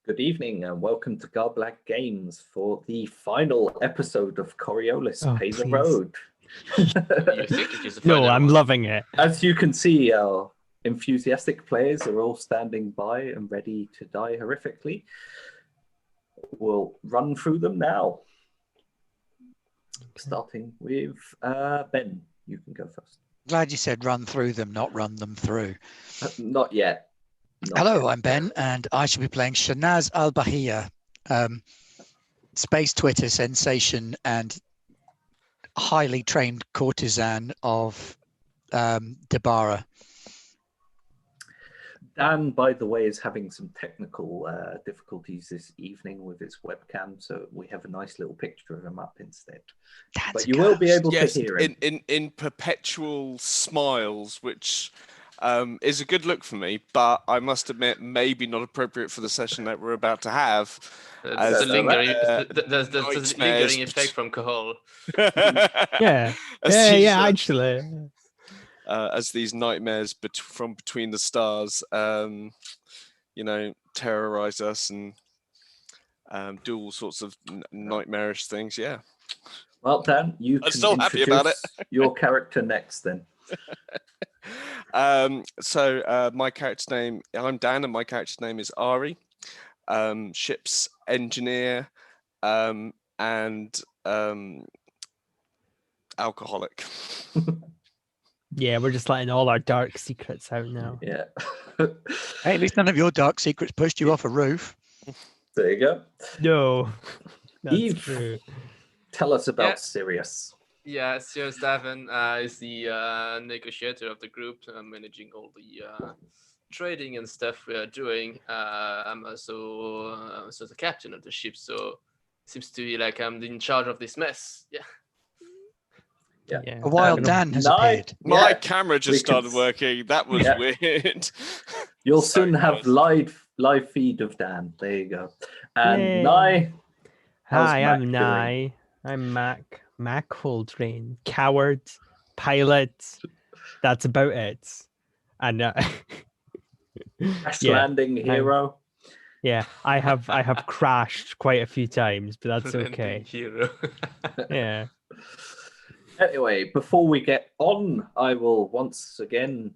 Good evening and welcome to Garblag Games for the final episode of Coriolis, Oh, Pay the please. Road. You think it is the No, final I'm one? loving it. As you can see, our enthusiastic players are all standing by and ready to die horrifically. We'll run through them now. Starting with Ben. You can go first. Glad you said run through them, not run them through. Not yet. Not Hello, yet. I'm Ben, and I shall be playing Shanaz Al-Bahia, space Twitter sensation and highly trained courtesan of Dabara. Dan, by the way, is having some technical difficulties this evening with his webcam, so we have a nice little picture of him up instead. That's But you will be able Yes, to hear him. in perpetual smiles, which is a good look for me, but I must admit, maybe not appropriate for the session that we're about to have. As As the lingering- nightmares lingering effect from Cahol. Yeah, as yeah, these, yeah. Actually, as these nightmares from between the stars, terrorize us and do all sorts of nightmarish things. Yeah. Well, Dan, you I'm can still happy about it. introduce your character next then. So my character's name, I'm Dan, and my character's name is Ari, ship's engineer, and alcoholic. yeah, we're just letting all our dark secrets out now. Yeah. Hey, at least none of your dark secrets pushed you off a roof. There you go. No, that's Eve, true. tell us about Yeah. Sirius. Yeah, Sir Davin is the negotiator of the group, managing all the trading and stuff we are doing. I'm also the captain of the ship, so seems to be like I'm in charge of this mess. Yeah. Yeah. A wild Um, Dan has Nye? appeared. My Yeah, camera we just started can- working. That was Yeah. weird. You'll Sorry, soon have guys. live feed of Dan. There you go. And Yay. Nye, how's Hi, Mac I'm doing? Nye. I'm Mac. Mac Coltrane, coward, pilot. That's about it. And Crash yeah, landing hero. yeah, I have crashed quite a few times, but that's Landing okay. hero. Yeah. Anyway, before we get on, I will once again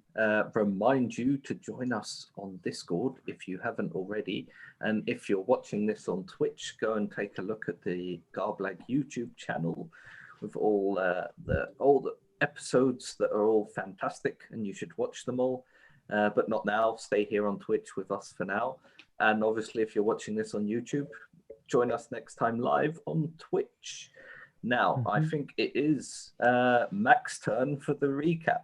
remind you to join us on Discord if you haven't already. And if you're watching this on Twitch, go and take a look at the Garblag YouTube channel with all the episodes that are all fantastic, and you should watch them all. But not now. Stay here on Twitch with us for now. And obviously, if you're watching this on YouTube, join us next time live on Twitch. Now, I think it is Mac's turn for the recap.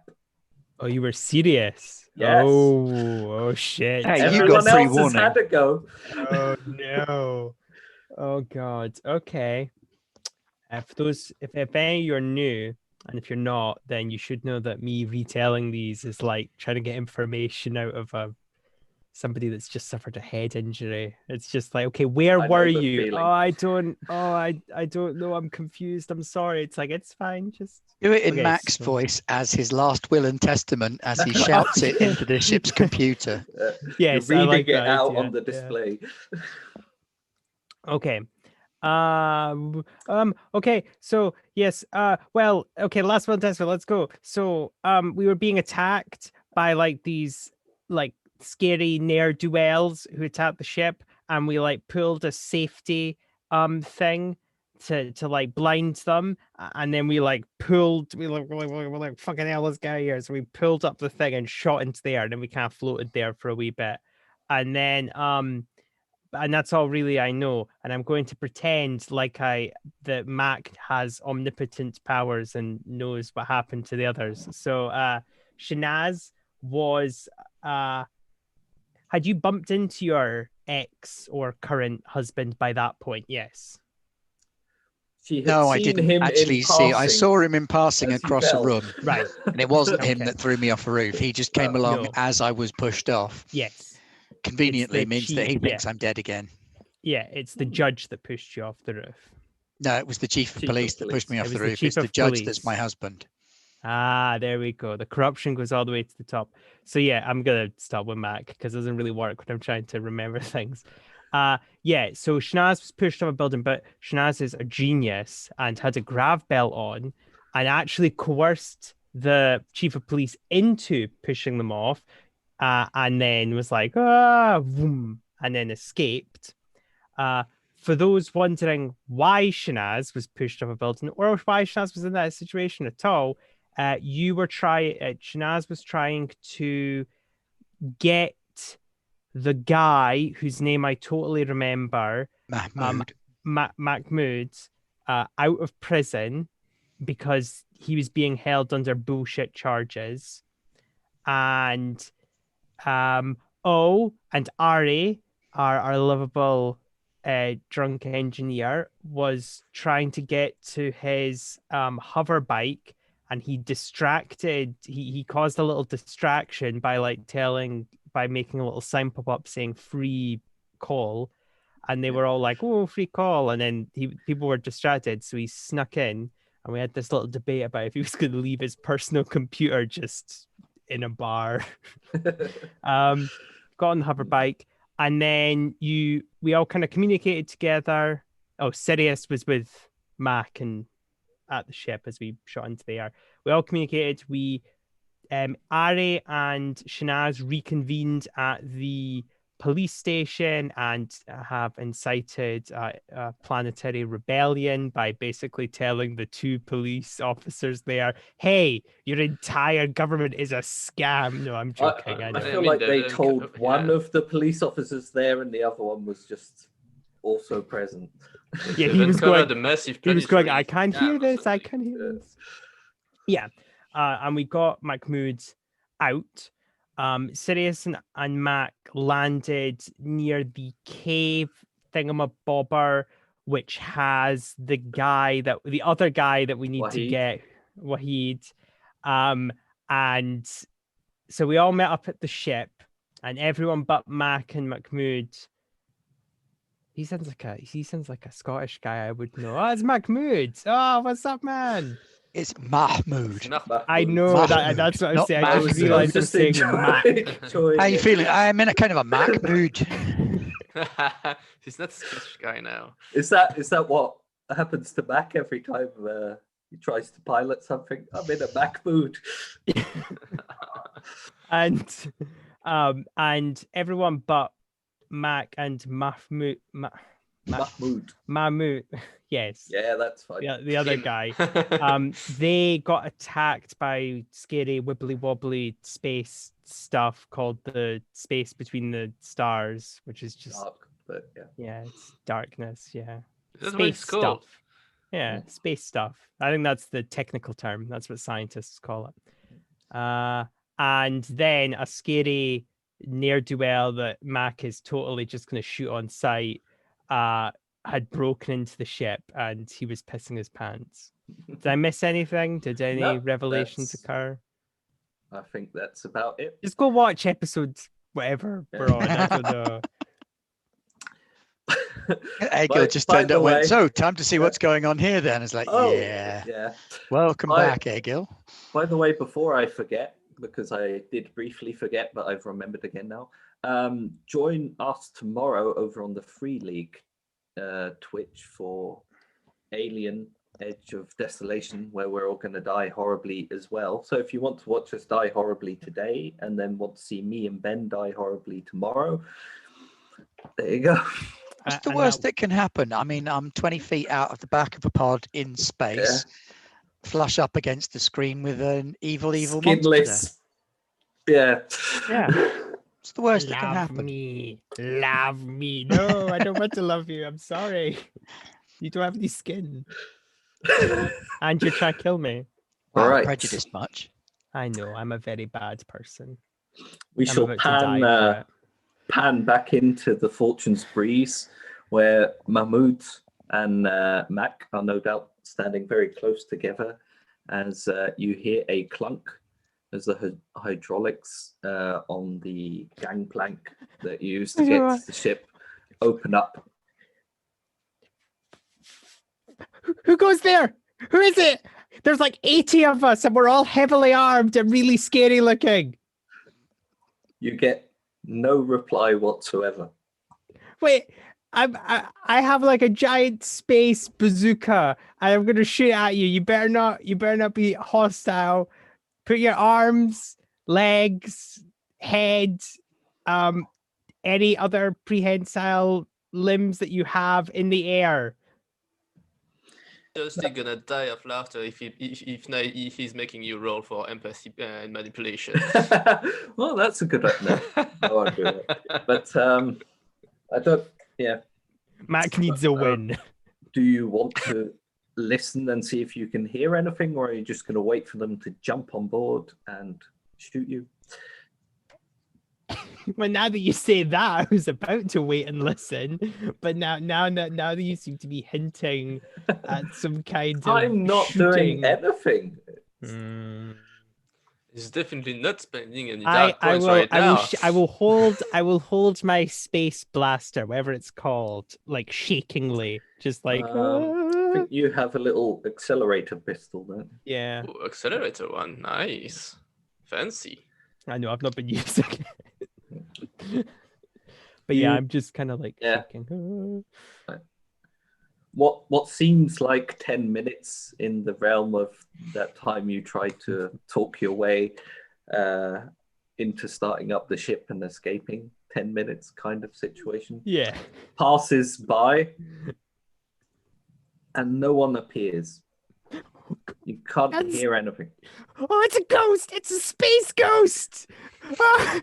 Oh, you were serious? Yes. Oh shit. Hey, you Everyone got else has pre-warning. had a go. Oh no. Oh god. Okay. If any of you are new, and if you're not, then you should know that me retelling these is like trying to get information out of somebody that's just suffered a head injury. It's just like, okay, where I know were the you? feeling. I don't know. I'm confused. I'm sorry. It's like, it's fine. Just Do it in Okay, Mac's so- voice as his last will and testament as he shouts it into the ship's computer. yes, You're I reading like it that out idea. on the Yeah. display. Okay. Okay. So yes. Well. Okay. Last one test. Let's go. So we were being attacked by like these like scary ne'er-do-wells who attacked the ship, and we like pulled a safety thing to like blind them, and then we like pulled. We're like fucking hell, let's get out of here. So we pulled up the thing and shot into the air, and then we kind of floated there for a wee bit, and then and that's all really I know. And I'm going to pretend like that Mac has omnipotent powers and knows what happened to the others. So Shanaz was had you bumped into your ex or current husband by that point? Yes. She had No, I seen didn't him actually in see. I passing saw him in passing as he across a fell. room, Right. and it wasn't him Okay. that threw me off a roof. He just came along No. as I was pushed off. Yes. Conveniently the means that he chief, thinks yeah. I'm dead again. Yeah, it's the judge that pushed you off the roof. No, it was the chief of Chief of police that pushed police. me It off was the the roof. chief It's the of judge that's my police. husband. Ah, there we go. The corruption goes all the way to the top. So yeah, I'm gonna stop with Mac because it doesn't really work when I'm trying to remember things. Yeah, so Shanaz was pushed off a building, but Shanaz is a genius and had a grav belt on and actually coerced the chief of police into pushing them off, and then was like, vroom, and then escaped. For those wondering why Shanaz was pushed off a building or why Shanaz was in that situation at all, Shanaz was trying to get the guy whose name I totally remember, Mahmoud. Mahmoud, out of prison because he was being held under bullshit charges. And and Ari, our lovable drunk engineer, was trying to get to his hover bike, and he caused a little distraction by making a little sign pop up saying free call, and they were all like, oh, free call, and then people were distracted, so he snuck in, and we had this little debate about if he was going to leave his personal computer just in a bar. Got on the hover bike, and then we all kind of communicated together. Oh, Sirius was with Mac and at the ship as we shot into the air. We all communicated. Ari and Shanaz reconvened at the police station and have incited a planetary rebellion by basically telling the two police officers there, hey, your entire government is a scam. No, I'm joking. I feel like they told one of the police officers there and the other one was just also present. Yeah, he was going, I can't hear this. I something. can't hear this. Yeah. And we got Mahmoud out. Sirius and Mac landed near the cave thingamabobber, which has the other guy that we need Wahid. to get, Wahid. And so we all met up at the ship, and everyone but Mac and Mahmoud. He sounds like a Scottish guy I would know. Oh, it's Mahmoud. Oh, what's up, man? It's Mahmoud. I know Mahmoud, that's what I'm not saying. I just realized I was saying Mac. How are you feeling? I'm in a kind of a Mac mood. He's not a Scottish guy now. Is that what happens to Mac every time he tries to pilot something? I'm in a Mac mood. and everyone but Mac and Mahmoud. Yes. Yeah, that's fine. Yeah, the other guy. They got attacked by scary wibbly wobbly space stuff called the space between the stars, which is just dark, but yeah. Yeah, it's darkness. Yeah, That's what it's called. Stuff. Yeah, space stuff. I think that's the technical term. That's what scientists call it. And then a scary ne'er-do-well that Mac is totally just going to shoot on sight. Had broken into the ship and he was pissing his pants. Did I miss anything? Did any revelations occur? I think that's about it. Just go watch episodes, whatever we're on. I don't know. Egil just turned up and went, so time to see what's going on here then. It's like, yeah. Welcome back, Egil. By the way, before I forget, because I did briefly forget, but I've remembered again now, join us tomorrow over on the Free League Twitch for Alien Edge of Desolation, where we're all going to die horribly as well. So if you want to watch us die horribly today and then want to see me and Ben die horribly tomorrow, there you go. What's the worst that can happen? I mean, I'm 20 feet out of the back of a pod in space, flush up against the screen with an evil skinless monster. Yeah. It's the worst that can happen. Love me. No, I don't want to love you. I'm sorry. You don't have any skin. And you're trying to kill me. All right. Prejudiced much. I know. I'm a very bad person. We shall pan back into the Fortune's Breeze, where Mahmoud and Mac are no doubt standing very close together as you hear a clunk as the hydraulics on the gangplank that you used to get to the ship open up. Who goes there? Who is it? There's like 80 of us and we're all heavily armed and really scary looking. You get no reply whatsoever. Wait, I have like a giant space bazooka, and I'm gonna shoot at you. You better not be hostile. Put your arms, legs, head, any other prehensile limbs that you have in the air. Thirsty gonna die of laughter if he's making you roll for empathy and manipulation. Well, that's a good idea. No, I do it. But I don't. Yeah. Mac needs a win. Do you want to listen and see if you can hear anything, or are you just going to wait for them to jump on board and shoot you? Well, now that you say that, I was about to wait and listen, but now that you seem to be hinting at some kind of I'm not doing shooting. anything. He's definitely not spending any I dark points will right now. I will hold my space blaster, whatever it's called, like shakingly, just like I think you have a little accelerator pistol, don't you? yeah. Ooh, accelerator one, nice, fancy. I know I've not been using it. But yeah, I'm just kind of like shaking. What seems like 10 minutes in the realm of that time you try to talk your way into starting up the ship and escaping, 10 minutes kind of situation, Yeah. passes by and no one appears. You can't hear anything. Oh, it's a ghost! It's a space ghost! Ah!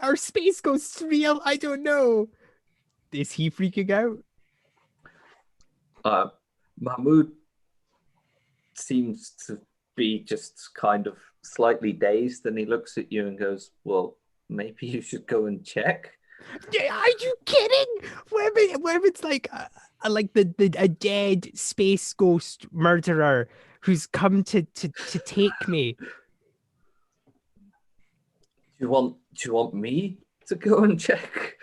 Are space ghosts real? I don't know. Is he freaking out? Mahmoud seems to be just kind of slightly dazed, and he looks at you and goes, well, maybe you should go and check. Are you kidding? Where it's like a dead space ghost murderer who's come to take me. Do you want me to go and check?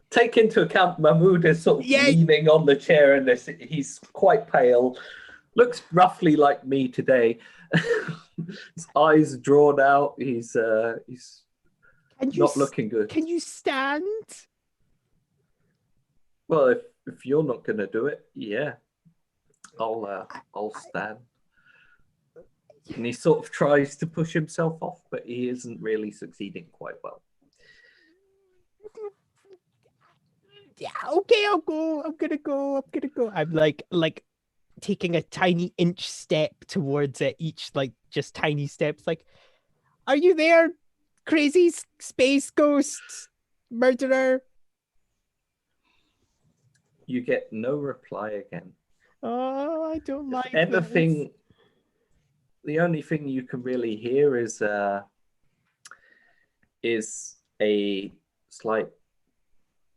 Take into account Mahmoud is sort of leaning on the chair, and he's quite pale. Looks roughly like me today. His eyes drawn out. He's not looking good. Can you stand? Well, if you're not going to do it, yeah, I'll stand. And he sort of tries to push himself off, but he isn't really succeeding quite well. Yeah, okay, I'll go. I'm gonna go. I'm like taking a tiny inch step towards it, each like just tiny steps. Like, are you there, crazy space ghost murderer? You get no reply again. Oh, I don't like if anything. this. The only thing you can really hear is a slight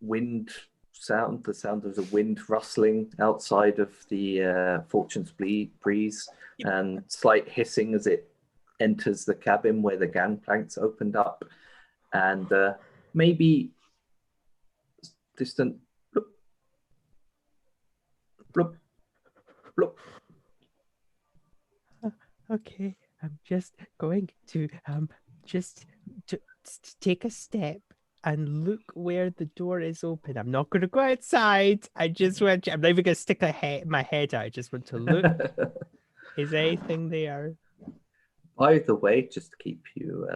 wind sound, the sound of the wind rustling outside of the Fortune's breeze, and slight hissing as it enters the cabin where the gangplanks opened up, and maybe distant bloop, bloop, bloop. Okay, I'm just going to just to take a step and look where the door is open. I'm not going to go outside. I'm not even going to stick my head out. I just want to look. Is anything there? By the way, just to keep you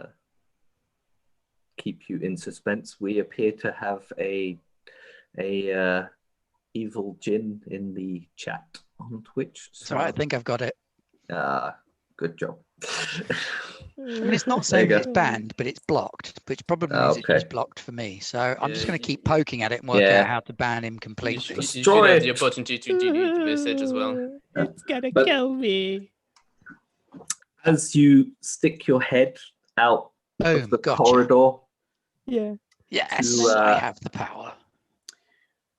in suspense, we appear to have a evil djinn in the chat on Twitch. So I think I've got it. Good job. I mean, it's not saying it's banned, but it's blocked, which probably means it's just blocked for me. So I'm just going to keep poking at it and work out how to ban him completely. You should have the opportunity to delete the message as well. It's gonna kill me. As you stick your head out of the corridor, yes, I have the power.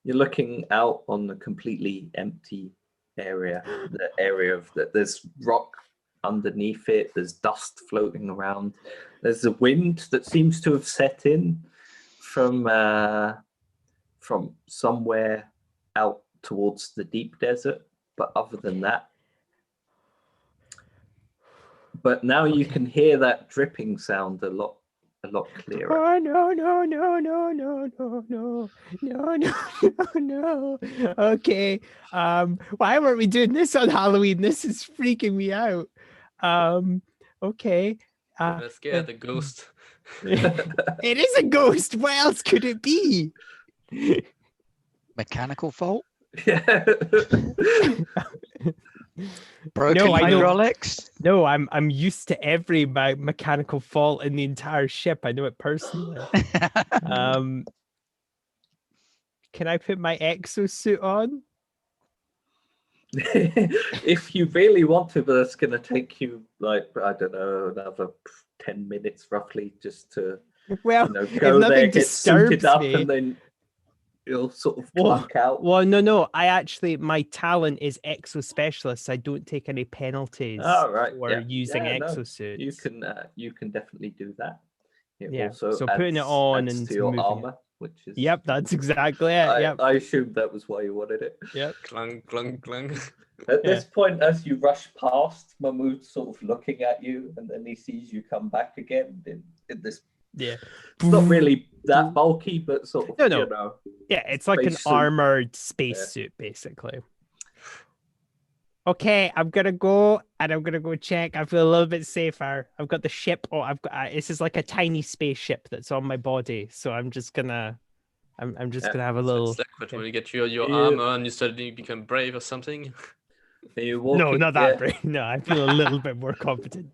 You're looking out on the completely empty area. The area of there's rock underneath it. There's dust floating around. There's a wind that seems to have set in from somewhere out towards the deep desert. But other than that, But now you can hear that dripping sound a lot clearer. Oh no no no no no no no no no no. Okay. Why weren't we doing this on Halloween? This is freaking me out. Okay. Let's scare the ghost. It is a ghost. What else could it be? Mechanical fault? Yeah. Broken I know. hydraulics? No, I'm used to every mechanical fault in the entire ship. I know it personally. Can I put my exosuit on? If you really want to, but it's going to take you like, I don't know, another 10 minutes roughly just to Well, go if there, nothing get suited disturbs up, me, and then you'll sort of clunk out. Well, no. My talent is exo specialist. I don't take any penalties right. for using exosuits. You can definitely do that. It Yeah, also so putting it on adds and to your moving it. armor, which is. Yep, that's exactly it. Yep. I assumed that was why you wanted it. Yep. Clunk, clunk, clunk. At this point, as you rush past, Mahmoud's sort of looking at you, and then he sees you come back again in this. Yeah. It's not really that bulky, but sort of, No. Yeah, it's like an space suit. armored spacesuit, basically. Okay, I'm gonna go and I'm gonna go check. I feel a little bit safer. I've got the ship. Oh, I've got this is like a tiny spaceship that's on my body. So I'm just gonna have a little. It's like when you get your armor and you suddenly become brave or something. No, not that brave. No, I feel a little bit more confident.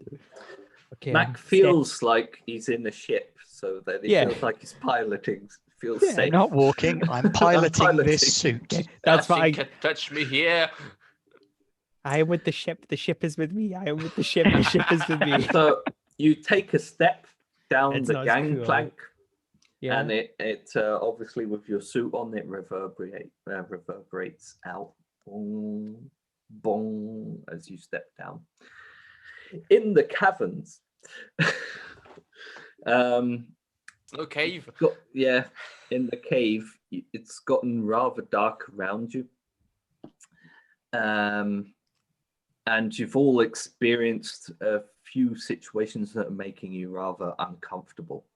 Okay. Mac feels like he's in a ship, so that he feels like he's piloting. Feels safe. I'm not walking. I'm piloting this suit. Okay, that's why Nothing can touch me here. I am with the ship. The ship is with me. I am with the ship. The ship is with me. So you take a step down It's the not as gangplank, Yeah. and it obviously with your suit on, it reverberates out, boom, boom, as you step down. In the caverns, No cave. in the cave, it's gotten rather dark around you. And you've all experienced a few situations that are making you rather uncomfortable.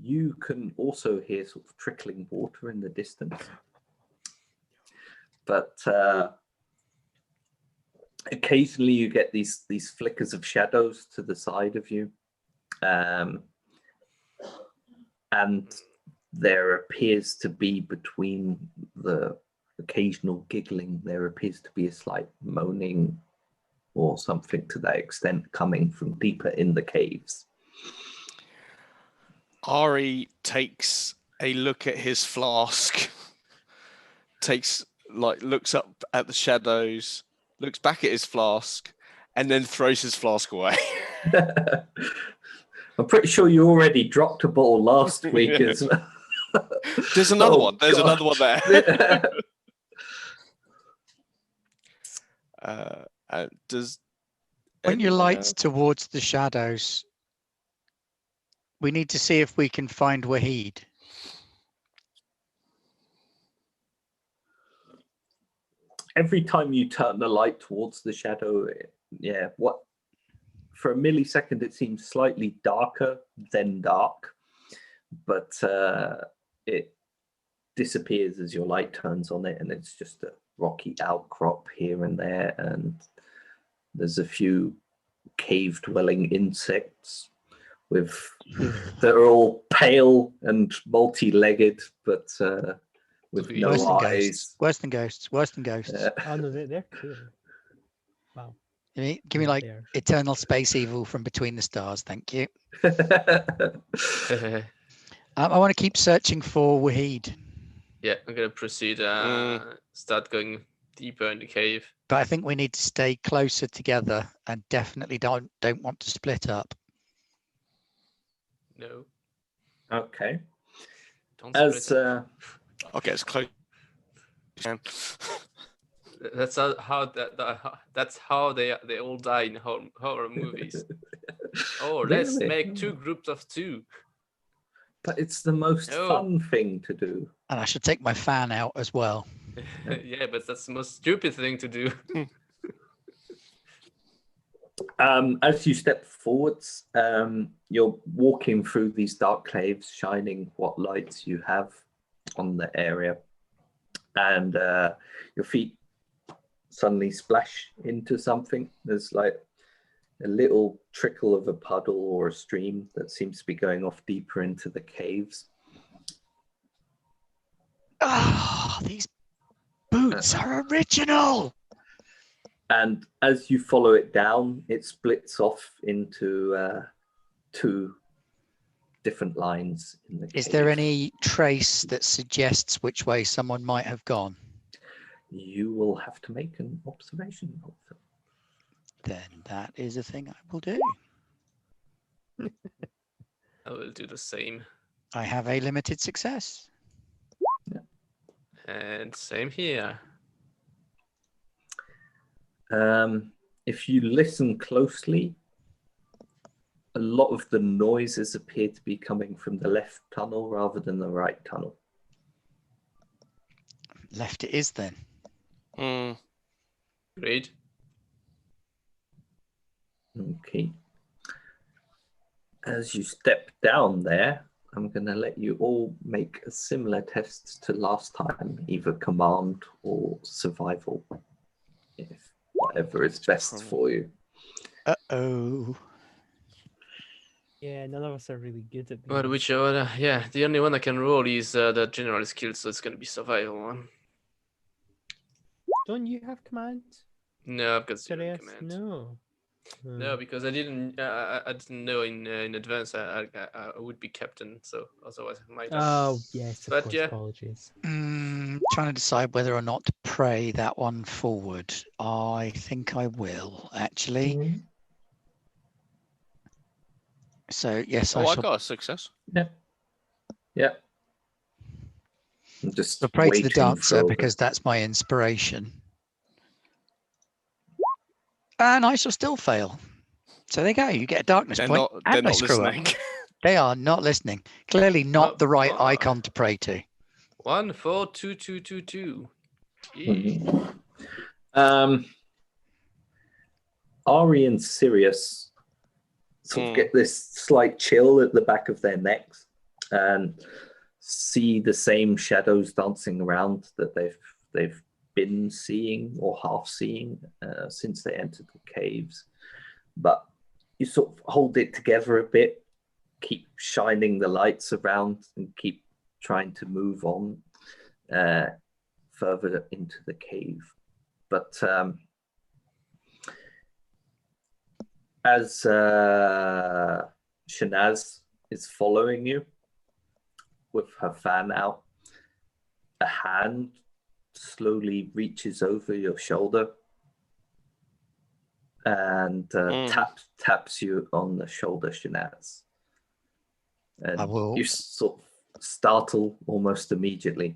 You can also hear sort of trickling water in the distance. But occasionally you get these flickers of shadows to the side of you. And there appears to be, between the occasional giggling, there appears to be a slight moaning or something to that extent coming from deeper in the caves. Ari takes a look at his flask, looks up at the shadows, looks back at his flask, and then throws his flask away. I'm pretty sure you already dropped a ball last week as well. There's another one. There's another one there. When your light's towards the shadows, we need to see if we can find Wahid. Every time you turn the light towards the shadow, for a millisecond it seems slightly darker than dark, but it disappears as your light turns on it, and it's just a rocky outcrop here and there, and there's a few cave-dwelling insects that are all pale and multi-legged, but with no eyes. Worse than ghosts. Worse than ghosts. Oh no, they're cool. Wow. Give me like eternal space evil from between the stars. Thank you. I want to keep searching for Wahid. Yeah, I'm gonna proceed. Start going deeper in the cave. But I think we need to stay closer together and definitely don't want to split up. No. Okay. Don't As split up. I'll get as close. That's how they all die in horror movies. Oh, let's Really? make 2 groups of 2. But it's the most fun thing to do. And I should take my fan out as well. Yeah, but that's the most stupid thing to do. As you step forwards, you're walking through these dark caves, shining what lights you have on the area, and your feet suddenly splash into something. There's like a little trickle of a puddle or a stream that seems to be going off deeper into the caves. Ah, these boots are original. And as you follow it down, it splits off into two different lines in the Is cave. there any trace that suggests which way someone might have gone? You will have to make an observation. Then that is a thing I will do. I will do the same. I have a limited success. And same here. If you listen closely, a lot of the noises appear to be coming from the left tunnel rather than the right tunnel. Left it is then. Great. Okay. As you step down there, I'm going to let you all make a similar test to last time, either command or survival, if whatever is best for you. Uh-oh. Yeah, none of us are really good at Well, these. whichever. Yeah, the only one I can roll is the general skill, so it's going to be survival one. Don't you have command? No, I've got zero Serious? command. No. No, because I didn't know in advance I would be captain, so otherwise I might have. Oh, yes, of But course. yeah. Apologies. Trying to decide whether or not to pray that one forward. I think I will, actually. Mm-hmm. So, yes, Oh, I I shall got a success. Yeah. I'm just so pray to the waiting dancer for because that's my inspiration. And I shall still fail. So there you go. You get a darkness They're point not. and They're I not screw listening. up. They are not listening. Clearly not Oh, the right oh. icon to pray to. 1, 4, 2, 2, 2, 2. Ari and Sirius sort of get this slight chill at the back of their necks and see the same shadows dancing around that they've been seeing or half seeing since they entered the caves. But you sort of hold it together a bit, keep shining the lights around and keep trying to move on further into the cave. But as Shanaz is following you with her fan out, a hand slowly reaches over your shoulder and taps you on the shoulder, Shanaz. And I will you sort of startle almost immediately.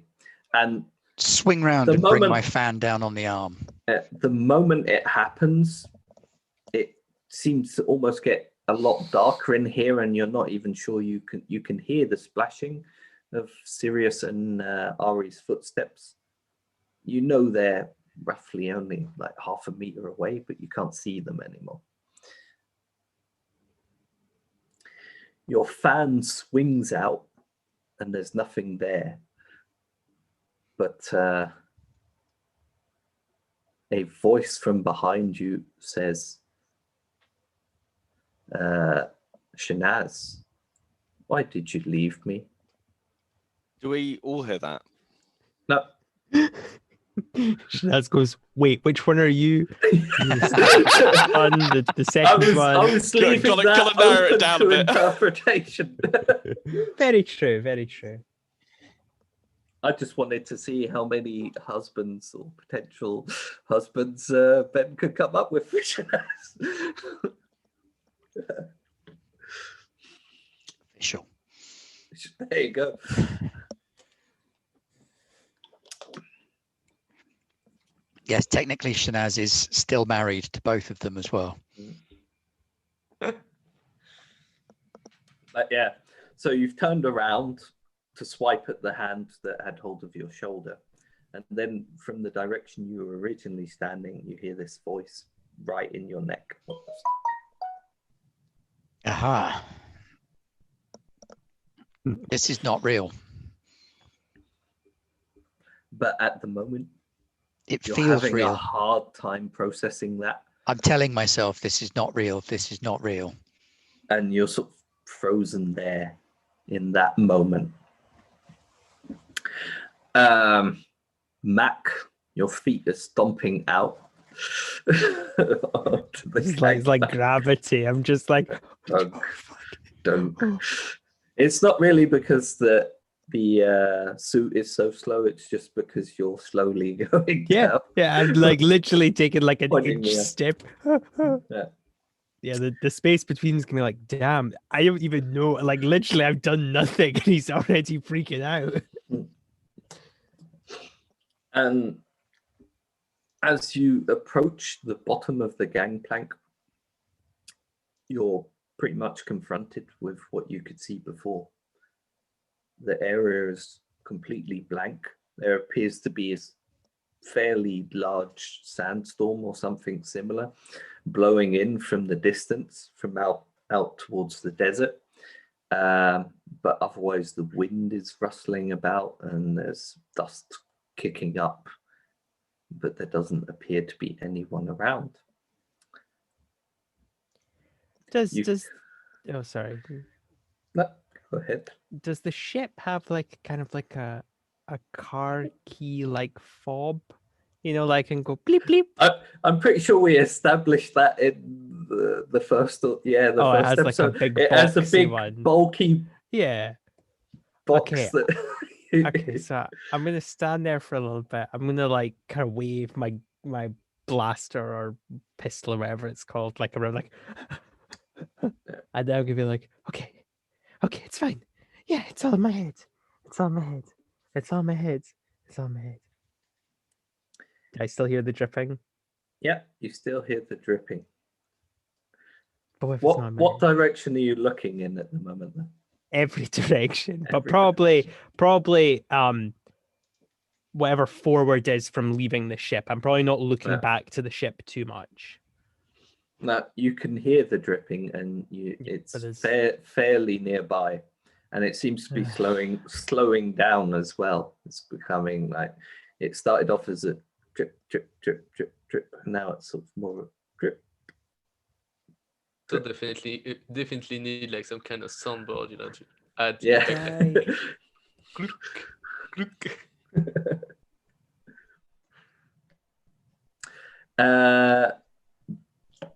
And swing round and bring my fan down on the arm. The moment it happens, it seems to almost get a lot darker in here, and you're not even sure you can hear the splashing of Sirius and Ari's footsteps. You know they're roughly only like half a meter away, but you can't see them anymore. Your fan swings out and there's nothing there. But a voice from behind you says, Shanaz, why did you leave me? Do we all hear that? No. Shanaz goes, wait, which one are you? the second one. I was leaving Gotta that narrow it open down a to bit. interpretation. Very true, very true. I just wanted to see how many husbands or potential husbands Ben could come up with for Shanaz. Sure. There you go. Yes, technically Shanaz is still married to both of them as well. Yeah. So you've turned around to swipe at the hand that had hold of your shoulder. And then from the direction you were originally standing, you hear this voice right in your neck. Aha. This is not real. But at the moment, It you're feels having a real. hard time processing that, I'm telling myself this is not real. This is not real. and you're sort of frozen there in that moment. Mac, your feet are stomping out. onto the It's like gangplank. gravity. I'm just like, Don't. oh, fuck. Don't. Oh. It's not really because the suit is so slow. It's just because you're slowly going Yeah, down. yeah. I'm like literally taking like an Pointing inch me out. step. Yeah. Yeah, the space between is gonna be like, damn, I don't even know. Like literally, I've done nothing, and he's already freaking out. And as you approach the bottom of the gangplank, you're pretty much confronted with what you could see before. The area is completely blank. There appears to be a fairly large sandstorm or something similar blowing in from the distance, from out towards the desert. But otherwise, the wind is rustling about and there's dust kicking up, but there doesn't appear to be anyone around. Oh, sorry. No, go ahead. Does the ship have like kind of like a car key like fob? You know, like and go bleep bleep. I'm pretty sure we established that in the first, Oh, first it has like a episode. big It has a boxy big one. bulky Yeah. box. Okay. That Okay, so I'm gonna stand there for a little bit. I'm gonna like kind of wave my blaster or pistol or whatever it's called, like around, like, and then I'm gonna be like, okay, it's fine. Yeah, it's all in my head. It's all in my head. It's all in my head. It's all in my head. Do I still hear the dripping? Yeah, you still hear the dripping. But what if it's not in my What head? direction are you looking in at the moment then? Every direction, but Every probably whatever forward is from leaving the ship. I'm probably not looking Yeah. back to the ship too much. Now you can hear the dripping, and it's but it's- fairly nearby, and it seems to be slowing down as well. It's becoming like, it started off as a drip, drip, drip, drip, drip, and now it's sort of more drip. So definitely need like some kind of soundboard, to add. Yeah. Gluk, gluk.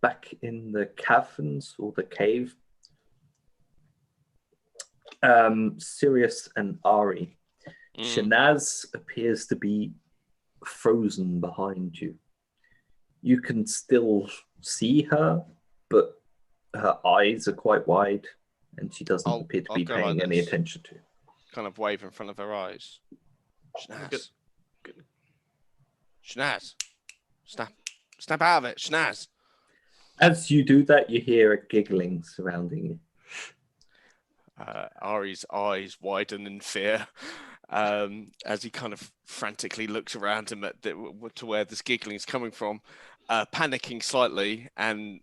Back in the caverns or the cave, Sirius and Ari, Shanaz appears to be frozen behind you. You can still see her, but her eyes are quite wide, and she doesn't appear to be go like paying any this. attention to. Kind of wave in front of her eyes. Shanaz. Good. Shanaz. Snap out of it, Shanaz. As you do that, you hear a giggling surrounding you. Ari's eyes widen in fear as he kind of frantically looks around him to where this giggling is coming from, panicking slightly and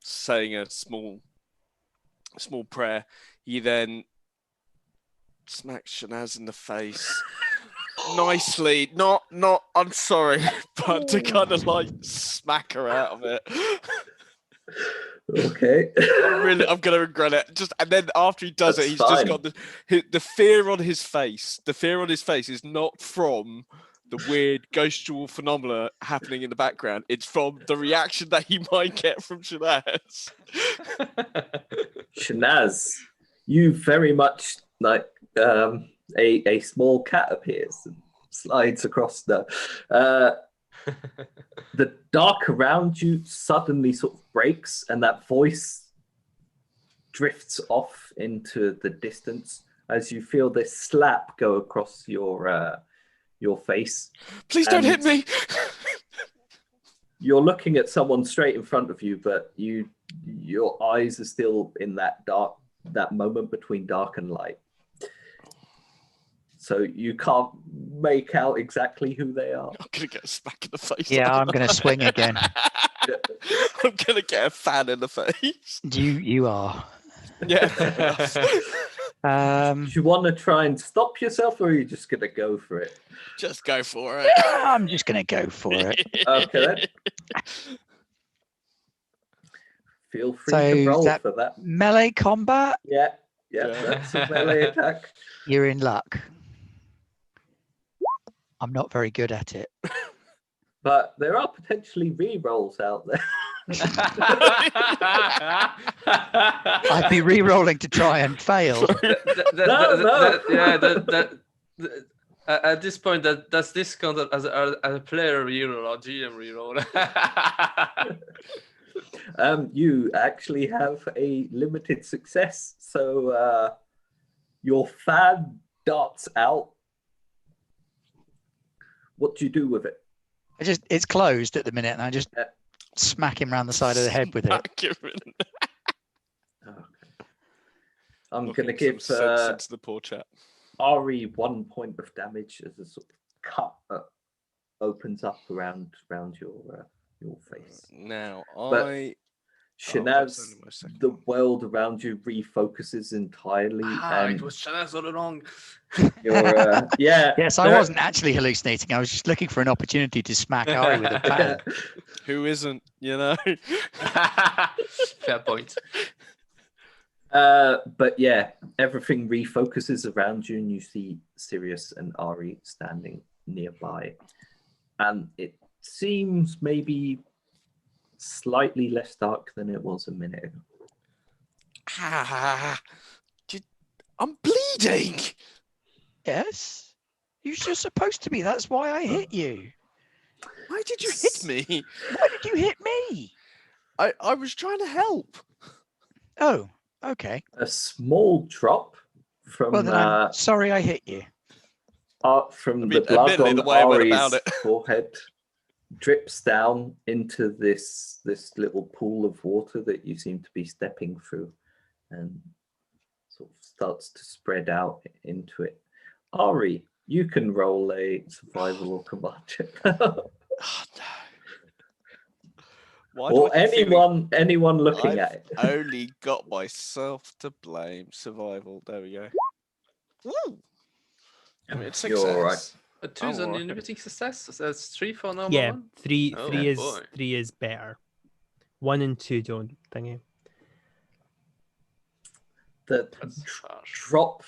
saying a small prayer. He then smacks Shanaz in the face nicely, not I'm sorry, but to kind of like smack her out of it. Okay. I'm gonna regret it. And then after he does That's it, he's fine. just got the fear on his face. The fear on his face is not from the weird ghostual phenomena happening in the background. It's from the reaction that he might get from Shanaz. Shanaz, you very much like a small cat appears and slides across the dark around you suddenly sort of breaks, and that voice drifts off into the distance as you feel this slap go across your face. Please don't hit me. You're looking at someone straight in front of you, but your eyes are still in that moment between dark and light. So you can't make out exactly who they are. I'm gonna get a smack in the face. Yeah, I'm going to swing again. I'm gonna get a fan in the face. You are. Yeah. Fair enough. Do you want to try and stop yourself, or are you just going to go for it? Just go for it. I'm just going to go for it. Okay, then. Feel free So to roll that- for that. Melee combat, Yeah, Yeah. that's a melee attack. you're in luck. I'm not very good at it. But there are potentially re-rolls out there. I'd be re-rolling to try and fail. At this point, does this count as a player reroll or GM reroll? You actually have a limited success, so your fan darts out. What do you do with it? It's closed at the minute, and I just smack him round the side of the head with it. Okay. I'm Knocking going to give some sense into the poor chap. Ari 1 point of damage as a sort of cut that opens up around your face. Now But Shanaz, the world around you refocuses entirely, and it was Shanaz all along. you're Yes, I wasn't actually hallucinating. I was just looking for an opportunity to smack Ari with a pan. Who isn't, you know? Fair point. But yeah, everything refocuses around you, and you see Sirius and Ari standing nearby, and it seems maybe slightly less dark than it was a minute ago. I'm bleeding. Yes, you're supposed to be. That's why I hit you. Why did you hit me? Why did you hit me? I was trying to help. Oh, okay. A small drop from Well, then I'm sorry I hit you. from I mean, the blood admittedly, on the way I went about Ari's it. forehead drips down into this little pool of water that you seem to be stepping through, and sort of starts to spread out into it. Ari, you can roll a survival or command check. Oh, no. Why do Or I keep feeling anyone looking I've at it. only got myself to blame. Survival. There we go. Woo! I mean, it's You're all right. success. A 2's I'm an alright. limiting success. So that's 3 for normal Yeah, one. three Oh, three is boy. 3 is better. 1 and 2 don't thingy. The That's harsh. drop,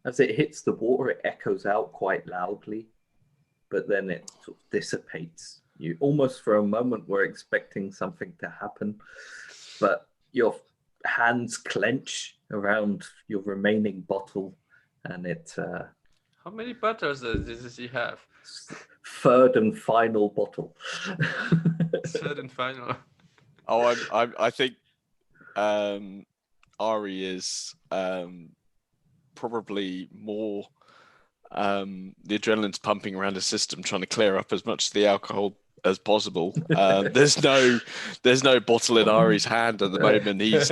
as it hits the water, it echoes out quite loudly, but then it sort of dissipates. You almost for a moment were expecting something to happen, but your hands clench around your remaining bottle, and it How many bottles does he have? third and final bottle. Third and final. Oh, I think Ari is probably more. The adrenaline's pumping around his system, trying to clear up as much of the alcohol as possible. There's no bottle in Ari's hand at the moment. He's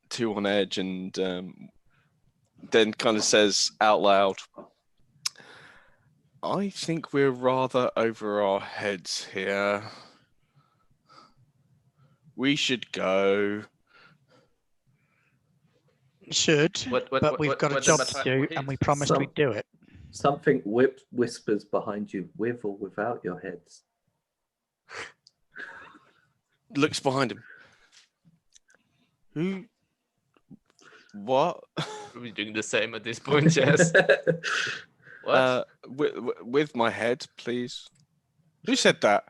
too on edge, and then kind of says out loud, "I think we're rather over our heads here. We should go." Should, but we've got a job to about do, and we promised we'd do it. Something whispers behind you, with or without your heads. Looks behind him. Who? What? We're doing the same at this point, yes. What? With my head, please. Who said that?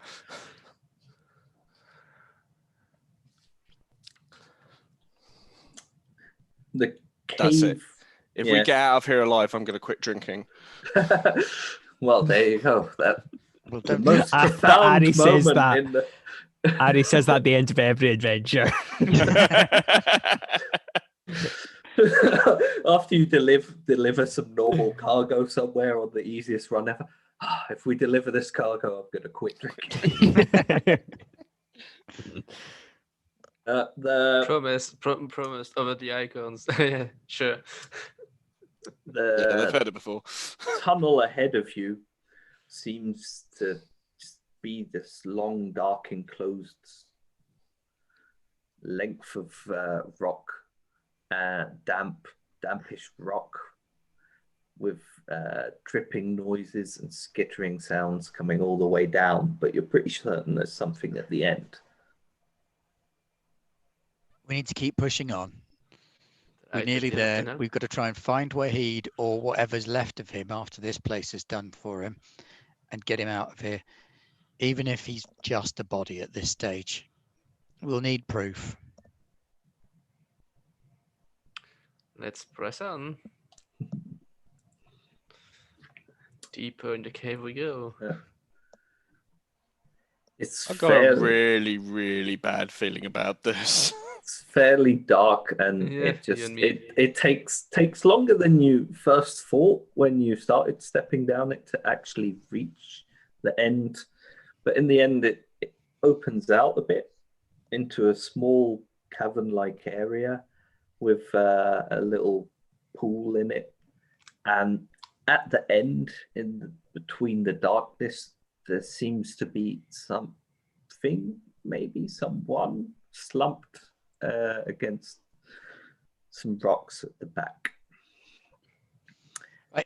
The That's it. cave. If we get out of here alive, I'm going to quit drinking. Well, there you go. That Well, the don't most Ari profound says moment that. in the. Ari says that at the end of every adventure. After you deliver some normal cargo somewhere on the easiest run ever, if we deliver this cargo, I'm going to quit drinking. Promised over the icons. Yeah, sure. Yeah, they've heard it before. Tunnel ahead of you seems to just be this long, dark, enclosed length of rock, dampish rock, with dripping noises and skittering sounds coming all the way down, but you're pretty certain there's something at the end. We need to keep pushing on. We're I nearly think I can there. help. We've got to try and find Wahid or whatever's left of him after this place is done for him and get him out of here. Even if he's just a body at this stage, we'll need proof. Let's press on. Deeper in the cave we go. Yeah. It's I've got a really, really bad feeling about this. it's fairly dark, and Yeah, it just you and me. it takes longer than you first thought when you started stepping down it to actually reach the end. But in the end, it opens out a bit into a small cavern-like area with a little pool in it, and at the end, between the darkness, there seems to be something, maybe someone slumped against some rocks at the back.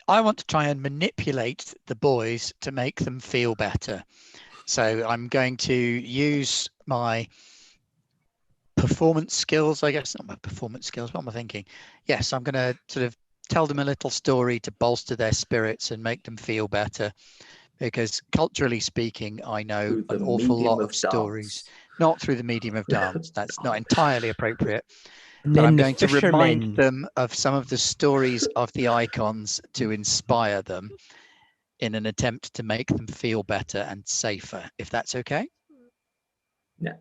I want to try and manipulate the boys to make them feel better. So I'm going to use my performance skills, I guess. Not my performance skills, what am I thinking? Yes, I'm going to sort of tell them a little story to bolster their spirits and make them feel better. Because culturally speaking, I know an awful lot of stories, not through the medium of dance. That's not entirely appropriate. But I'm going to remind them of some of the stories of the icons to inspire them in an attempt to make them feel better and safer, if that's okay. Yeah,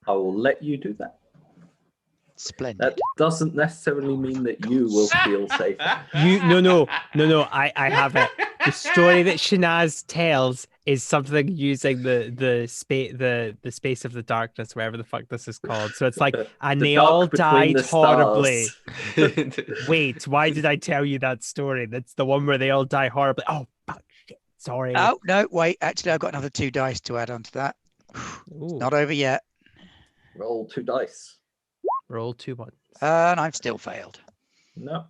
I will let you do that. Splendid. That doesn't necessarily mean that you will feel safer. No. I have it. The story that Shanaz tells is something using the space of the darkness, wherever the fuck this is called. So it's like, and The they dark all between died the horribly. stars. Wait, why did I tell you that story? That's the one where they all die horribly. Oh, fuck, shit. Sorry. Oh, no, wait. Actually, I've got another 2 dice to add on to that. Ooh. Not over yet. Roll 2 dice. Roll 2 ones. And I've still failed. No.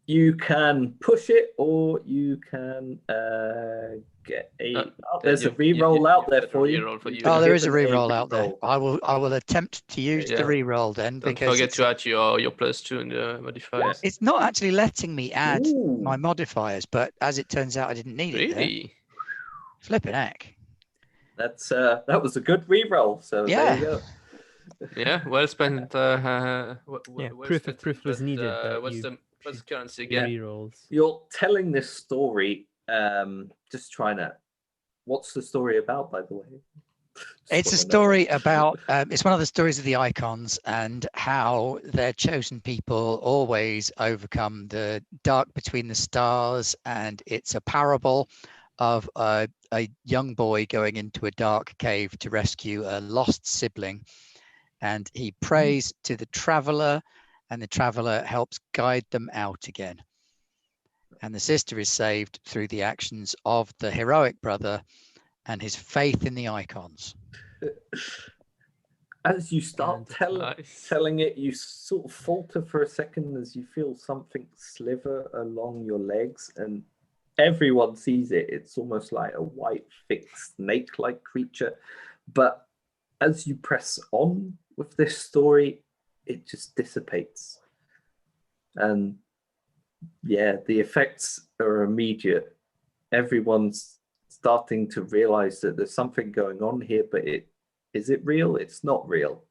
You can push it, or you can get a. There's a reroll out there for you. Oh, there is a reroll out there. I will attempt to use the reroll then. Don't because forget to add your +2 in the modifiers. It's not actually letting me add my modifiers, but as it turns out, I didn't need it. Really? Flipping heck. That was a good reroll. So there you go. Yeah, well spent. Proof was needed. What's the currency again? Rerolls. You're telling this story. Just trying to. What's the story about, by the way? It's a story about. It's one of the stories of the icons and how their chosen people always overcome the dark between the stars, and it's a parable of a young boy going into a dark cave to rescue a lost sibling. And he prays to the traveler, and the traveler helps guide them out again. And the sister is saved through the actions of the heroic brother and his faith in the icons. As you start telling it, you sort of falter for a second as you feel something sliver along your legs, and everyone sees it. It's almost like a white, thick, snake-like creature. But as you press on with this story, it just dissipates. And yeah, the effects are immediate. Everyone's starting to realize that there's something going on here, but is it real? It's not real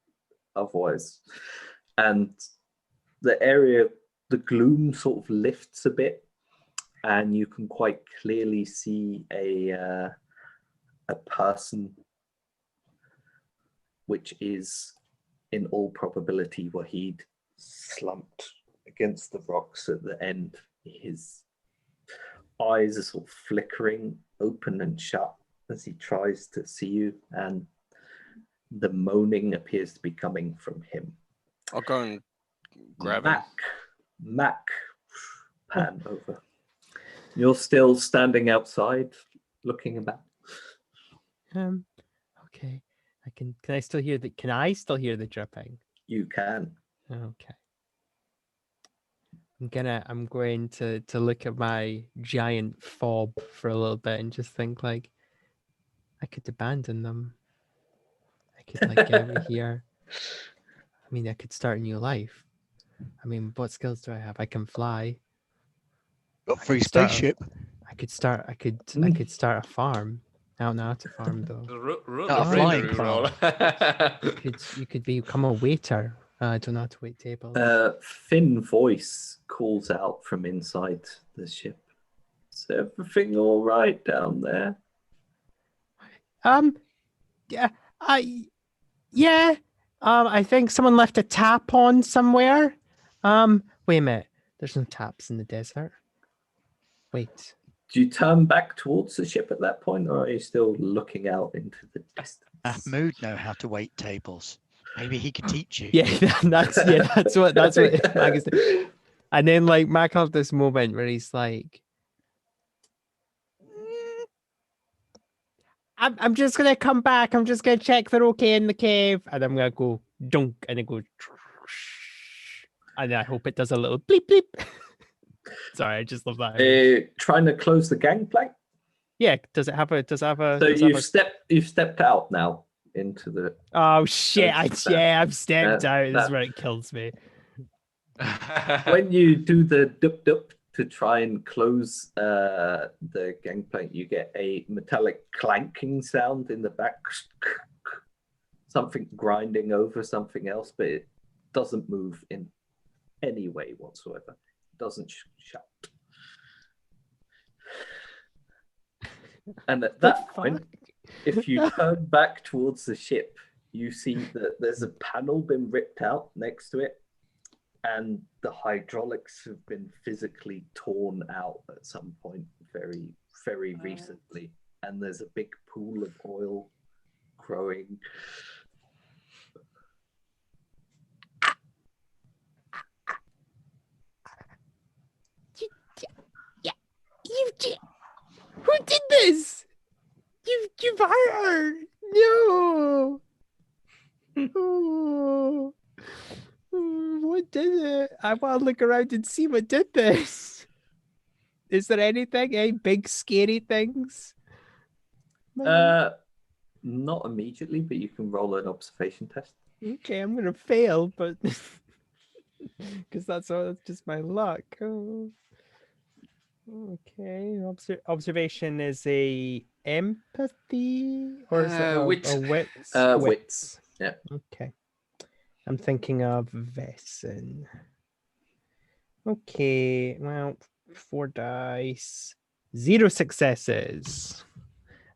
otherwise. And the area, the gloom sort of lifts a bit, and you can quite clearly see a person, which is in all probability Wahid, slumped against the rocks at the end. His eyes are sort of flickering open and shut as he tries to see you, and the moaning appears to be coming from him. I'll go and grab him. Mac, pan over. You're still standing outside, looking about. Okay. Can I still hear the dripping? You can. Okay. I'm going to look at my giant fob for a little bit and just think like I could abandon them. I could like get out of here. I mean, I could start a new life. I mean, what skills do I have? I can fly. Got free could start a- spaceship. I could start a farm. I don't know how to farm though. Roll Not a a flying bravery roll. You could become a waiter. I don't know how to wait tables. Thin voice calls out from inside the ship. Is everything all right down there? Yeah, yeah. I think someone left a tap on somewhere. Wait a minute. There's no taps in the desert. Wait. Do you turn back towards the ship at that point, or are you still looking out into the distance? Mahmood know how to wait tables. Maybe he could teach you. Yeah, that's what Mac is doing. And then like Mac has this moment where he's like, I'm just gonna come back. I'm just gonna check they're okay in the cave, and I'm gonna go dunk, and then go, and I hope it does a little bleep bleep. Sorry, I just love that. Trying to close the gangplank. Yeah, does it have a? So you've stepped out now into the. Oh shit! I've stepped out. This is where it kills me. When you do the dup dup to try and close the gangplank, you get a metallic clanking sound in the back. Something grinding over something else, but it doesn't move in any way whatsoever. It doesn't shout. And at that point, if you turn back towards the ship, you see that there's a panel been ripped out next to it, and the hydraulics have been physically torn out at some point very, very recently. And there's a big pool of oil growing. Who did this? You've hired. No. Oh. What did it? I want to look around and see what did this. Is there anything? Any big scary things? Not immediately, but you can roll an observation test. Okay, I'm gonna fail, but because that's just my luck. Oh. Okay, observation is a empathy or is it wits. a wits? Wits. Yeah. Okay. I'm thinking of Vesson. Okay, well, 4 dice, 0 successes.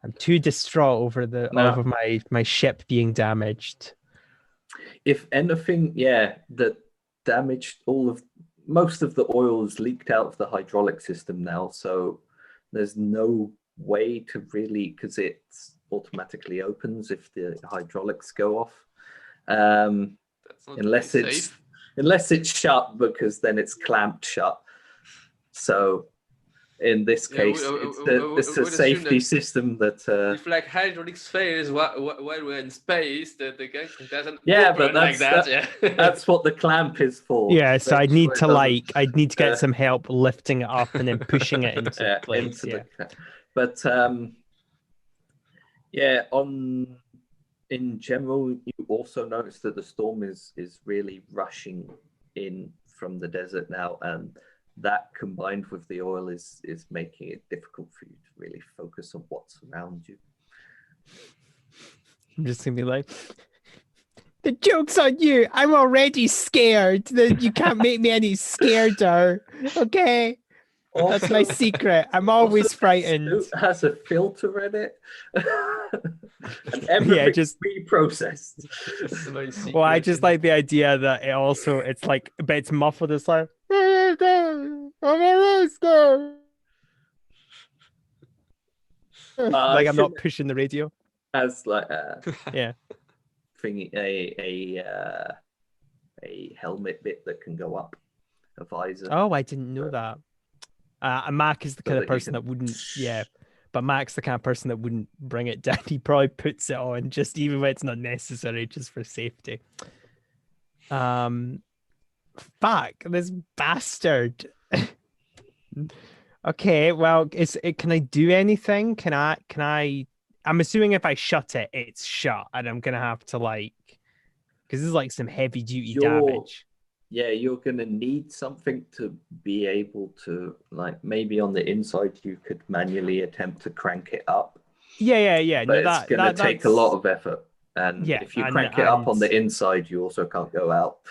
I'm too distraught over over my ship being damaged. If anything, the damaged most of the oil is leaked out of the hydraulic system now, so there's no way to really, because it automatically opens if the hydraulics go off. Unless it's shut, because then it's clamped shut. So in this case, it's a safety system that. If like hydraulics fails while we're in space, the gang doesn't. But like that. That's what the clamp is for. Yeah, so I'd need to get some help lifting it up and then pushing it into place. But in general, you also notice that the storm is really rushing in from the desert now, and that combined with the oil is making it difficult for you to really focus on what's around you. I'm just gonna be like, the joke's on you. I'm already scared. You can't make me any scareder. Okay. Also, that's my secret. I'm always frightened. It has a filter in it. And everything just reprocessed. Well, I just like the idea that it's like, but it's muffled. It's like, like I'm not pushing the radio. As like thingy, a helmet bit that can go up, a visor. Oh, I didn't know that. Mac is the kind of person that wouldn't. Yeah, but Mac's the kind of person that wouldn't bring it down. He probably puts it on just even when it's not necessary, just for safety. Fuck this bastard. Okay, well, can I do anything? Can I? I'm assuming if I shut it, it's shut, and I'm gonna have to like, because this is like some heavy duty damage. Yeah, you're gonna need something to be able to, like, maybe on the inside you could manually attempt to crank it up. Yeah. But No, it's gonna take a lot of effort, and Yeah, if you and- crank it up on and- the inside, you also can't go out.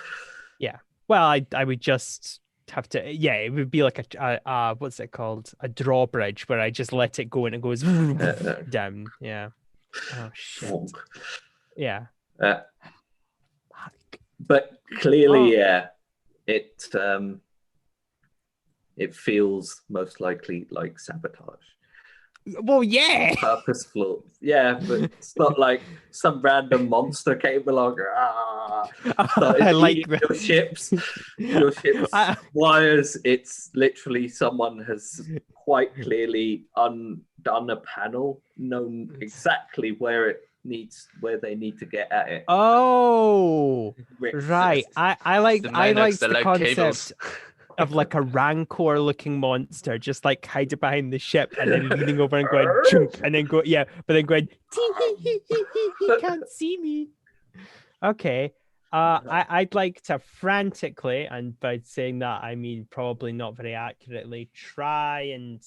Yeah. Well, I would just have to. Yeah, it would be like a what's it called? A drawbridge where I just let it go and it goes down. Yeah. Oh shit. Yeah. But clearly, Oh. yeah, it feels most likely like sabotage. Well, yeah. Purposeful, yeah, but it's not like some random monster came along. I like eating your ships. Your ship's I- wires. It's literally someone has quite clearly undone a panel, known exactly where they need to get at it. Oh, Rips right. it. I like The I like Minox, the like concept cables. of like a rancor looking monster just like hiding behind the ship and then leaning over and going chunk and then go but then going he can't see me. Okay. I'd like to frantically, and by saying that I mean probably not very accurately, try and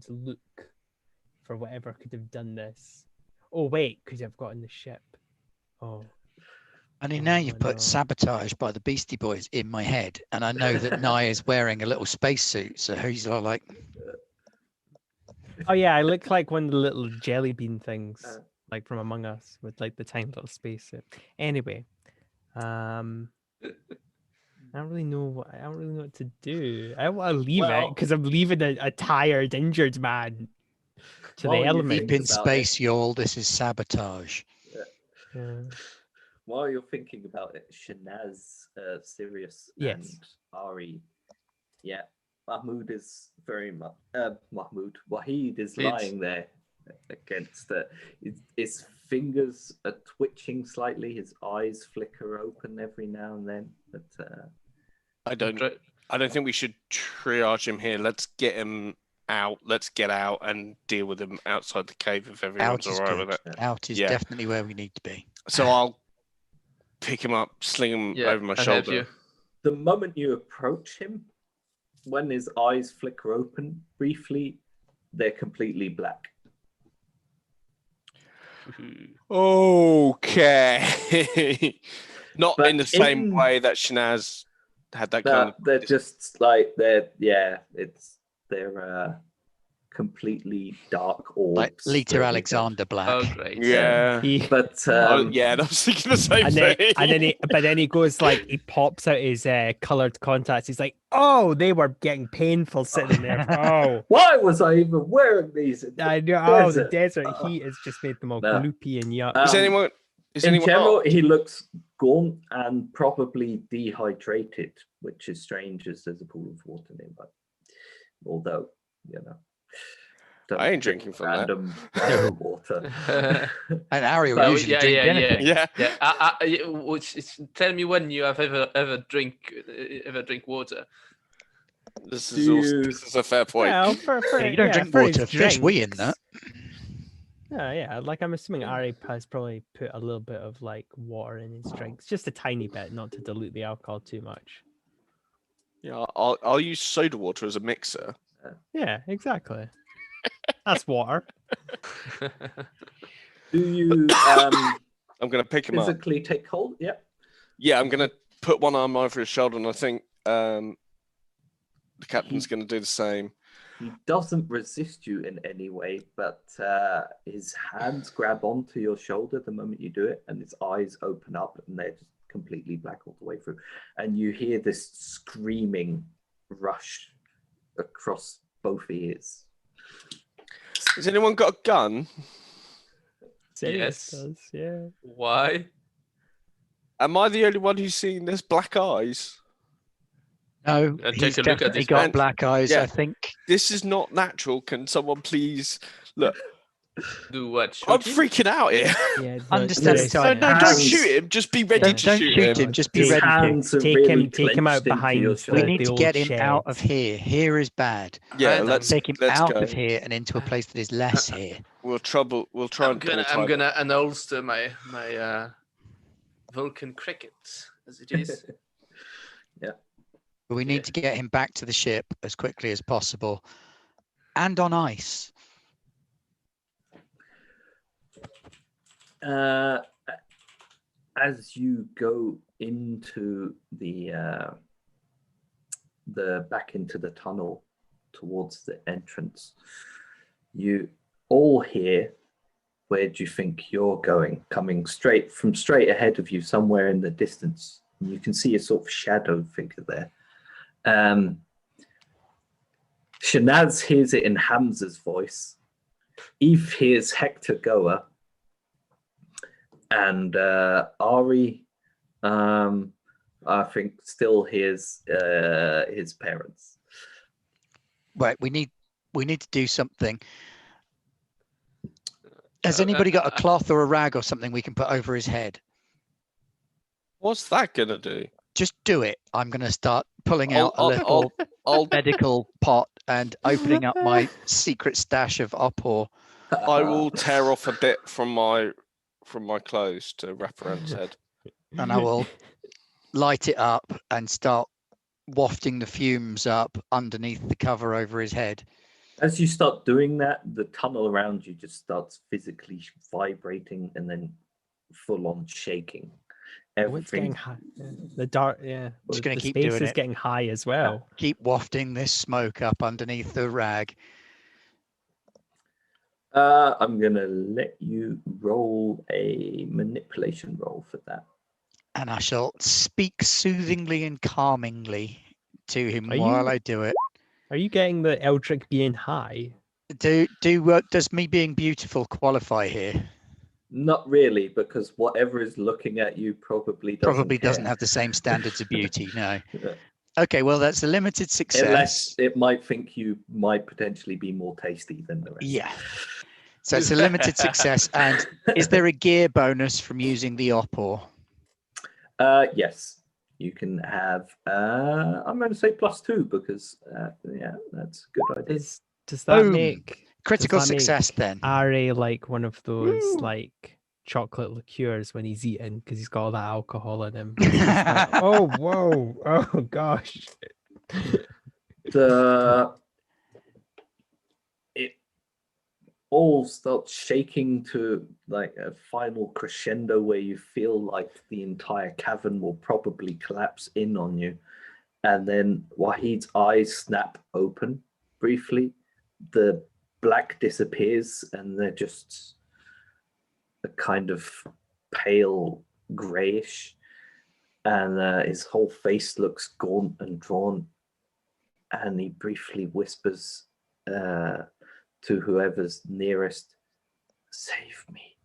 look for whatever could have done this. Oh wait, could have got in the ship. Oh. I mean, now Oh, you've put no. Sabotage by the Beastie Boys in my head, and I know that Nye is wearing a little spacesuit, so he's all like, Oh yeah, I look like one of the little jelly bean things, like from Among Us, with like the tiny little spacesuit. Anyway, I don't really know what to do. I want to leave it because I'm leaving a tired, injured man to Well, the you elements. deep in about space, y'all, this is Sabotage. Yeah. While you're thinking about it, Shanaz, Sirius, Yes. and Ari, yeah, Mahmoud is very much. Wahid is lying there against it. His fingers are twitching slightly. His eyes flicker open every now and then. But I don't think we should triage him here. Let's get him out. Let's get out and deal with him outside the cave if everyone's Out is all right good. with it. Out is Yeah. definitely where we need to be. So I'll pick him up, sling him over my I'll help shoulder. you. the moment you approach him, when his eyes flicker open briefly, they're completely black. Okay. Not But in the same in- way that Shanaz had that kind of. They're just like they're completely dark orbs. Like Lita that Alexander Black. Oh, great. Yeah. He- But Yeah, I was thinking the same and thing. then he goes like he pops out his colored contacts. He's like, oh, they were getting painful sitting there. Oh, why was I even wearing these? in the I know. Oh, the desert? desert heat has just made them all No. gloopy and yuck. Is Um, anyone? Is In anyone? general, armed? he looks gaunt and probably dehydrated, which is strange as there's a pool of water nearby. Although, don't I ain't drink drinking from that. random water. And Ariel Oh, usually drink anything. Yeah. Tell me when you have ever drink water. This Do is you- this is a fair point. Well, for Yeah, you don't drink for his water, fish we in drinks. that. Yeah, like I'm assuming Ari has probably put a little bit of like water in his drinks, just a tiny bit, not to dilute the alcohol too much. Yeah, I'll use soda water as a mixer. Yeah, exactly. That's water. Do you I'm gonna pick him up. physically take hold? Yeah. Yeah, I'm gonna put one arm over his shoulder, and I think the captain's gonna do the same. He doesn't resist you in any way, but his hands grab onto your shoulder the moment you do it, and his eyes open up, and they're just completely black all the way through. And you hear this screaming rush across both ears. Has anyone got a gun? Sirius Yes. does, yeah. Why? Am I the only one who's seen this black eyes? No, Take he's a look at definitely this got man. black eyes, Yeah. I think. This is not natural. Can someone please look? Do what? Shoot I'm him? freaking out here. Yeah, Understand yes. it, No, Tanya. don't Hands. shoot him. Just be ready Yeah. to Don't shoot shoot him. him, just be His ready to. hands are Take really him out clenched into behind your the- We shoulder. need to old get him out of shed. here. Here is bad. Yeah, Right, let's Take him let's out go. of here and into a place that is less here. We'll try I'm and gonna pull time. unholster my Vulcan cricket as it is. But we need to get him back to the ship as quickly as possible, and on ice. As you go into the back into the tunnel towards the entrance, you all hear, where do you think you're going? Coming straight ahead of you, somewhere in the distance. You can see a sort of shadow figure there. Shanaz hears it in Hamza's voice. Eve hears Hector Goa. And Ari, I think, still hears his parents. Right, we need to do something. Has anybody got a cloth or a rag or something we can put over his head? What's that gonna do? Just do it. I'm going to start pulling I'll- out a little I'll medical pot and opening up my secret stash of opor. I will tear off a bit from my clothes to wrap around his head. And I will light it up and start wafting the fumes up underneath the cover over his head. As you start doing that, the tunnel around you just starts physically vibrating and then full on shaking. Oh, it's getting Everything. high. The dark, yeah. Just the gonna keep space doing is it. getting high as well. Keep wafting this smoke up underneath the rag. I'm gonna let you roll a manipulation roll for that. And I shall speak soothingly and calmingly to him Are while you- I do it. Are you getting the Eldrick being high? Does me being beautiful qualify here? Not really, because whatever is looking at you probably Doesn't care. have the same standards of beauty. No. Yeah. Okay, well that's a limited success. Unless it might think you might potentially be more tasty than the rest. Yeah. So it's a limited success. And is there a gear bonus from using the opor? Yes. You can have, I'm going to say +2 because, yeah, that's a good idea. Does that Boom. make Critical that make success then. Ari like one of those Woo. like chocolate liqueurs when he's eating because he's got all that alcohol in him? He's like, oh whoa! Oh gosh! It all starts shaking to like a final crescendo where you feel like the entire cavern will probably collapse in on you. And then Wahid's eyes snap open briefly. The black disappears and they're just a kind of pale grayish. And his whole face looks gaunt and drawn. And he briefly whispers to whoever's nearest, "Save me."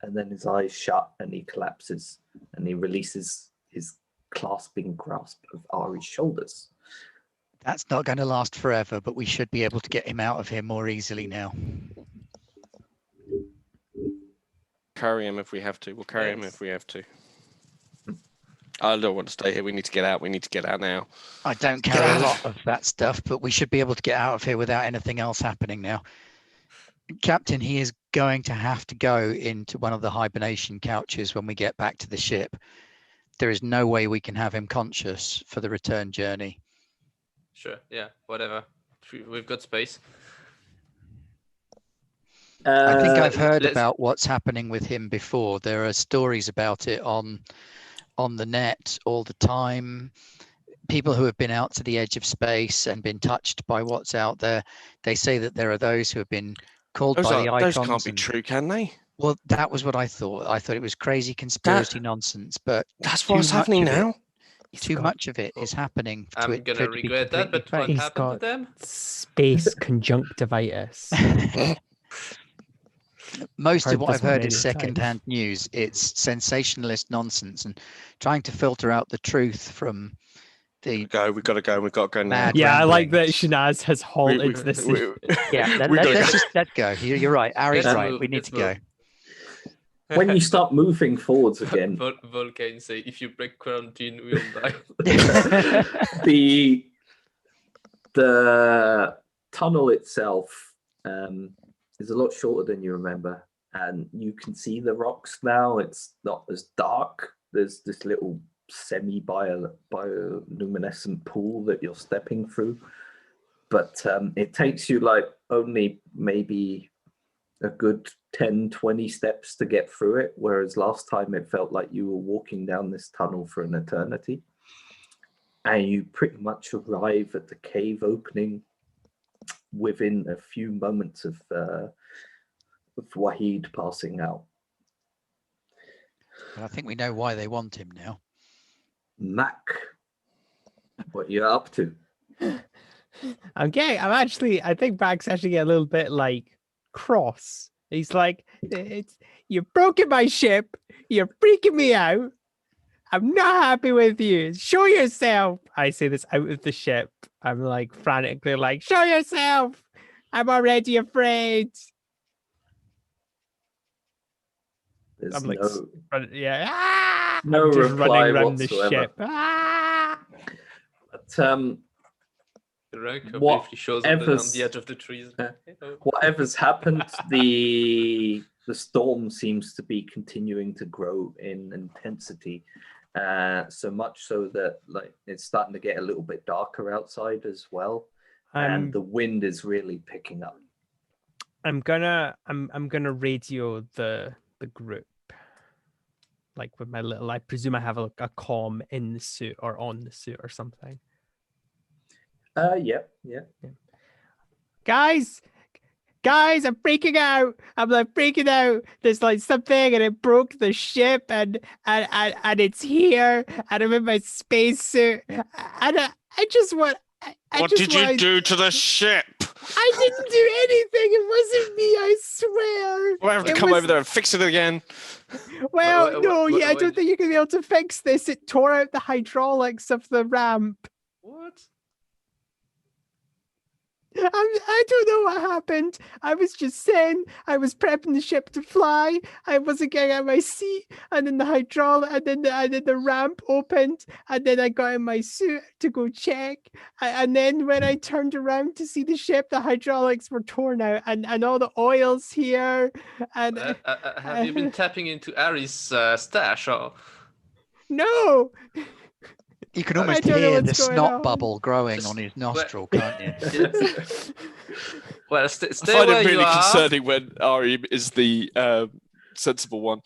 And then his eyes shut and he collapses and he releases his clasping grasp of Ari's shoulders. That's not going to last forever, but we should be able to get him out of here more easily now. Carry him if we have to. We'll carry him Yes. if we have to. I don't want to stay here. We need to get out. We need to get out now. I don't carry a lot of that stuff, but we should be able to get out of here without anything else happening now. Captain, he is going to have to go into one of the hibernation couches when we get back to the ship. There is no way we can have him conscious for the return journey. Sure, yeah, whatever. We've got space. I think I've heard let's- about what's happening with him before. There are stories about it on the net all the time. People who have been out to the edge of space and been touched by what's out there, they say that there are those who have been called by the icons. Those can't be and- true, can they? Well, that was what I thought. I thought it was crazy conspiracy nonsense, but That's too what's much happening of it. now. Too much of it is happening. I'm for it gonna to be regret that, but completely what He's happened to got- them? Space conjunctivitis. fake. Most Heard of what this I've one heard many is times. secondhand news. It's sensationalist nonsense and trying to filter out the truth from the We've got to go. We've got to go now. Mad Yeah, I like that ramblings. Shanaz has halted this. Yeah, we gotta let's go. just let go. You're right. Ari's Let's right. move, We need let's to go. When you start moving forwards again, Vulcan say, if you break quarantine, we'll die. the tunnel itself is a lot shorter than you remember, and you can see the rocks now. It's not as dark. There's this little bioluminescent pool that you're stepping through, but it takes you like only maybe a good 10-20 steps to get through it, whereas last time it felt like you were walking down this tunnel for an eternity. And you pretty much arrive at the cave opening within a few moments of Wahid passing out. But I think we know why they want him now. Mac, what you up to? I think Mac's actually a little bit like cross. He's like, you've broken my ship. You're freaking me out. I'm not happy with you. Show yourself. I say this out of the ship. I'm like frantically like, show yourself. I'm already afraid. There's I'm like, yeah. no I'm just reply running around the whatsoever. ship. But The rank What briefly shows on the ever's- edge of the trees. whatever's happened, the storm seems to be continuing to grow in intensity. So much so that like it's starting to get a little bit darker outside as well, and the wind is really picking up. I'm gonna radio the group, like with my little. I presume I have a comm in the suit or on the suit or something. Yeah. Guys, I'm freaking out. I'm like freaking out. There's like something and it broke the ship and it's here and I'm in my spacesuit and I just want. What did you do to the ship? I didn't do anything. It wasn't me. I swear. We'll have to come over there and fix it again. Well, I what- don't think you're gonna be able to fix this. It tore out the hydraulics of the ramp. What? I don't know what happened. I was just saying I was prepping the ship to fly. I wasn't getting out of my seat, and then the hydraulic, and then the ramp opened, and then I got in my suit to go check, and then when I turned around to see the ship, the hydraulics were torn out, and all the oil's here. And Have you been tapping into Ari's stash? Or... no. You can I almost don't know hear the what's going snot on. bubble growing Just- on his nostril, can't you? Well, I stay find where it you really are. concerning when Ari is the sensible one.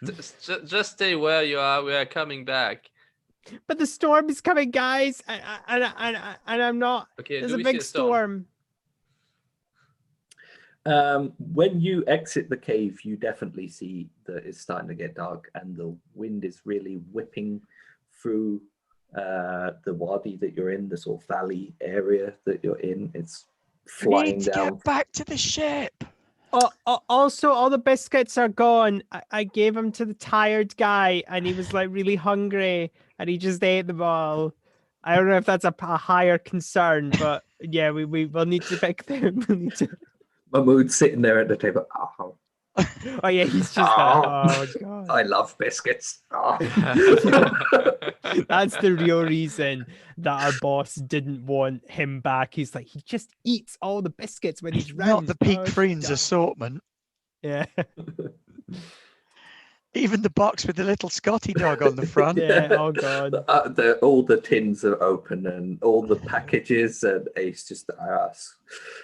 Just stay where you are. We are coming back. But the storm is coming, guys, and I'm not. Okay, There's do a we see big a storm? When you exit the cave, you definitely see that it's starting to get dark and the wind is really whipping through the wadi that you're in, the sort of valley area that you're in. It's We need flying to down. get back to the ship. Also, all the biscuits are gone. I gave them to the tired guy, and he was like really hungry, and he just ate them all. I don't know if that's a higher concern, but yeah, we will need to pick them. We need to... Mahmoud's sitting there at the table. Oh, Oh yeah, he's just oh god. I love biscuits. Oh. That's the real reason that our boss didn't want him back. He's like, he just eats all the biscuits when he's round. Not the peak Oh, Friends God. assortment. Yeah. Even the box with the little Scotty dog on the front. Yeah, oh god. All the tins are open and all the packages, and Ace just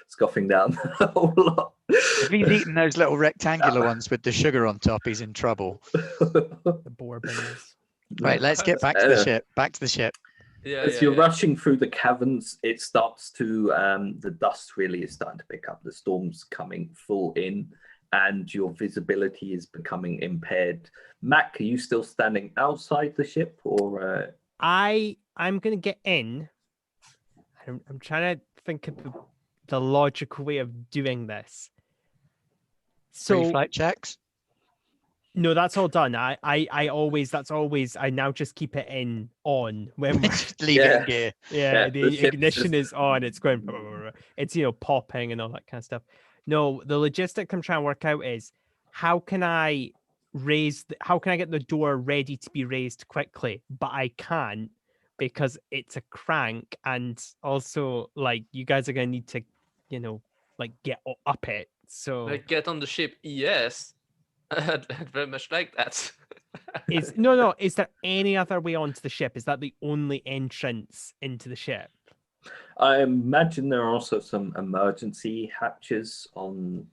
scoffing down the whole lot. If he's eating those little rectangular ones with the sugar on top, he's in trouble. The bourbons. Right, let's get back to the ship. Back to the ship. As you're rushing through the caverns, it starts to, the dust really is starting to pick up. The storm's coming full in and your visibility is becoming impaired. Mac, are you still standing outside the ship or? I'm going to get in. I'm trying to think of the logical way of doing this. So Free flight checks. No, that's all done. I always I now just keep it on when we're, Just leave it in gear. yeah, the the ship's ignition just- is on. It's going. It's popping and all that kind of stuff. No, the logistic I'm trying to work out is how can I how can I get the door ready to be raised quickly, but I can't because it's a crank, and also like you guys are gonna need to, like get up it. So Like, get on the ship. Yes. I'd very much like that. no. Is there any other way onto the ship? Is that the only entrance into the ship? I imagine there are also some emergency hatches on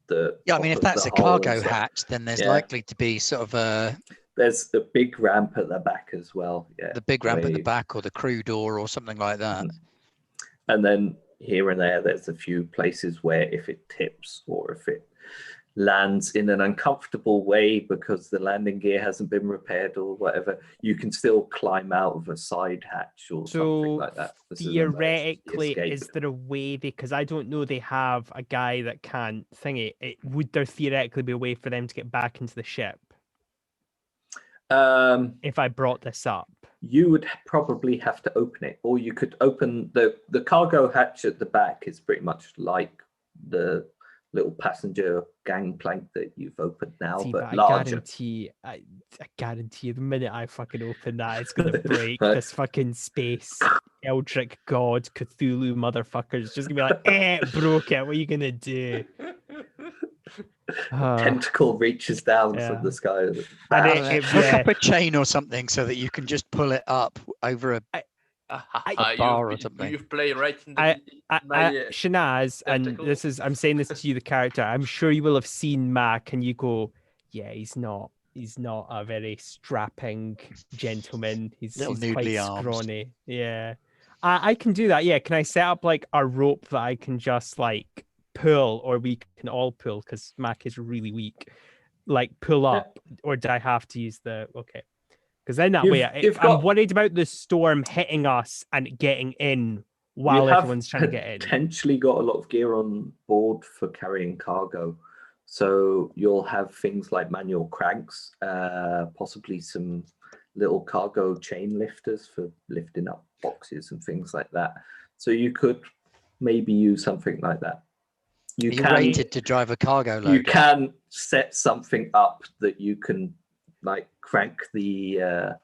the. Yeah, I mean, top if of that's the a hull and cargo stuff. hatch, then there's Yeah. likely to be sort of There's the big ramp at the back as well. Yeah, the big ramp at the where- back or the crew door or something like that. And then here and there's a few places where if it tips or if it lands in an uncomfortable way because the landing gear hasn't been repaired or whatever, you can still climb out of a side hatch or something like that. This is an emergency Theoretically, escape. is there a way because I don't know they have a guy that can thingy? Would there theoretically be a way for them to get back into the ship if I brought this up? You would probably have to open it, or you could open the cargo hatch at the back is pretty much like the little passenger gangplank that you've opened now, See, but I larger. guarantee the minute I fucking open that, it's gonna break. Right. This fucking space Eldritch God Cthulhu motherfucker's just gonna be like, broke it. What are you gonna do? Tentacle reaches down yeah. from the sky. And I it- don't know, it- hook yeah. up a chain or something so that you can just pull it up over a bar or something. You've played right in the Shanaz, and tentacle. I'm saying this to you, the character. I'm sure you will have seen Mac, and you go, yeah, he's not a very strapping gentleman. He's Little quite noodly arms. scrawny. Yeah, I can do that. Yeah, can I set up like a rope that I can just like pull, or we can all pull because Mac is really weak. Like pull up, or do I have to use the okay? Because then that way, I'm worried about the storm hitting us and getting in while everyone's trying to get in. Potentially got a lot of gear on board for carrying cargo. So you'll have things like manual cranks, possibly some little cargo chain lifters for lifting up boxes and things like that. So you could maybe use something like that. You can rated to drive a cargo loader. You can set something up that you can like crank the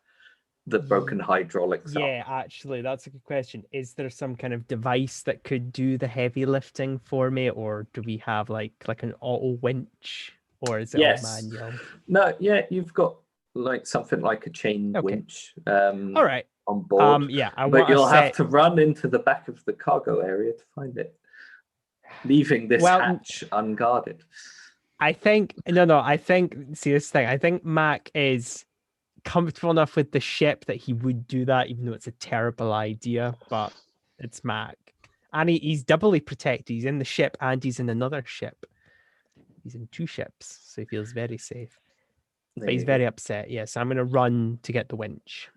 broken hydraulics up. Yeah, actually, that's a good question. Is there some kind of device that could do the heavy lifting for me, or do we have like an auto winch, or is it all manual? No, yeah, you've got like something like a chain winch. All right. On board. Yeah, but you'll have to run into the back of the cargo area to find it, leaving this hatch unguarded. I think see this thing. I think Mac is comfortable enough with the ship that he would do that, even though it's a terrible idea. But it's Mac, and he's doubly protected. He's in the ship and he's in another ship. He's in two ships, so he feels very safe. But he's very upset. Yes, I'm going to run to get the winch.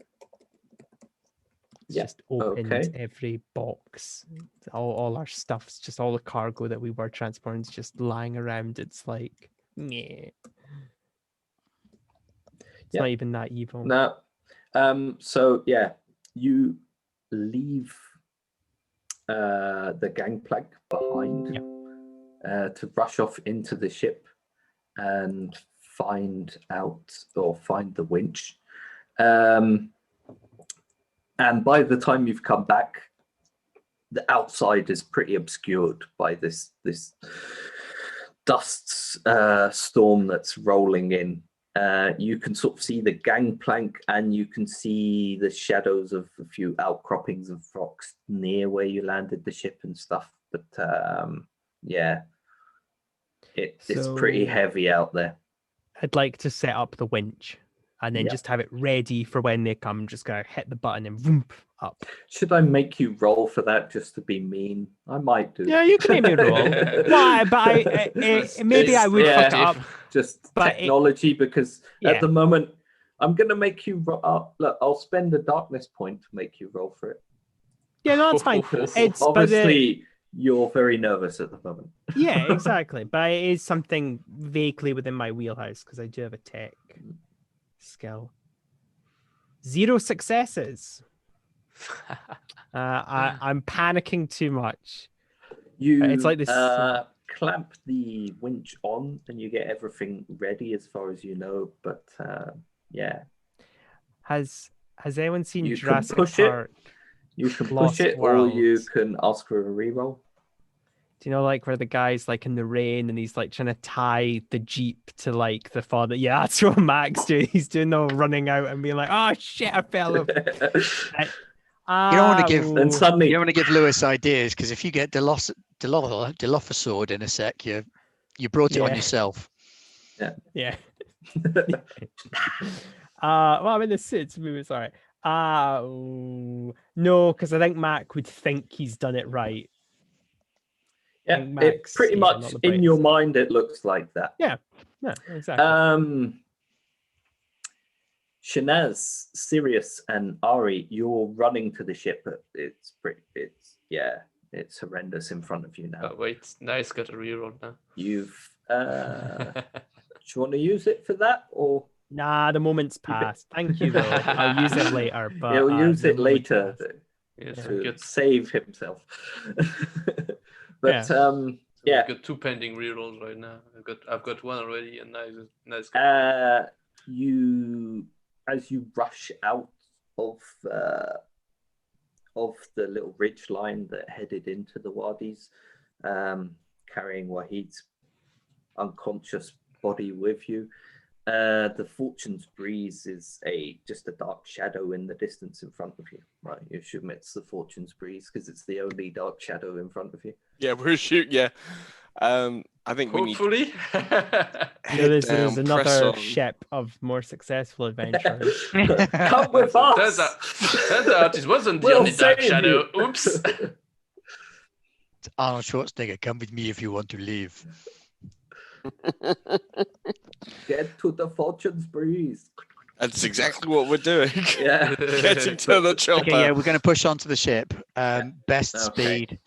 It's just opened every box. All our stuff's just all the cargo that we were transporting is just lying around. It's like, yeah. It's not even that evil. No. So yeah, you leave the gangplank behind to rush off into the ship and find the winch. And by the time you've come back, the outside is pretty obscured by this dust storm that's rolling in. You can sort of see the gangplank, and you can see the shadows of a few outcroppings of rocks near where you landed the ship and stuff. But it's pretty heavy out there. I'd like to set up the winch and then just have it ready for when they come. Just go hit the button and boom, up. Should I make you roll for that just to be mean? I might do. Yeah, you can make me roll. Why? But maybe I would fuck it up. Just technology, because at the moment I'm going to make you roll. Look, I'll spend a darkness point to make you roll for it. Yeah, no, that's fine. Obviously, You're very nervous at the moment. Yeah, exactly. But it is something vaguely within my wheelhouse because I do have a tech skill. 0 successes. I'm panicking too much. You It's like this. clamp the winch on, and you get everything ready as far as you know. But yeah, Has anyone seen You can Jurassic push it. Park? you can Lost push it, or you Worlds. can ask for a reroll. Do you know, like, where the guy's like in the rain and he's like trying to tie the Jeep to like the father? Yeah, that's what Max doing. He's doing the running out and being like, "Oh shit, I fell over." You don't want to give- And suddenly, You don't want to give Lewis ideas because if you get Dilophosaur'd in a sec, you brought it on Yeah. yourself. Yeah. Well, I'm in the suits movie. Sorry. No, because I think Mac would think he's done it right. yeah, think it Max, pretty yeah, much not the in your brightest. mind it looks like that. Yeah, exactly. Shanaz, Sirius, and Ari, you're running to the ship. But it's horrendous in front of you now. Oh, wait, nice, got a reroll now. You've do you want to use it for that, or Nah, the moment's passed. Thank you, though. I'll use it later. But he'll use the it moment's later passed. Yes, to good. save himself? But yeah. I've got 2 pending rerolls right now. I've got 1 already, and nice. As you rush out of the little ridge line that headed into the wadis, carrying Wahid's unconscious body with you, the Fortune's breeze is just a dark shadow in the distance in front of you. Right, you assume it's the Fortune's breeze because it's the only dark shadow in front of you. Yeah, we're shooting. Yeah. I think we need Hopefully. There's press another on. ship of more successful adventurers. Come with us. Turns out it wasn't the We'll only dark save shadow. you. Oops. It's Arnold Schwarzenegger, come with me if you want to live. Get to the Fortune's breeze. That's exactly what we're doing. Yeah. Getting to the chopper. Okay, yeah, we're going to push onto the ship. Best Okay. speed.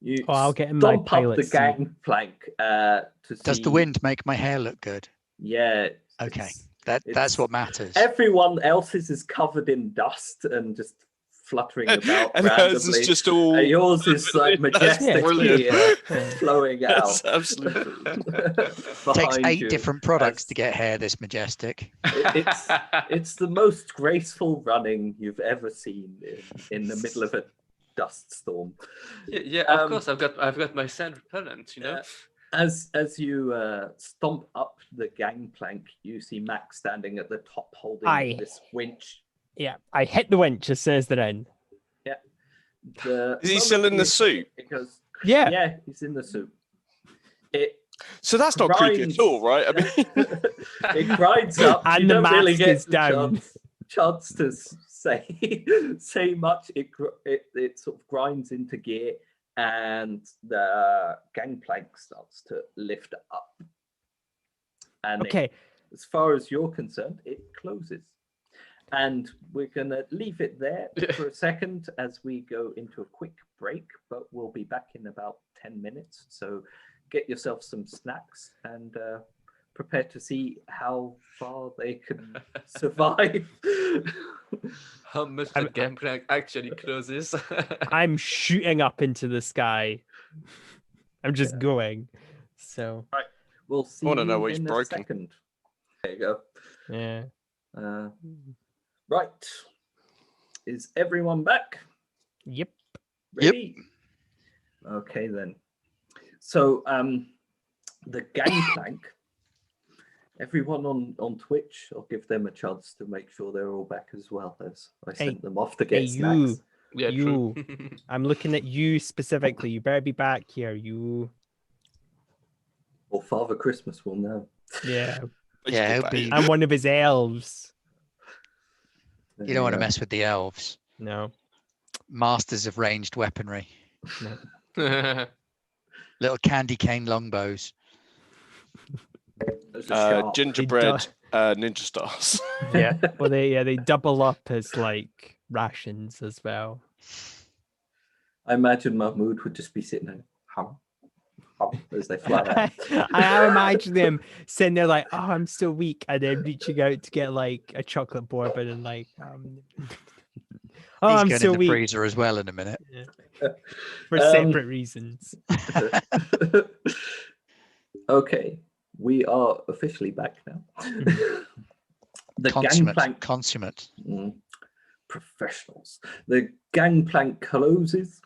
You I'll get in my stomp up the pilot seat. gangplank to see. Does the wind make my hair look good? Yeah. Okay, it's- that's it's- what matters. Everyone else's is covered in dust and just fluttering about And hers randomly. is just all. Yours is like That's majestically brilliant. flowing out. That's absolutely brilliant. Takes behind 8 you different products as- to get hair this majestic. It's the most graceful running you've ever seen in the middle of a dust storm. Yeah, of course. I've got my sand repellent. You know. As you stomp up the gangplank, you see Max standing at the top holding this winch. Yeah, I hit the winch as soon as they're in. Is he still in the suit? It goes, Yeah. yeah, he's in the suit. So that's not creepy grinds. at all, right? I mean, It grinds up. And you the don't really mask get is the down. chance to say much. It sort of grinds into gear, and the gangplank starts to lift up. And Okay. as far as you're concerned, it closes. And we're going to leave it there for a second as we go into a quick break, but we'll be back in about 10 minutes. So get yourself some snacks and prepare to see how far they can survive. How much the gangplank actually closes. I'm shooting up into the sky. I'm just going. So We'll see I wanna you know what he's in a broken. second. There you go. yeah. Right. Is everyone back? Yep. Ready? Okay then. So the gangplank, everyone on Twitch, I'll give them a chance to make sure they're all back as well, as I sent them off to get snacks. Yeah, You. true. I'm looking at you specifically. You better be back here. You. Or Father Christmas will know. Yeah. Yeah, it'll be- I'm one of his elves. You don't want to mess with the elves. No. Masters of ranged weaponry. Little candy cane longbows. Those are sharp. gingerbread ninja stars. Yeah. Well, they double up as like rations as well. I imagine Mahmoud would just be sitting there, hum, as they fly out. I imagine them sitting there like, oh, I'm still weak, and then reaching out to get like a chocolate bourbon and like, oh, He's I'm going still in the weak freezer as well in a minute. for separate reasons. Okay, we are officially back now. The gangplank Consummate. Professionals. The gangplank closes.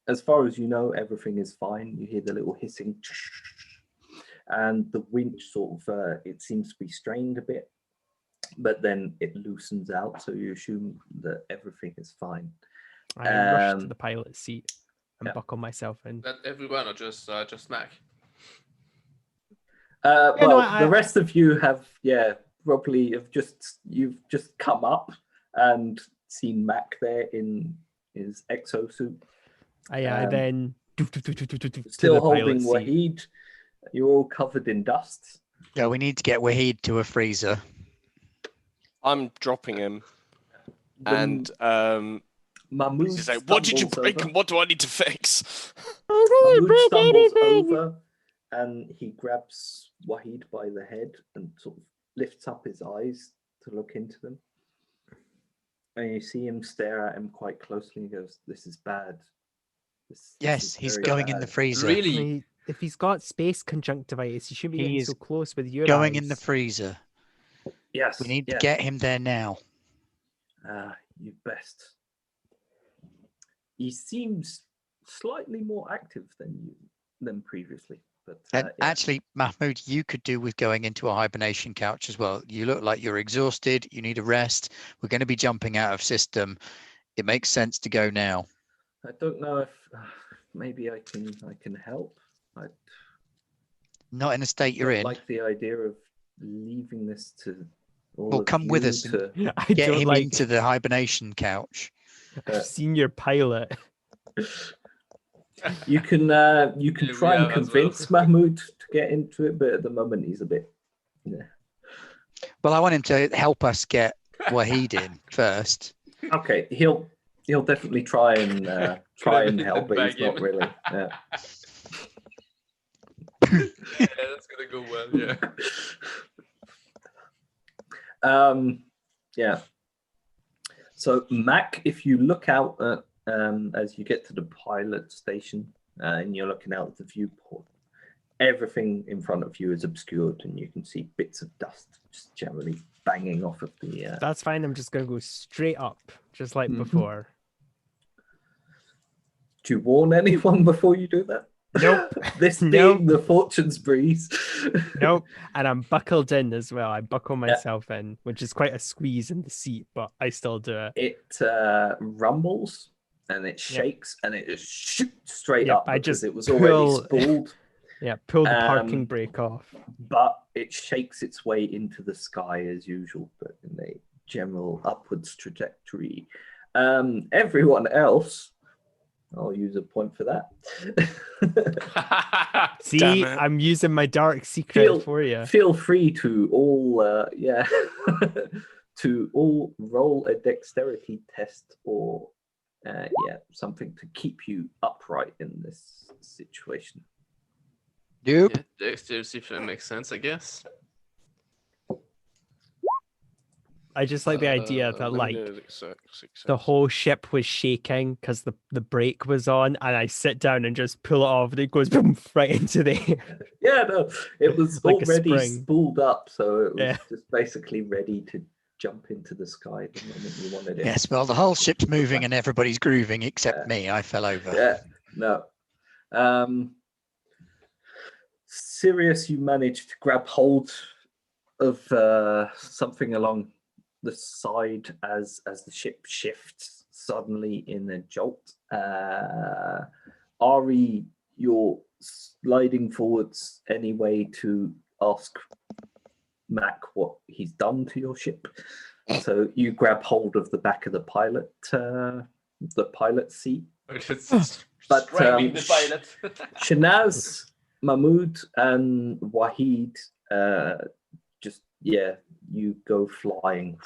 As far as you know, everything is fine. You hear the little hissing, and the winch sort of it seems to be strained a bit, but then it loosens out. So you assume that everything is fine. I rush to the pilot's seat and yeah. buckle myself in. Not everyone, or just Mac? The rest of you have, probably you've just come up and seen Mac there in his exosuit. I then still holding Wahid. You're all covered in dust. Yeah, we need to get Wahid to a freezer. I'm dropping him. And Mahmoud he's like, what did you break over. and what do I need to fix? Mahmoud stumbles over and he grabs Wahid by the head and sort of lifts up his eyes to look into them. And you see him stare at him quite closely and goes, "This is bad." Yes, he's going in the freezer. Really? I mean, if he's got space conjunctivitis, he shouldn't be getting so close with your Going eyes. in the freezer. Yes. We need to get him there now. You best. He seems slightly more active than previously. But actually, Mahmoud, you could do with going into a hibernation couch as well. You look like you're exhausted. You need a rest. We're going to be jumping out of system. It makes sense to go now. I don't know if maybe I can help. Not in the state you're in. Like the idea of leaving this to all Well, of come with us. I Get don't him like into the hibernation couch. senior pilot. You can try and convince Mahmoud to get into it, but at the moment he's a bit. Yeah. Well, I want him to help us get Wahid in first. Okay, he'll definitely try and help, but he's not really. Yeah. Yeah, that's gonna go well. Yeah. Yeah. So Mac, if you look out at as you get to the pilot station and you're looking out at the viewport, everything in front of you is obscured, and you can see bits of dust just generally banging off of the. That's fine. I'm just gonna go straight up, just like before. Do you warn anyone before you do that? Nope. This being the fortune's breeze. Nope. And I'm buckled in as well. I buckle myself in, which is quite a squeeze in the seat, but I still do it. It rumbles and it shakes and it just shoots straight up because it was already spooled. Yeah, pull the parking brake off. But it shakes its way into the sky as usual, but in a general upwards trajectory. Everyone else, I'll use a point for that. See, I'm using my dark secret for you. Feel free to all, to all roll a dexterity test or, something to keep you upright in this situation. Nope. Yeah, dexterity, if that makes sense, I guess. I just like the idea that like the whole ship was shaking because the brake was on, and I sit down and just pull it off, and it goes boom, right into the air. Yeah, no, it was like already spooled up, so it was just basically ready to jump into the sky the moment you wanted it. Yes, well, the whole ship's moving and everybody's grooving except me. I fell over. Yeah, no. Sirius, you managed to grab hold of something along the side as the ship shifts suddenly in a jolt. Ari, you're sliding forwards anyway to ask Mac what he's done to your ship. So you grab hold of the back of the pilot seat. But the pilot. Shanaz, Mahmoud, and Wahid, you go flying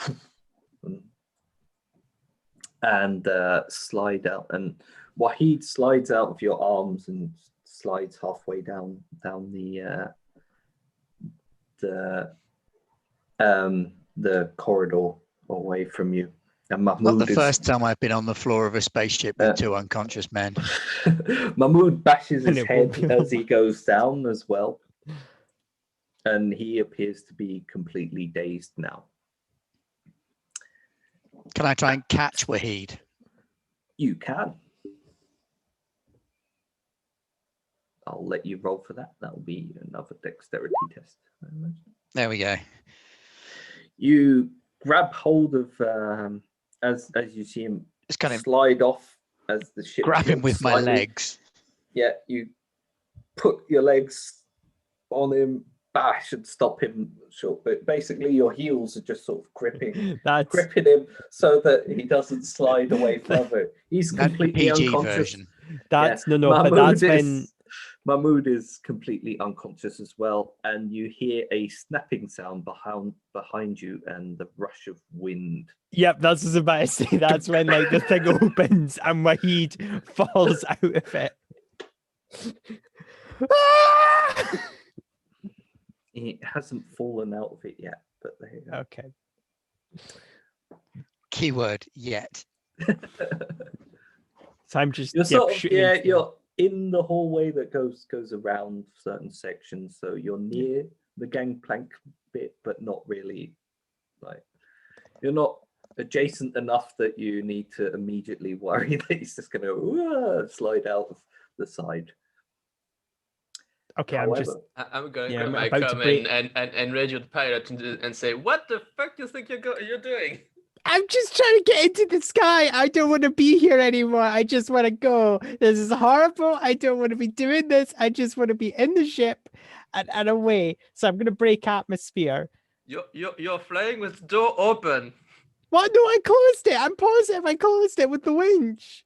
and slide out. And Wahid slides out of your arms and slides halfway down the corridor away from you. And Not Mahmoud the first time I've been on the floor of a spaceship with two unconscious men. Mahmoud bashes And his it won't head be as he goes down as well. And he appears to be completely dazed now. Can I try and catch Wahid? You can. I'll let you roll for that. That'll be another dexterity test, I imagine. There we go. You grab hold of as you see him Just kind of slide off as the ship grab him with my slightly. legs. Yeah, you put your legs on him, bash and stop him short. But basically, your heels are just sort of gripping him so that he doesn't slide away further. He's That's the completely PG unconscious. version. That's Yeah. but that's when Mahmoud is completely unconscious as well, and you hear a snapping sound behind you and the rush of wind. Yep, that's what I was about to say. That's when like the thing opens and Wahid falls out of it. He hasn't fallen out of it yet, but there you go. Okay. Keyword yet. So I'm just You're sort of, shooting. you're in the hallway that goes around certain sections, so you're near the gangplank bit, but not really. Like, you're not adjacent enough that you need to immediately worry that he's just going to slide out of the side. Okay, However, I'm going Yeah, to I'm grab about my to comment break- and radio the pilot and say, "What the fuck do you think you're doing?" I'm just trying to get into the sky. I don't want to be here anymore. I just want to go. This is horrible. I don't want to be doing this. I just want to be in the ship and away. So I'm going to break atmosphere. You're flying with the door open. What? No, I closed it. I'm positive. I closed it with the winch.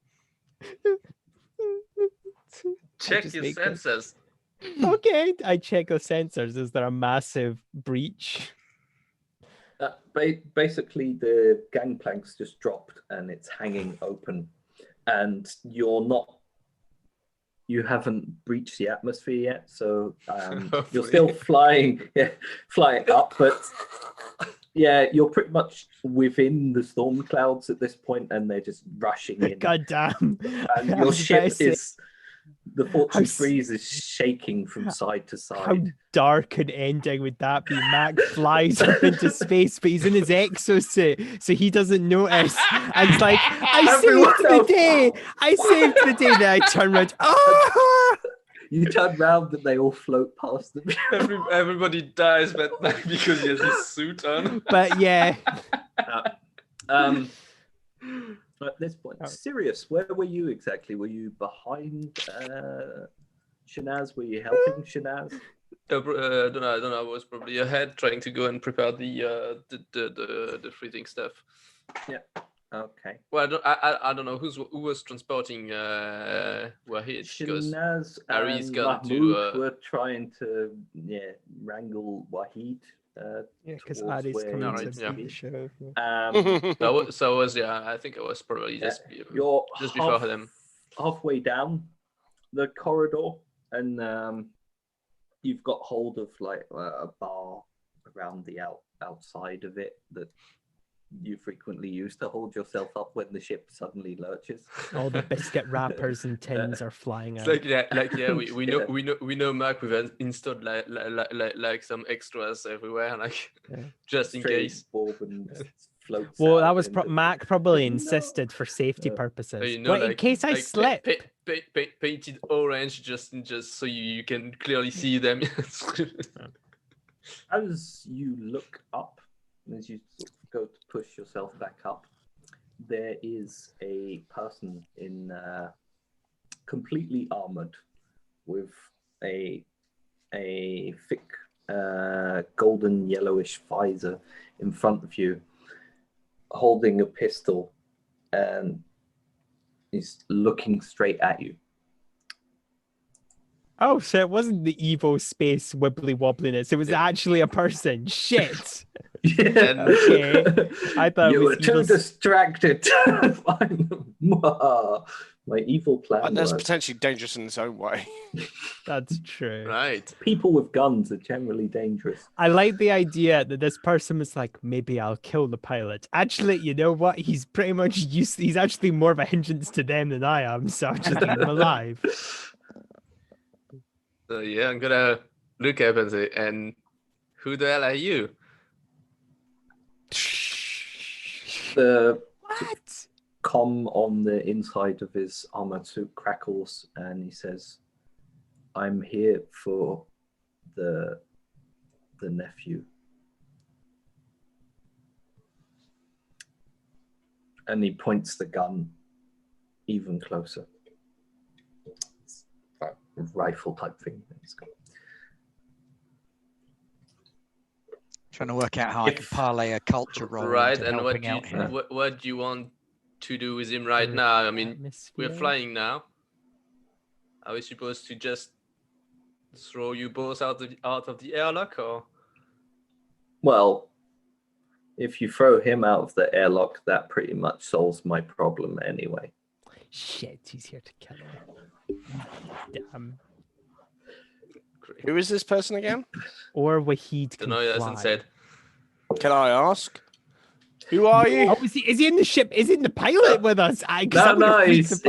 Check just your make this- sensors. Okay, I check the sensors. Is there a massive breach? basically, the gangplank's just dropped and it's hanging open, and you haven't breached the atmosphere yet, so you're still flying up, but yeah, you're pretty much within the storm clouds at this point, and they're just rushing in. God damn. And I your was ship about to say, is, the Fortune s- Breeze is shaking from side to how side. dark an ending would that be? Mac flies up into space, but he's in his exosuit, so he doesn't notice. And it's like, I Everyone saved the else- day. I saved the day. Then I turn around. Oh! You turn round and they all float past them. Everybody dies, but because he has his suit on. But yeah, At this point, Oh. Sirius, where were you exactly? Were you behind Shanaz? Were you helping Shanaz? I don't know. I was probably ahead, trying to go and prepare the freezing stuff. Okay. Well, I don't know who was transporting Wahid, because Shanaz Ari's and gone to, Mahmoud were trying to wrangle Wahid. because towards Ari's where coming he to needs see to the be. show. so I was I think I was probably just You're before them. halfway down the corridor, and you've got hold of like a bar around the outside of it that you frequently use to hold yourself up when the ship suddenly lurches. All the biscuit wrappers and tins are flying It's out. we know Mark, we've installed like some extras everywhere, like Yeah. just in Stray case. bourbon floats Well, that out was into- Mac probably No. insisted for safety Yeah. purposes. You know, Well, in case I slip. Painted orange, just so you can clearly see them. As you look up, and as you sort of go to push yourself back up, there is a person in completely armored with a thick golden yellowish visor in front of you, holding a pistol, and he's looking straight at you. Oh, so it wasn't the evil space wibbly wobbliness. It was actually a person. Shit. Okay. I thought it you was were too evil distracted to find them. My evil plan And that's works. potentially dangerous in its own way. That's true. Right. People with guns are generally dangerous. I like the idea that this person was like, maybe I'll kill the pilot. Actually, you know what? He's pretty much he's actually more of a hindrance to them than I am, so I'll just leave him alive. So yeah, I'm gonna look up and say, and who the hell are you? The What? comm on the inside of his armored suit crackles, and he says, "I'm here for the nephew." And he points the gun even closer. It's like a rifle type thing that he's got. Trying to work out how I can If- parlay a culture roll Right, into and what helping do you, out here. what do you want to do with him right now? I mean, we're Atmosphere. flying now. Are we supposed to just throw you both out of the airlock, or? Well, if you throw him out of the airlock, that pretty much solves my problem anyway. Shit, he's here to kill him. Damn. Who is this person again? Or Wahid Don't can know. He fly. hasn't said. Can I ask? Who are you? Oh, is he in the ship? Is he in the pilot with us? No, he's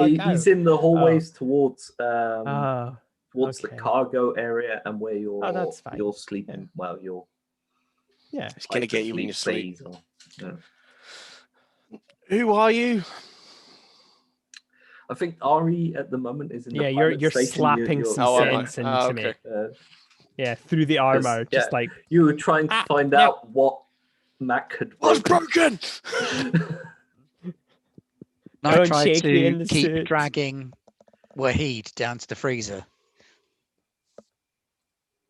in the hallways towards Oh, towards the okay. cargo area and where you're that's fine. you're sleeping. Well, you're yeah. It's gonna get you in your sleep. phase or- yeah. Who are you? I think Ari at the moment is in the Yeah, pilot you're station. slapping some Oh, am I? sense into Oh, me. okay. Yeah, through the armor, yeah. just like You were trying to find no. out what Mac had What's broken. broken? And I Don't tried shake me in to the keep suit. dragging Wahid down to the freezer.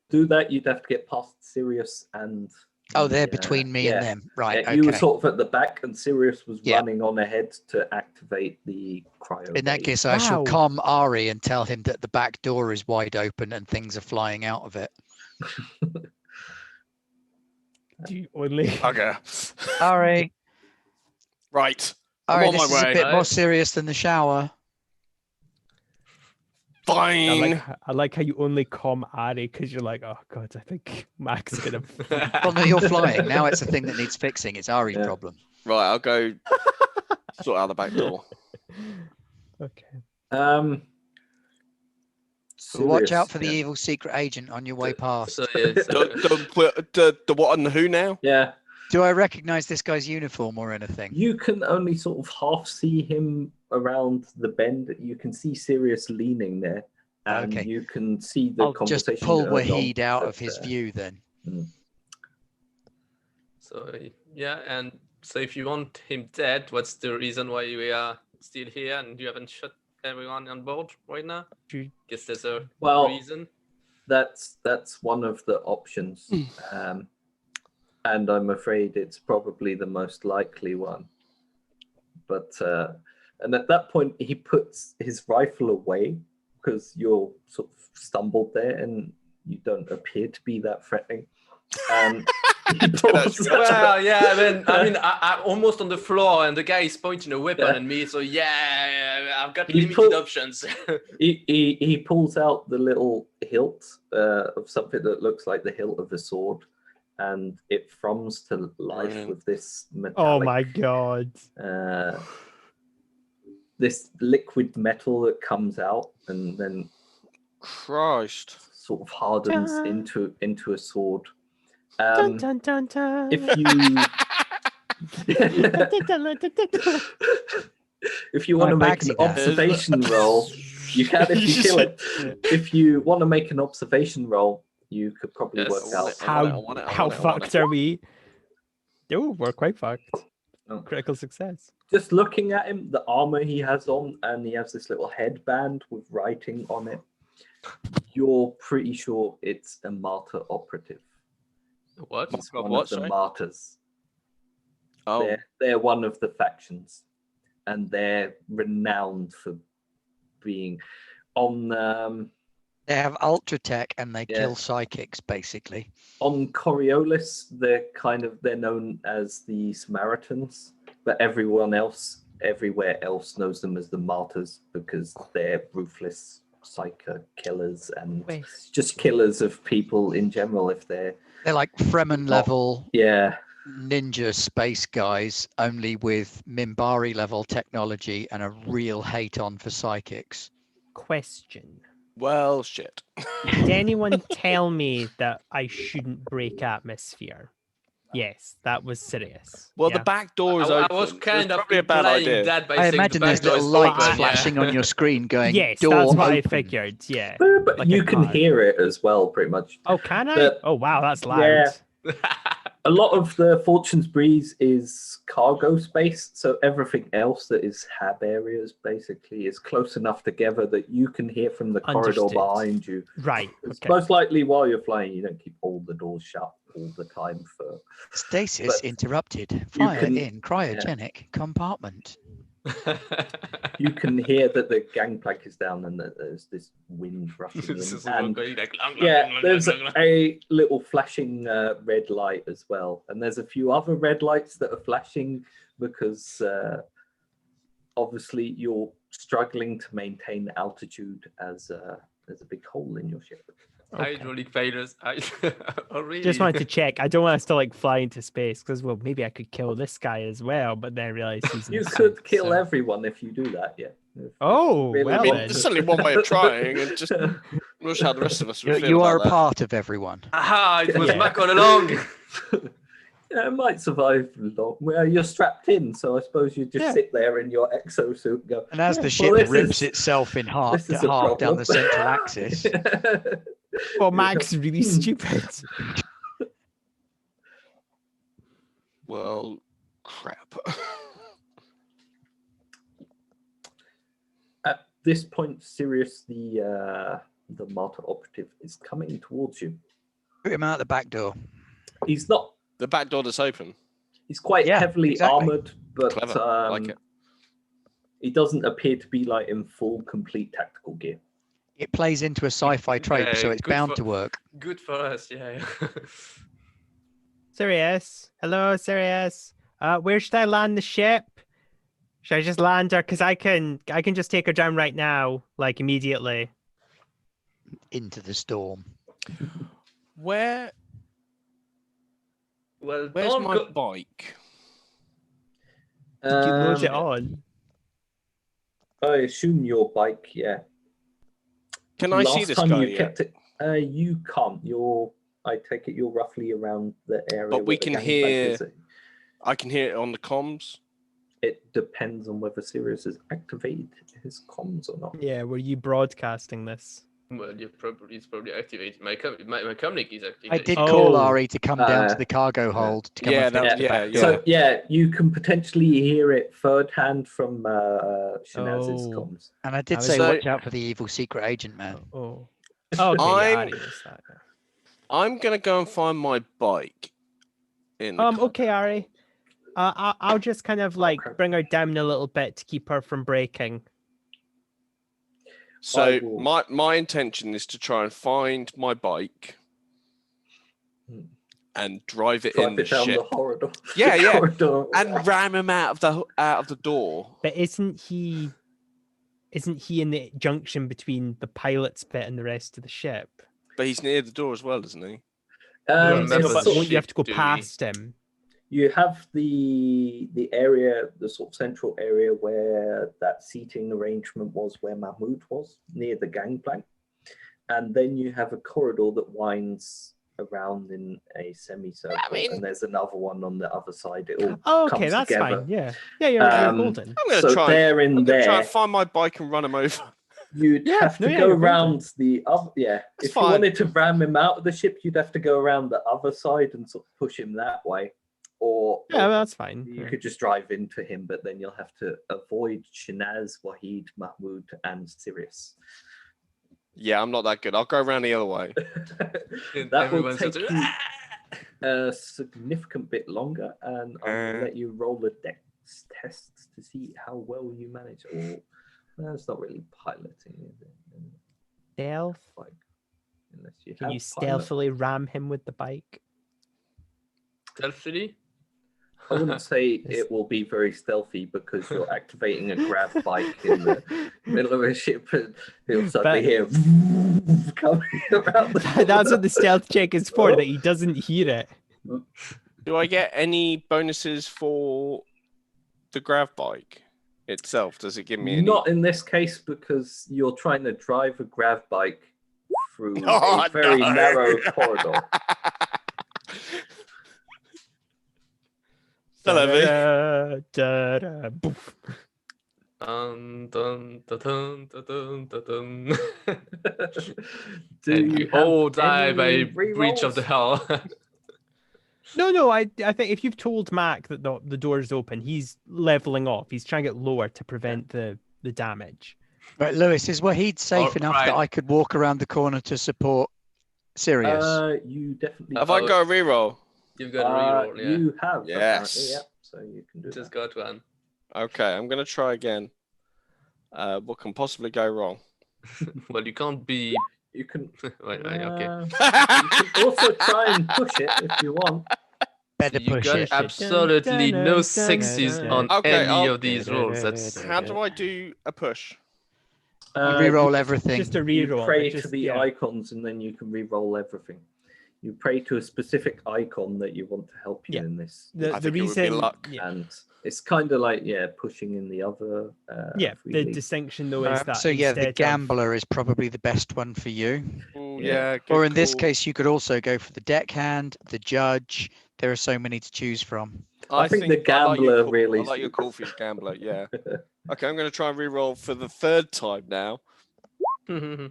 Do that, you'd have to get past Sirius and. Oh, they're the, between me yeah. and them. Right, Yeah, you were okay. sort of at the back, and Sirius was Yeah. running on ahead to activate the cryo. In that bay. case, I shall Wow. calm Ari and tell him that the back door is wide open and things are flying out of it. do you only Okay. Ari, Right. I'm Ari, on this my is a way. bit more Right. serious than the shower. Fine. I like how you only calm Ari because you're like, oh god, I think Max is gonna Well, no, you're flying. Now it's a thing that needs fixing. It's Ari's Yeah. problem. Right, I'll go sort out the back door. Okay. But watch Sirius, out for the yeah. evil secret agent on your way past. So yeah. So, The what and the who now? Yeah, Do I recognize this guy's uniform or anything? you can only sort of half see him around the bend. You can see Sirius leaning there, and Okay. you can see the I'll just conversation. pull going on, Wahid out of but, his view then. so yeah, and so if you want him dead, what's the reason why we are still here and you haven't shot everyone on board right now? Do- Guess there's a Well, reason. That's one of the options, and I'm afraid it's probably the most likely one. But and at that point, he puts his rifle away because you're sort of stumbled there and you don't appear to be that threatening. And he pulls Well, yeah, I'm almost on the floor, and the guy is pointing a weapon at me. So yeah, I've got He limited options. he pulls out the little hilt of something that looks like the hilt of a sword, and it thrums to life Brilliant. with this metallic. Oh my god. This liquid metal that comes out and then Christ. sort of hardens Dun. into a sword. Dun, dun, dun, dun. If you if you want to Like make an Bagsy does. observation roll, you can if you kill it. If you want to make an observation roll, you could probably Yes. work out. How fucked are we? Oh, we're quite fucked. Oh. Critical success. Just looking at him, the armor he has on, and he has this little headband with writing on it. You're pretty sure it's a martyr operative. What? He's Of one what, of the sorry? martyrs. Oh, They're one of the factions, and they're renowned for being on They have ultra tech and they Yeah. kill psychics, basically. on Coriolis. They're known as the Samaritans, but everyone else everywhere else knows them as the martyrs because they're ruthless psycho killers and just killers of people in general. If they're like Fremen level yeah ninja space guys, only with Minbari level technology and a real hate on for psychics. Question. Well, shit. Did anyone tell me that I shouldn't break atmosphere? Yes, that was serious. Well, yeah. the back door is I open. was kind That's of probably a bad implying idea. that by I saying imagine the there's back door little is lights open, flashing on your screen going, Yes, door that's what I open. figured. Yeah. but like you a can car. hear it as well, pretty much. Oh, can I? But- Oh, wow, that's loud. Yeah. A lot of the Fortune's Breeze is cargo space, so everything else that is hab areas basically is close enough together that you can hear from the corridor Understood. behind you. Right. It's Okay. most likely while you're flying, you don't keep all the doors shut all the time for. Stasis But interrupted. Fire can- in cryogenic compartment. You can hear that the gangplank is down and that there's this wind rushing This in. is all And going like, there's a little flashing red light as well, and there's a few other red lights that are flashing because obviously you're struggling to maintain altitude as there's a big hole in your ship. hydraulic failures. Oh, really? Just wanted to check. I don't want us to like fly into space because, well, maybe I could kill this guy as well, but then realize he's in You space, could kill so- everyone if you do that, yeah. If Oh, really well I mean, then. there's only one way of trying, and just wish how the rest of us would feel You are a about that. part of everyone. Aha, it was Yeah. Mac all along. Yeah, it might survive long. Well, you're strapped in, so I suppose you just Yeah. sit there in your exosuit and go. And as Yeah, the well, ship this rips is- itself in half, This is a half down problem. the central axis, Well, Mac's really stupid. Well, crap. At this point, Sirius, the martyr operative, is coming towards you. put him out the back door. He's not. The back door that's open. He's quite Yeah, heavily exactly. armored, but Clever. I like it. he doesn't appear to be like in full, complete tactical gear. It plays into a sci-fi trope, so Okay, it's good bound for- to work. Good for us, yeah. Sirius. Hello, Sirius. Where should I land the ship? Should I just land her? Because I can just take her down right now, like immediately. Into the storm. Where's Well, don't my go- bike? Did you load it Um, on? I assume your bike, yeah. Can I see Last this time guy you yet? kept it, you can't. I take it you're roughly around the area. But we where the can gangplank hear- is. I can hear it on the comms. It depends on whether Sirius has activated his comms or not. Yeah, were you broadcasting this? Well, it's probably activated. My comlink is I activated. did Oh. call Ari to come down to Uh, the cargo hold to come yeah, and that- fix the yeah, back yeah. door. So yeah, you can potentially hear it third hand from Shanaz's Oh. comms. And I did I say, was- watch out for the evil secret agent, man. Oh. Oh, okay, yeah, I'm- Ari was that. yeah. I'm gonna go and find my bike. In the car. Okay, Ari. I'll just kind of like Okay. bring her down a little bit to keep her from breaking. So I will- my intention is to try and find my bike Hmm. and drive it in Drive the it down ship the corridor. Yeah, the yeah. corridor. and ram him out of the door. But isn't he in the junction between the pilot's bit and the rest of the ship? But he's near the door as well, isn't he? Um, remember it's but the sort won't of- you have to go ship, do we? past him? you have the area, the sort of central area where that seating arrangement was, where Mahmoud was, near the gangplank. And then you have a corridor that winds around in a semicircle, and there's another one on the other side. It all Oh, okay, comes that's together. fine. Yeah, you're golden. I'm gonna So try. there in I'm gonna try there, and find my bike and run him over. you'd Yeah, have to no, yeah, go you're golden. around the other. Yeah, That's if fine. you wanted to ram him out of the ship, you'd have to go around the other side and sort of push him that way. Or Yeah, well, that's fine. you yeah. could just drive into him, but then you'll have to avoid Shinaz, Wahid, Mahmoud, and Sirius. Yeah, I'm not that good. I'll go around the other way. And That will everyone's take sort of, you a significant bit longer, and I'll let you roll a dex test to see how well you manage. Or it's not really piloting, is it? Stealth? Like, unless you Can have you pilot. stealthily ram him with the bike? stealthily. I wouldn't say it will be very stealthy because you're activating a grav bike in the middle of a ship and he'll suddenly hear coming around the That's what the stealth check is for, that he doesn't hear it. Do I get any bonuses for the grav bike itself? Does it give me any? Not in this case because you're trying to drive a grav bike through Oh, a very no. narrow corridor. Hello, me. Da-da-da, boof. Dun, dun, dun, dun, dun, dun, dun. Do And you we have all die by any breach of the rerolls? hell. No, I think if you've told Mac that the door's open, he's leveling off. He's trying to get lower to prevent the damage. Right, Lewis, is Wahid safe enough that Alright. I could walk around the corner to support Sirius? You definitely Have I got a reroll? You've got a reroll, yeah. You have, Yes. apparently, yeah. So you can do Just that. got one. Okay, I'm going to try again. What can possibly go wrong? Well, you can't be. You can. Wait, okay. You can also try and push it if you want. Better You push got it. absolutely no Dun, sixes dun, on dun, Okay, any I'll- of these rolls. That's How do I do a push? You reroll You everything. Just a You reroll. pray but just, to the yeah. icons and then you can re-roll everything. You pray to a specific icon that you want to help you Yeah. in this. The I think it would be reason, luck. yeah, And it's kind of like, pushing in the other. yeah. free The league. distinction though is that So yeah, the instead of- gambler is probably the best one for you. Ooh, Yeah. yeah. Or good in this call. case, you could also go for the deckhand, the judge. There are so many to choose from. I think the I like your gambler call. really I like your suits. call for your gambler. Yeah. Okay, I'm going to try and reroll for the third time now. Hey!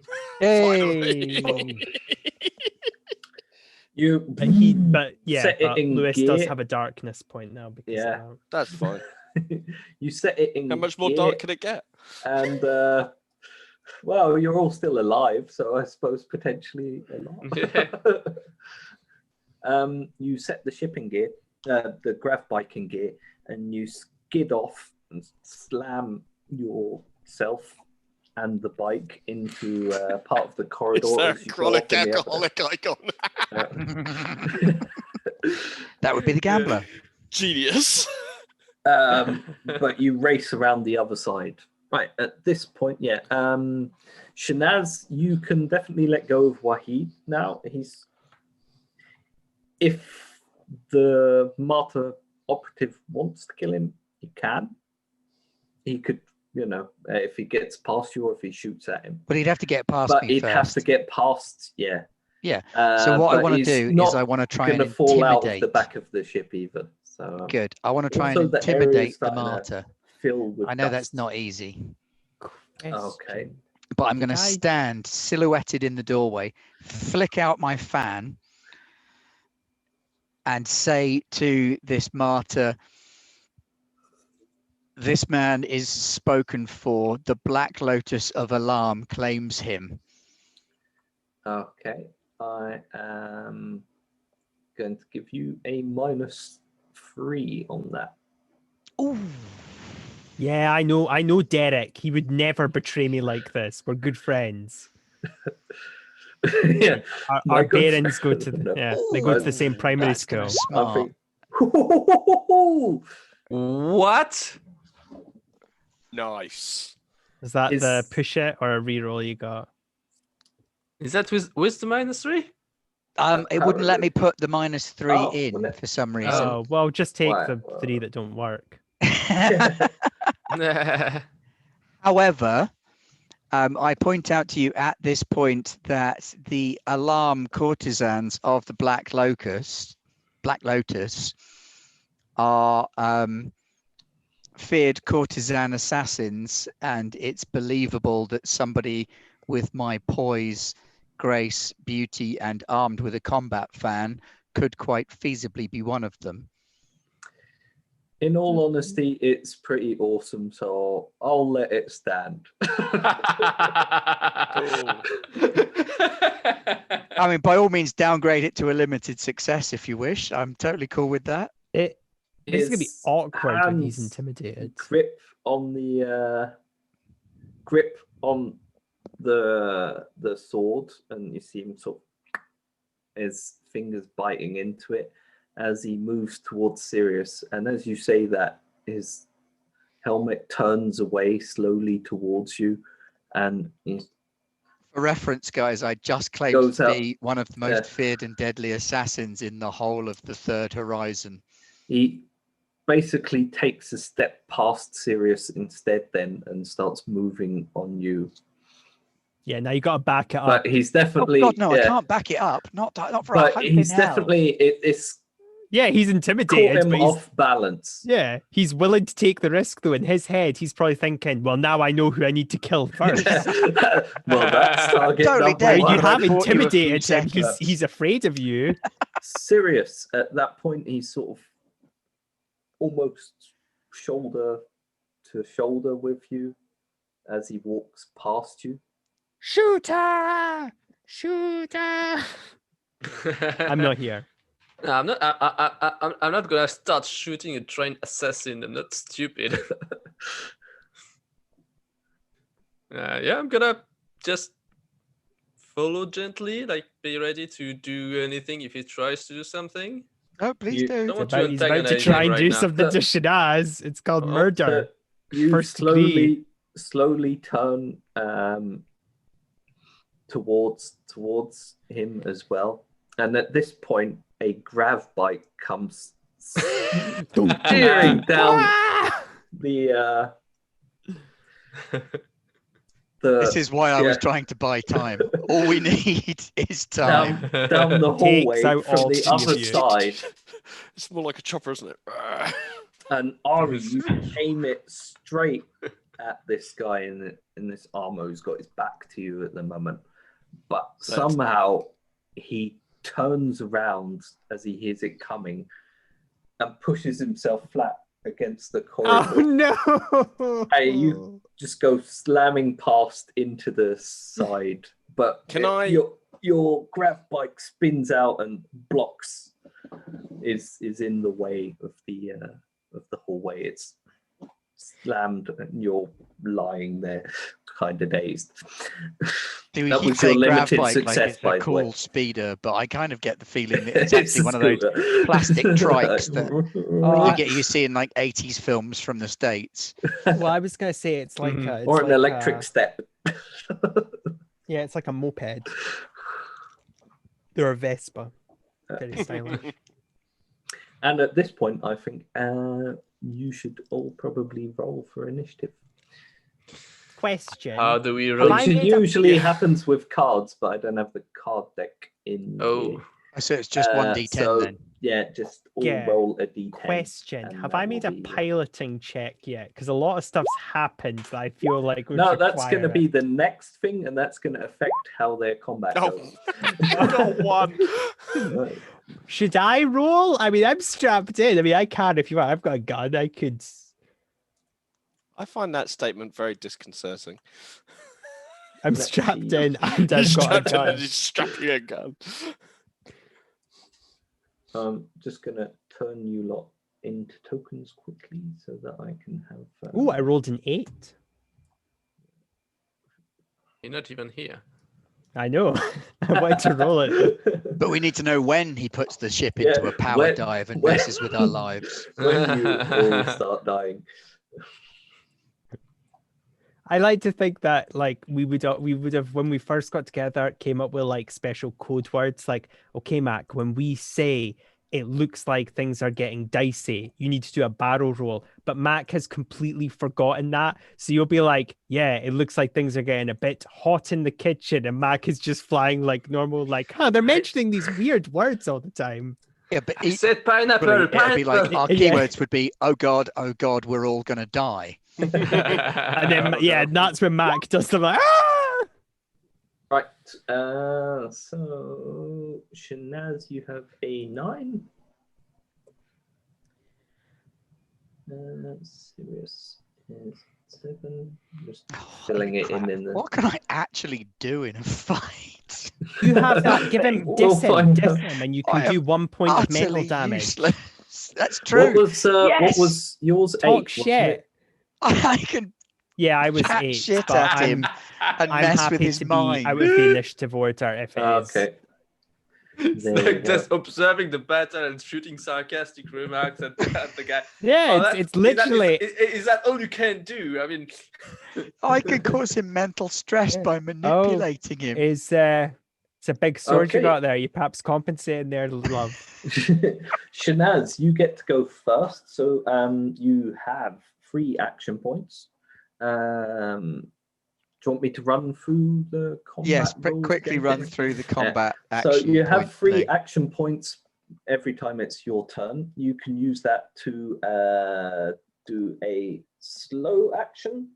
but yeah, set it but in Lewis does gear. have a darkness point now because Yeah. of That's fine. You set it in. How much more gear, dark can it get? And well, you're all still alive, so I suppose potentially a lot. You set the shipping gear, the grav bike in gear, and you skid off and slam yourself and the bike into part of the corridor. Is there a as you go off chronic in the other- alcoholic icon? That would be the gambler. Genius. But you race around the other side. Right, at this point, Shanaz, you can definitely let go of Wahid now. If the Martyr operative wants to kill him, he can. He could, if he gets past you or if he shoots at him. But he'd have to get past But me he'd first. have to get past, Yeah. So what I but want to he's do is not I want to try going and to fall out of intimidate. the back of the ship either. So Good. I want to try Also, and the area is intimidate the starting to martyr. fill with I know that's dust. not easy, Okay. but I'm going to Guy- stand silhouetted in the doorway, flick out my fan, and say to this martyr, "This man is spoken for. The Black Lotus of Alarm claims him." Okay. I am going to give you a -3 on that. Ooh. Yeah, I know Derek. He would never betray me like this. We're good friends. Yeah. Our My good parents go to friend. they go to the same Ooh, primary that's gonna school. I smart. think. What? Nice. Is that Is- the push it or a reroll you got? Is that with the -3? It wouldn't let me put the -3 Oh, in wouldn't it? for some reason. Oh, well, just take Why? the 3 that don't work. However, I point out to you at this point that the alarm courtesans of the Black Lotus are feared courtesan assassins, and it's believable that somebody with my poise, grace, beauty, and armed with a combat fan could quite feasibly be one of them. In all honesty, it's pretty awesome, so I'll let it stand. I mean, by all means, downgrade it to a limited success if you wish. I'm totally cool with that. This is gonna be His awkward when he's hands intimidated. grip on the sword, and you see him sort of his fingers biting into it, as he moves towards Sirius. And as you say that, his helmet turns away slowly towards you, and he's For reference, guys, I just claimed Goes to out. be one of the most Yeah. feared and deadly assassins in the whole of the Third Horizon. he basically takes a step past Sirius instead then and starts moving on you. Yeah, now you got to back it up. But he's Oh definitely God, no! I yeah, can't back it up. Not for a but hope he's in hell. definitely it's Yeah, he's caught intimidated, him but he's off balance. yeah, he's willing to take the risk though. In his head, he's probably thinking, "Well, now I know who I need to kill first." Well, that's target Totally number dead. When one. you But I have fought you a few intimidated him, seconds. he's afraid of you. Sirius, at that point, he's sort of almost shoulder to shoulder with you as he walks past you. Shooter, shooter. I'm not here. No, I'm not. I'm not gonna start shooting a trained assassin. I'm not stupid. Yeah, I'm gonna just follow gently. Like, be ready to do anything if he tries to do something. No, please You- do. Don't want to He's about to antagonize try him and right do now. something to Shanaz. It's called Oh, murder. You First degree. slowly turn towards him as well, and at this point, a grav bike comes steering down Ah! the. This is why I was yeah. trying to buy time. All we need is time. down the hallway Takes out from all the three of other you. side. It's more like a chopper, isn't it? And Ari, you aim it straight at this guy in this armor who's got his back to you at the moment. But somehow he turns around as he hears it coming and pushes himself flat against the corridor. Oh no! Hey, you just go slamming past into the side. But Can I- your grav bike spins out and blocks is in the way of the hallway. It's slammed and you're lying there kind of dazed. Do we That keep was your saying grav limited bike success, like it's by a the way. cool speeder, but I kind of get the feeling that it's It's actually a one of those scooter. plastic trikes that Oh, you see in like 80s films from the States. well, I was gonna say it's like Mhm. a, it's or an like electric a- step. yeah, it's like a moped. They're a Vespa. Very stylish. And at this point, I think you should all probably roll for initiative. Question. How do we Have roll? I Which made up- usually Yeah. happens with cards, but I don't have the card deck in. Oh, here. So it's just one D10 so, then. Yeah, just all Yeah. roll a d10. Question: and have that I made a will be, piloting check yet? Because a lot of stuff's happened that I feel like would No, that's require going to it. be the next thing, and that's going to affect how their combat Oh. goes. I got one. Right. Should I roll? I mean, I'm strapped in. I mean, I can if you want. I've got a gun. I could. I find that statement very disconcerting. I'm Let's strapped see. in and He's I've got a strapped in gun. and he's strapping a gun. I'm just going to turn you lot into tokens quickly so that I can have. Oh, I rolled an 8. you're not even here. I know. I wanted to roll it. But we need to know when he puts the ship Yeah, into a power when- dive and when- messes with our lives. when you all start dying. I like to think that like we would have when we first got together came up with like special code words like, okay, Mac, when we say it looks like things are getting dicey, you need to do a barrel roll. But Mac has completely forgotten that. So you'll be like, yeah, it looks like things are getting a bit hot in the kitchen. And Mac is just flying like normal, like, they're mentioning these weird words all the time. Yeah, but I said pineapple. it'd be Pineapple. like our Yeah. keywords would be, oh God, we're all gonna die. And then, yeah, and that's when Mac does the like, ah! Right. So Shanaz, you have a 9. Sirius is 7. Just filling it in the. What can I actually do in a fight? You have that, give him We'll find out. him, and you I can am do 1 point of mental Utterly damage. useless. That's true. What was yours? Talk 8, wasn't shit. it? I can Yeah, I was chat 8. shit but at I'm, him and I'm mess happy with his to mind. be out of the initiative order if it is. Okay. It's There you like go. just observing the battle and shooting sarcastic remarks at the guy. Yeah, Oh, it's is that- literally is that all you can do? I mean, I can cause him mental stress Yeah. by manipulating him. it's a big sword you Okay. got there. You perhaps compensating there, love. Shanaz, you get to go first. So you have 3 action points. Do you want me to run through the combat? Yes, rules quickly again? run through the combat So action. you have point 3 thing. action points every time it's your turn. You can use that to do a slow action,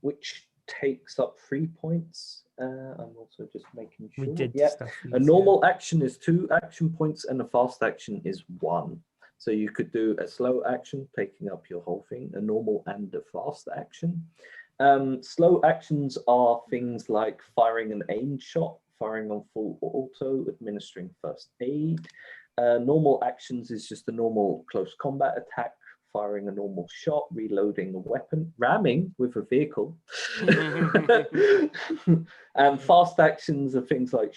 which takes up 3 points. I'm also just making sure. We did Yeah. stuff. A normal action is 2 action points, and a fast action is 1. So you could do a slow action, taking up your whole thing, a normal and a fast action. Slow actions are things like firing an aimed shot, firing on full auto, administering first aid. Normal actions is just a normal close combat attack, firing a normal shot, reloading a weapon, ramming with a vehicle. And fast actions are things like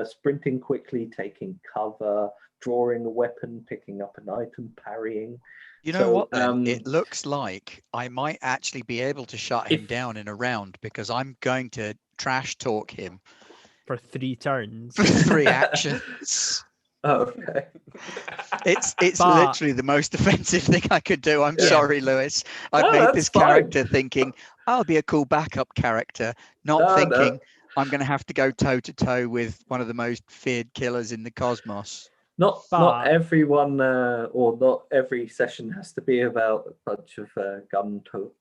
sprinting quickly, taking cover, drawing a weapon, picking up an item, parrying. You know So, what then? It looks like I might actually be able to shut him If- down in a round because I'm going to trash talk him for 3 turns. for 3 actions. Okay. It's But- literally the most offensive thing I could do. I'm Yeah. sorry, Lewis. I've No, made that's this fine. character thinking I'll be a cool backup character, not No, thinking no. I'm going to have to go toe to toe with one of the most feared killers in the cosmos. Not But- everyone or not every session has to be about a bunch of gun toting.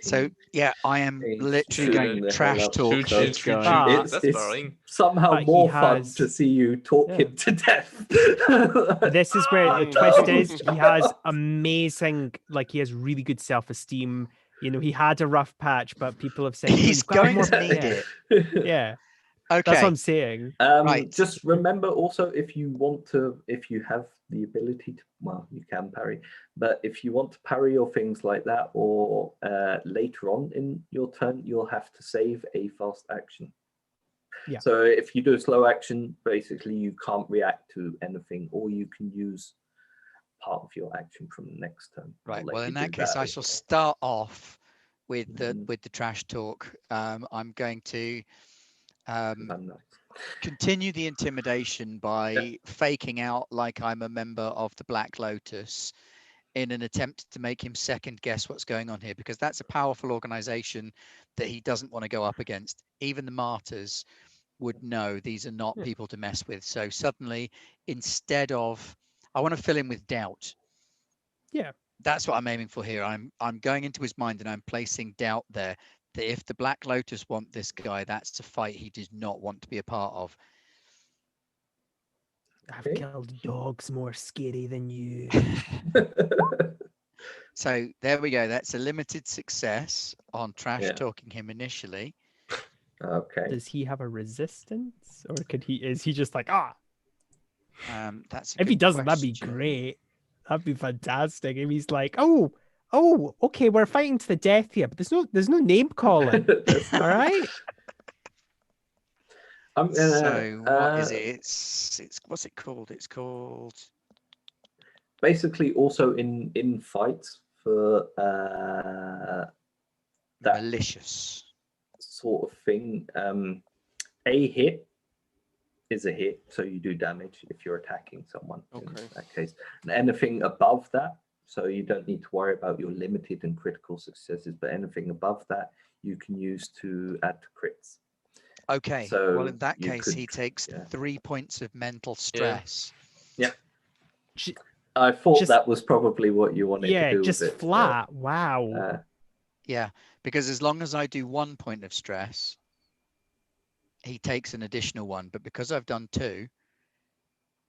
So yeah, I am Hey, literally shoot going the to trash hell out. talk shoot, this shoot, shoot, guy. shoot. It's, That's it's boring. somehow But he more fun has- to see you talk Yeah. him to death. But this is where the Mm. twist is. He has Child. amazing, like he has really good self-esteem. You know, he had a rough patch, but people have said "Oh, He's you've got going more to need yeah. it. Yeah, that's what Okay. I'm saying. Right. Just remember also, if you have the ability to, well, you can parry, but if you want to parry or things like that, or later on in your turn, you'll have to save a fast action. Yeah. So if you do a slow action, basically you can't react to anything, or you can use part of your action from the next turn. I'll Right. let Well, you in do that case, I as shall well. start off with the Mhm. trash talk. I'm going to I'm nice. continue the intimidation by faking out like I'm a member of the Black Lotus in an attempt to make him second guess what's going on here, because that's a powerful organization that he doesn't want to go up against. Even the martyrs would know these are not Yeah. people to mess with. So suddenly, instead of, I want to fill him with doubt. Yeah. That's what I'm aiming for here. I'm going into his mind and I'm placing doubt there that if the Black Lotus want this guy, that's a fight he does not want to be a part of. I've Okay. killed dogs more scary than you. So there we go. That's a limited success on trash Yeah. talking him initially. Okay. Does he have a resistance, or is he just like That's a If he good doesn't, that'd be question. great. That'd be fantastic. If he's like, oh, okay, we're fighting to the death here, but there's no name calling. All right. I'm gonna, So what is it? It's what's it called? It's called basically also in fights for that malicious. sort of thing. A hit is a hit, so you do damage if you're attacking someone in Okay. that case. And anything above that, so you don't need to worry about your limited and critical successes, but anything above that you can use to add to crits. Okay. So well, in that you case, he could- takes yeah. 3 points of mental stress. I thought Just- that was probably what you wanted Yeah, to do just with it. flat. Wow. Yeah, because as long as I do 1 point of stress, he takes an additional 1. But because I've done 2,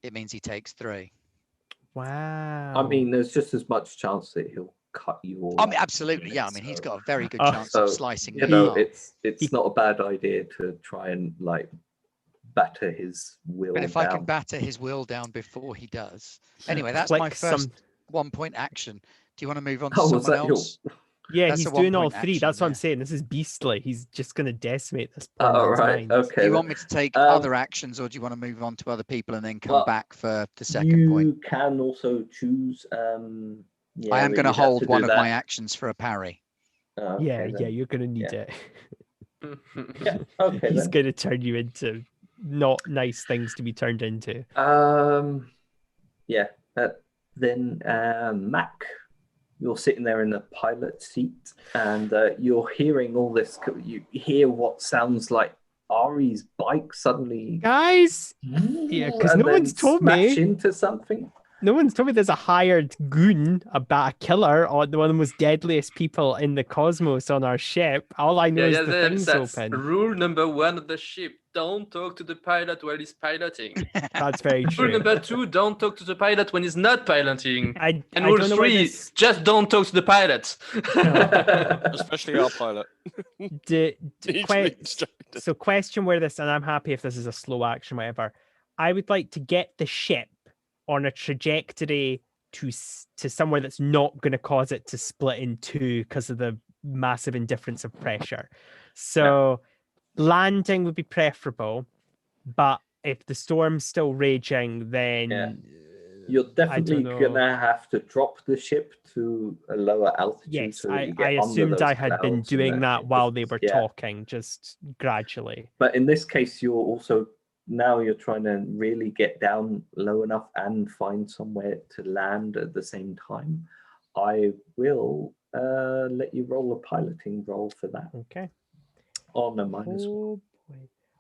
it means he takes 3. Wow. I mean, there's just as much chance that he'll cut you all. I mean, up absolutely. in Yeah, it, I mean, he's so- got a very good Oh, chance so, of slicing you me know, up. it's not a bad idea to try and like batter his will But if down. I can batter his will down before he does. Anyway, that's Click my first some- 1 point action. Do you want to move on to Oh, was someone that your- else? Yeah, That's he's a doing all one-point three. action, That's what I'm yeah. saying. This is beastly. He's just going to decimate this poor Oh, man's right. mind. Okay. Do you then. want me to take Um, other actions, or do you want to move on to other people and then come Well, back for the second point? You can also choose. Yeah, I am but going to you'd have hold do one of that. my actions for a parry. Oh, Yeah, okay, yeah, then. you're going to need Yeah. it. Yeah. Okay. He's then. going to turn you into not nice things to be turned into. Yeah. Then Mac, you're sitting there in the pilot seat, and you're hearing all this. You hear what sounds like Ari's bike suddenly. Guys, yeah, because and no then one's told smash me. into something. No one's told me there's a hired goon, a killer, or one of the most deadliest people in the cosmos on our ship. All I know is the thing's that's open. rule number 1 of the ship. Don't talk to the pilot while he's piloting. That's very Rule true. number 2, don't talk to the pilot when he's not piloting. I And I rule don't know where 3, this. just don't talk to the pilot. Especially our pilot. Each instructor. So question where this, and I'm happy if this is a slow action, whatever. I would like to get the ship on a trajectory to somewhere that's not going to cause it to split in two because of the massive indifference of pressure. So landing would be preferable, but if the storm's still raging, then You're definitely know. gonna have to drop the ship to a lower altitude. yes, so that you I get under assumed those I had been clouds and doing that while they distance. were Yeah. talking, just gradually. But in this case, you're also now you're trying to really get down low enough and find somewhere to land at the same time. I will let you roll a piloting roll for that Okay. on a minus one. Oh boy.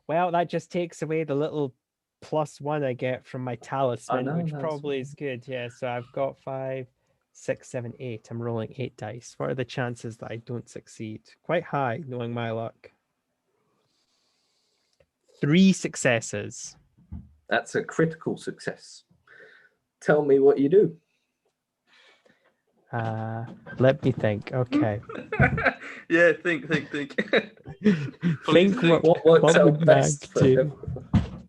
Well, that just takes away the little +1 I get from my talisman, know, which that's probably fine. is good. Yeah, so I've got 5, 6, 7, 8. I'm rolling 8 dice. What are the chances that I don't succeed? Quite high, knowing my luck. 3 successes. That's a critical success. Tell me what you do. Let me think. Okay. Yeah, think. Think What works what out would Mag best for do? everyone?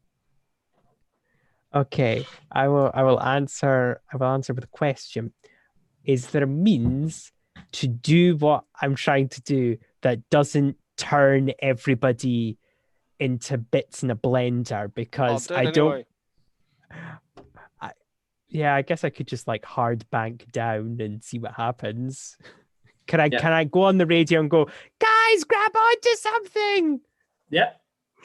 Okay, I will answer with a question. Is there a means to do what I'm trying to do that doesn't turn everybody into bits in a blender? Because I don't. Yeah, I guess I could just like hard bank down and see what happens. Can I go on the radio and go, guys, grab onto something? Yeah.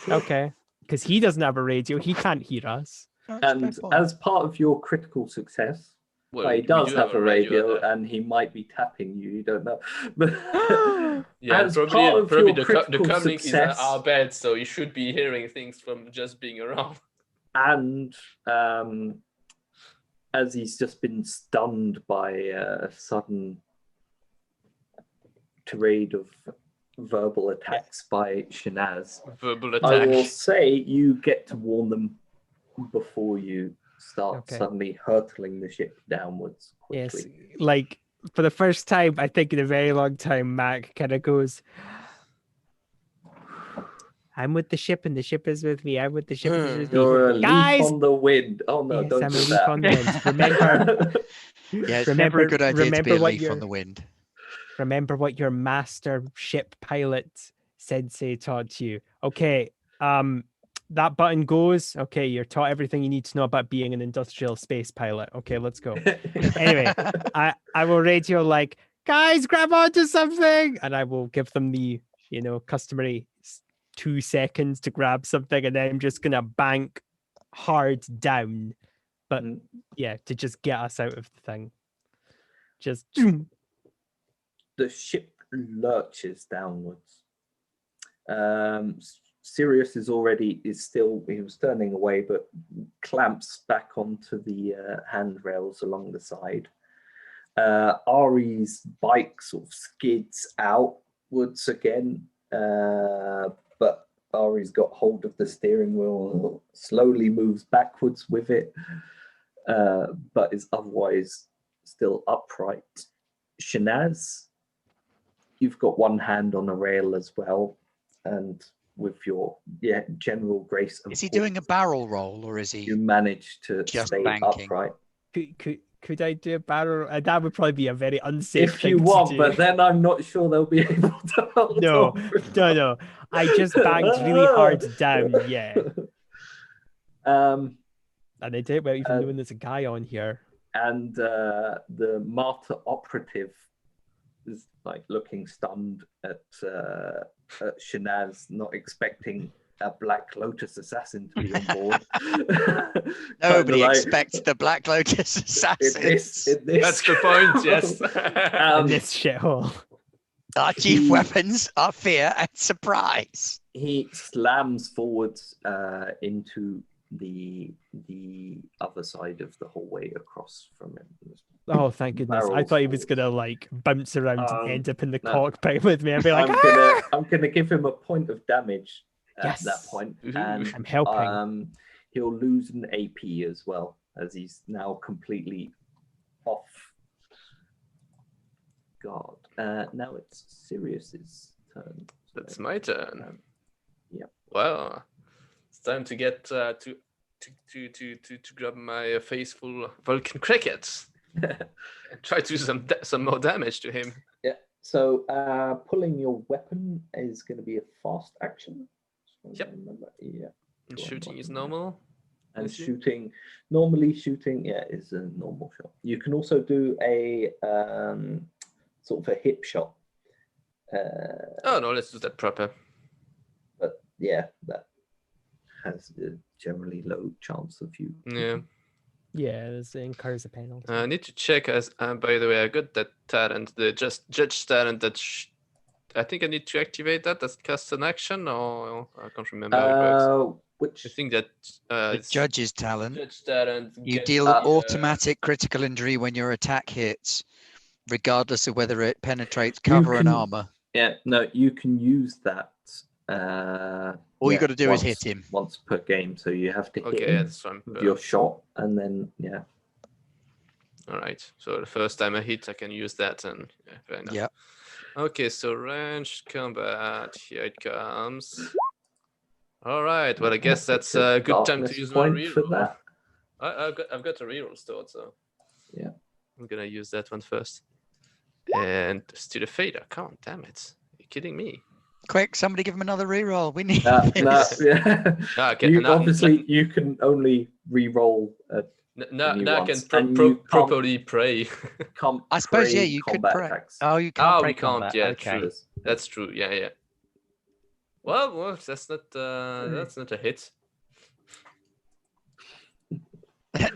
Okay, because he doesn't have a radio, he can't hear us. And as part of your critical success, Well, he we does do have a radio, there. and he might be tapping you. You don't know. But Yeah, as probably, part of probably your the critical comlink is success, our bed, so you should be hearing things from just being around. and as he's just been stunned by a sudden tirade of verbal attacks by Shanaz, Verbal I will attack. say you get to warn them before you start Okay. suddenly hurtling the ship downwards quickly. Yes, like for the first time, I think in a very long time, Mac kind of goes, I'm with the ship and the ship is with me. I'm with the ship and the ship is with You're a me. leaf Guys! on the wind. Oh no, Yes, don't I'm a do leaf that. on the wind. Remember, Yeah, it's never a good idea to be a leaf on the wind. remember what your master ship pilot sensei taught you. Okay, that button goes. Okay, you're taught everything you need to know about being an industrial space pilot. Okay, let's go. Anyway, I will radio like, guys, grab onto something, and I will give them the customary 2 seconds to grab something, and then I'm just gonna bank hard down, but yeah, to just get us out of the thing. Just The ship lurches downwards. Sirius he was turning away, but clamps back onto the handrails along the side. Ari's bike sort of skids outwards again, but Ari's got hold of the steering wheel, slowly moves backwards with it, but is otherwise still upright. Shanaz, you've got one hand on a rail as well, and with your general grace. Is he doing a barrel roll or is he You manage to just stay banking? upright. could Could I do a barrel? That would probably be a very unsafe If thing you to want, do. but then I'm not sure they'll be able to hold No, on for no. I just banked really hard down, yeah. Um, And I did without even Uh, knowing there's a guy on here. and the martyr operative is like looking stunned at Shanaz, not expecting a Black Lotus assassin to be on board. Nobody Like, expects the Black Lotus assassins. in this That's the point, yes. In this shithole. Our chief weapons are fear and surprise. he slams forwards into the other side of the hallway across from him. Oh, thank goodness. I Barrels thought he was forward. gonna like bounce around and end up in the no. cockpit with me. I'd be like, I'm gonna give him a point of damage at that Yes. point, Ooh. and I'm helping. he'll lose an AP as well, as he's now completely off guard. Now it's Sirius's turn. That's my turn. Yep. Well, it's time to get to grab my faithful Vulcan cricket and try to do some more damage to him. Yeah. So pulling your weapon is going to be a fast action. Yep. Yeah. And Go on, shooting is button. normal. And Is it? shooting, yeah, is a normal shot. You can also do a sort of a hip shot. Oh no, let's do that proper. But yeah, that has a generally low chance of you. Yeah. Yeah, this incurs a penalty. I need to check as by the way, I got that talent, the judge talent that I think I need to activate that. Does it cast an action or I can't remember how it works. Which I think that The it's judge's talent. judge talent. You gets deal the, automatic critical injury when your attack hits, regardless of whether it penetrates cover and can- armor. yeah, no, you can use that. All you got to do is once- hit him. once per game. So you have to hit Okay, him that's fine. with your shot, and then yeah. All right. So the first time I hit, I can use that, and yeah, fair enough. Yep. Okay, so ranged combat. Here it comes. All right. Well, I guess that's a good time to Darkness use my point for reroll. that. I've got a reroll stored, so Yeah. I'm gonna use that one first. And still a failure. Come on, damn it! Are you kidding me? Quick, somebody give him another reroll. We need No, this. yeah. Okay, You, now- obviously, you can only re-roll. Now new I can ones, and you can't- properly pray. I suppose, yeah, pray you could combat pray. attacks. Oh, you can't Oh, pray we can't. combat. Yeah, okay. true. That's true. Yeah, yeah. Well, that's not a hit.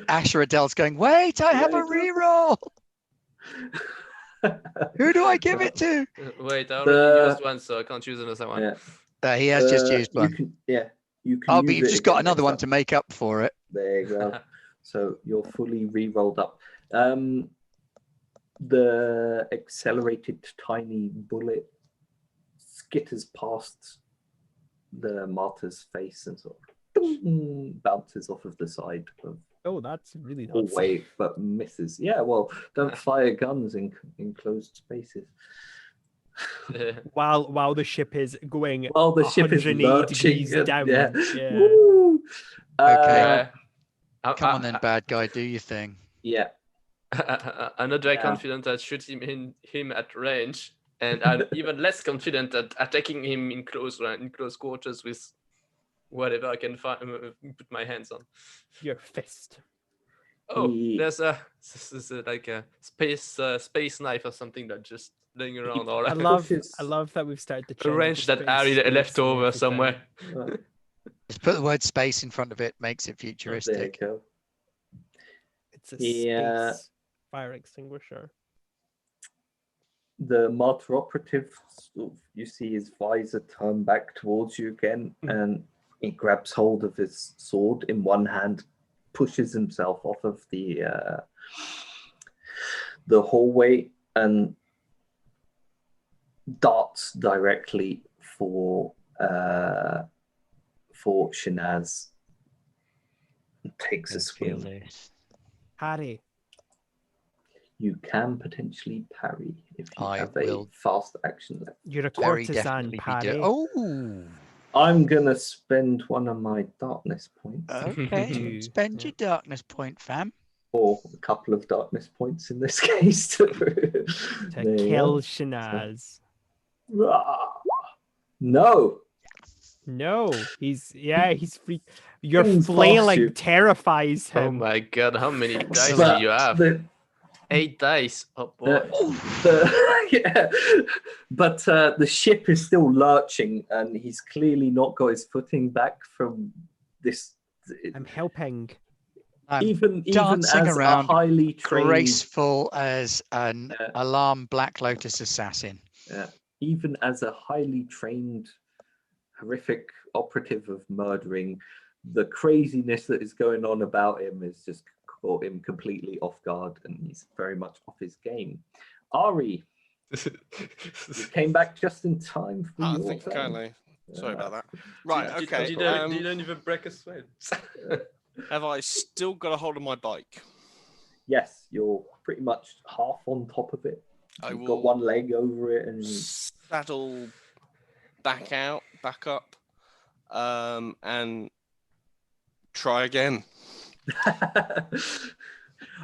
Asher Adele's going, wait, I have a reroll. Who do I give it to? Wait, I already The- used one, so I can't choose another one. Yeah. He has just Uh, used one. You can, yeah, you can. Oh, but use you've it just got again another next one time. to make up for it. There you go. So you're fully re-rolled up. The accelerated tiny bullet skitters past the martyr's face and sort of bounces off of the side of Oh, that's really the nuts. hallway, but misses. Yeah, well, don't fire guns in enclosed spaces. While the ship is going Well, the ship is 180 lurching. degrees and- down. Yeah. Yeah. Woo! Okay. Uh, Come on then, bad guy, do your thing. Yeah. I'm not very Yeah. confident at shooting him at range, and I'm even less confident at attacking him in close quarters with whatever I can find, put my hands on. Your fist. Oh, He- there's like a space knife or something that just laying around. Or I love that we've started the a trend wrench of that space Ari suits left and over everything. somewhere. Just put the word space in front of it, makes it There you futuristic. go. It's a Yeah. space fire extinguisher. The martyr operative, sort of, you see his visor turn back towards you again, and he grabs hold of his sword in one hand, pushes himself off of the hallway, and darts directly for Shanaz. Takes a swing. Harry. You can potentially parry if you I have a will fast action left. You're a Very courtesan, definitely be Paddy. Oh, I'm gonna spend one of my darkness points. okay. Do. Spend your darkness point, fam. or a couple of darkness points in this case to kill Shanaz. No. No, he's free. Your Things past flailing you. terrifies Oh him. my god, how many dice But do you have? 8 dice. Oh boy. Yeah. But the ship is still lurching, and he's clearly not got his footing back from this. I'm helping. I'm Even dancing as around, a highly trained, graceful as an alarm Black Lotus assassin. even as a highly trained, horrific operative of murdering, the craziness that is going on about him has just caught him completely off guard, and he's very much off his game. Ari, you came back just in time for your Thank you turn. kindly. Sorry about that. Right, okay. You don't even break a sweat. Have I still got a hold of my bike? Yes, you're pretty much half on top of it. I You've will got one leg over it, and saddle back up, and try again.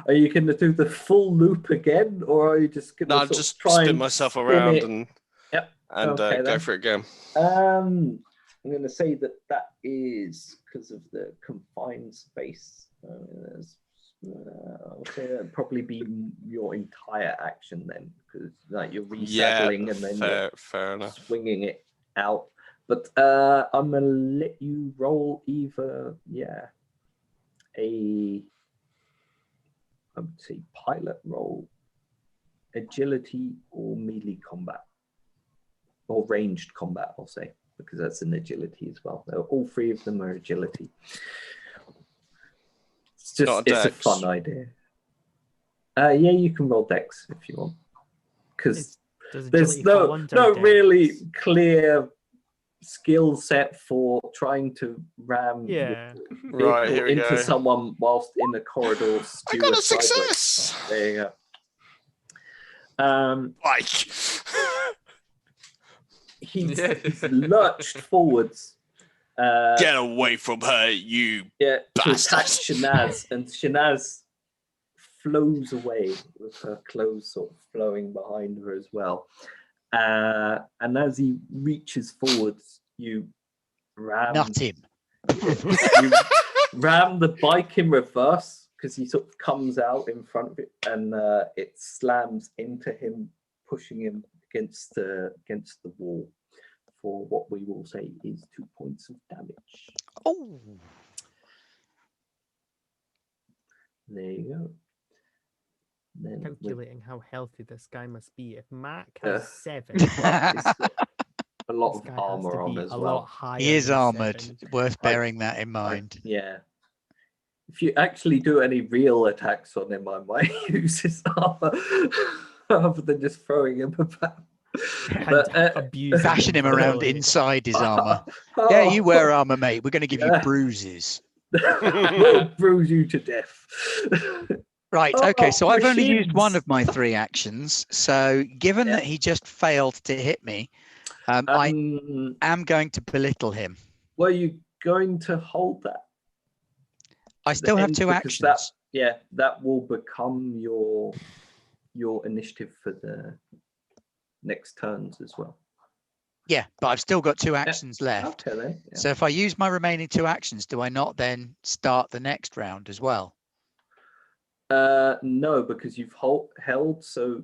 Are you going to do the full loop again, or are you just going to No, just try spin and myself spin around it? and Okay, go then. for it again. I'm going to say that is because of the confined space. I'll say that'd probably be your entire action then, because like you're resaddling and then fair enough. Swinging it out. But I'm going to let you roll either, I would say pilot roll, agility, or melee combat, or ranged combat, I'll say, because that's an agility as well. All three of them are agility. It's a fun idea. Yeah, you can roll dex if you want, because there's no really clear skill set for trying to ram right, here we into go. someone whilst in a corridor. I got a success. There you go. Bike. He's lurched forwards. Get away from her, you to bastard. attack Shanaz, and Shanaz flows away with her clothes sort of flowing behind her as well. And as he reaches forwards, you ram him. You ram the bike in reverse, because he sort of comes out in front of it, and it slams into him, pushing him against the wall for what we will say is 2 points of damage. Oh, there you go. Then calculating how healthy this guy must be. If Mac has 7, a lot of armor on as well. He is armored. Worth bearing that in mind. Yeah. If you actually do any real attacks on him, I might use his armor rather than just throwing him about. Bashing him around inside his armor. Yeah, you wear armor, mate. We're going to give you bruises. We'll bruise you to death. Right, okay, so I've only used one of my 3 actions. So given that he just failed to hit me, I am going to belittle him. Were you going to hold that? I still have 2 actions. That will become your initiative for the next turns as well. Yeah, but I've still got 2 actions left. Okay, then. Yeah. So if I use my remaining 2 actions, do I not then start the next round as well? No, because you've held. So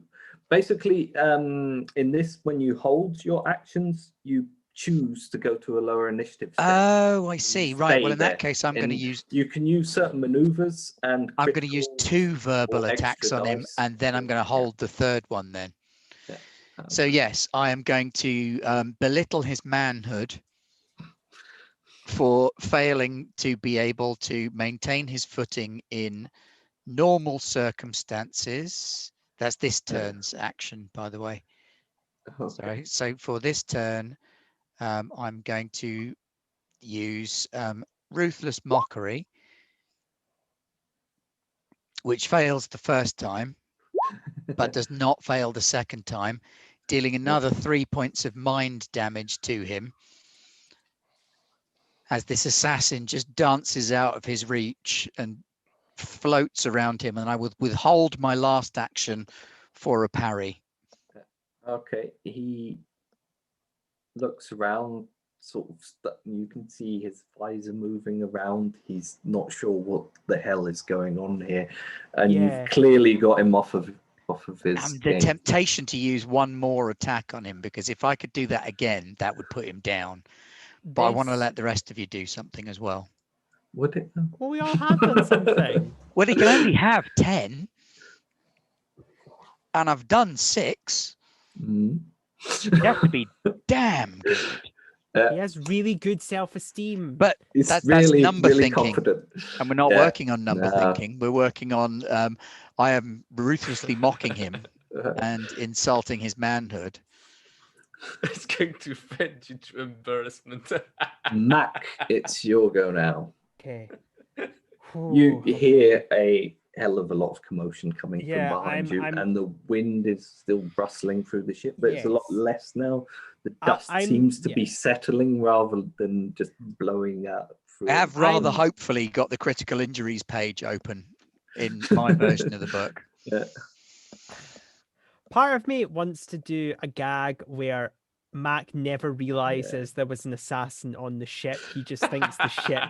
basically, in this, when you hold your actions, you choose to go to a lower initiative step. Oh, I see. Right. Well, in that case, I'm going to use. You can use certain maneuvers, and I'm going to use 2 verbal attacks on him, and then I'm going to hold the 3rd one. Then. Yeah. So yes, I am going to belittle his manhood for failing to be able to maintain his footing in normal circumstances. That's this turn's action, by the way. Okay. Sorry. So for this turn, I'm going to use ruthless mockery, which fails the first time, but does not fail the second time, dealing another 3 points of mind damage to him as this assassin just dances out of his reach and floats around him, and I would withhold my last action for a parry. Okay, he looks around, sort of. You can see his visor moving around. He's not sure what the hell is going on here, and Yeah. you've clearly got him off of his. And the game. temptation to use one more attack on him, because if I could do that again, that would put him down. But I want to This- let the rest of you do something as well. Would it? Well, we all have done something. Well, he can only have 10, and I've done 6. Mm. You have to be damn good. He has really good self-esteem. But It's that's really, number really thinking. confident. And we're not Yeah. working on number No. thinking. We're working on, I am ruthlessly mocking him and insulting his manhood. It's going to fend you to embarrassment. Mac, it's your go now. Okay. You hear a hell of a lot of commotion coming Yeah, from behind you, I'm- and the wind is still rustling through the ship, but it's a lot Yes. less now. The dust I'm- seems to yeah. be settling rather than just blowing out through. I have rather I'm- hopefully got the critical injuries page open in my version of the book. Yeah. Part of me wants to do a gag where Mac never realizes there was an assassin on the ship. He just thinks the ship.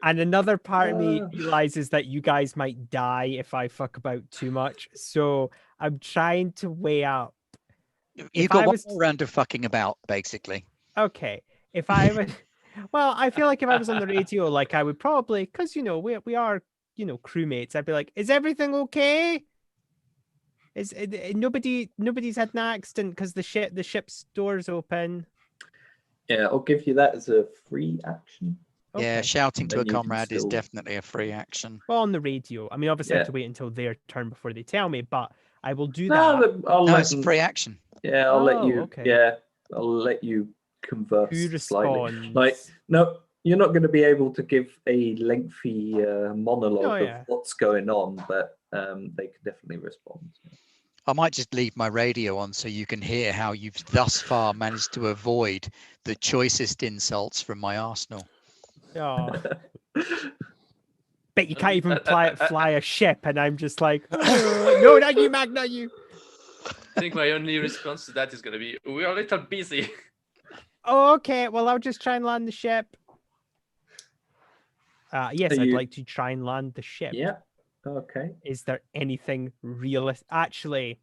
And another part of me realizes that you guys might die if I fuck about too much. So I'm trying to weigh up. You If got I one was- more round of fucking about, basically. Okay. If I was, well, I feel like if I was on the radio, like I would probably, because we are crewmates. I'd be like, "Is everything okay? Is nobody's had an accident because the ship's doors open?" Yeah, I'll give you that as a free action. Yeah, Okay. shouting to Then a you can comrade is still- definitely a free action. Well, on the radio. I mean, obviously, I have Yeah. to wait until their turn before they tell me, but I will do No, that. I'll No, let it's a them- free action. Yeah, I'll let Oh, you. okay. Yeah, I'll let you converse Who slightly. responds? Like, no, you're not going to be able to give a lengthy monologue Oh, yeah. of what's going on, but they could definitely respond. I might just leave my radio on so you can hear how you've thus far managed to avoid the choicest insults from my arsenal. Oh. Bet you can't even fly a ship, and I'm just like, no, not you, Mac, not you. I think my only response to that is going to be, "We are a little busy." Oh, okay. Well, I'll just try and land the ship. Yes, Are I'd you- like to try and land the ship. Yeah. Okay. Is there anything realistic? Actually,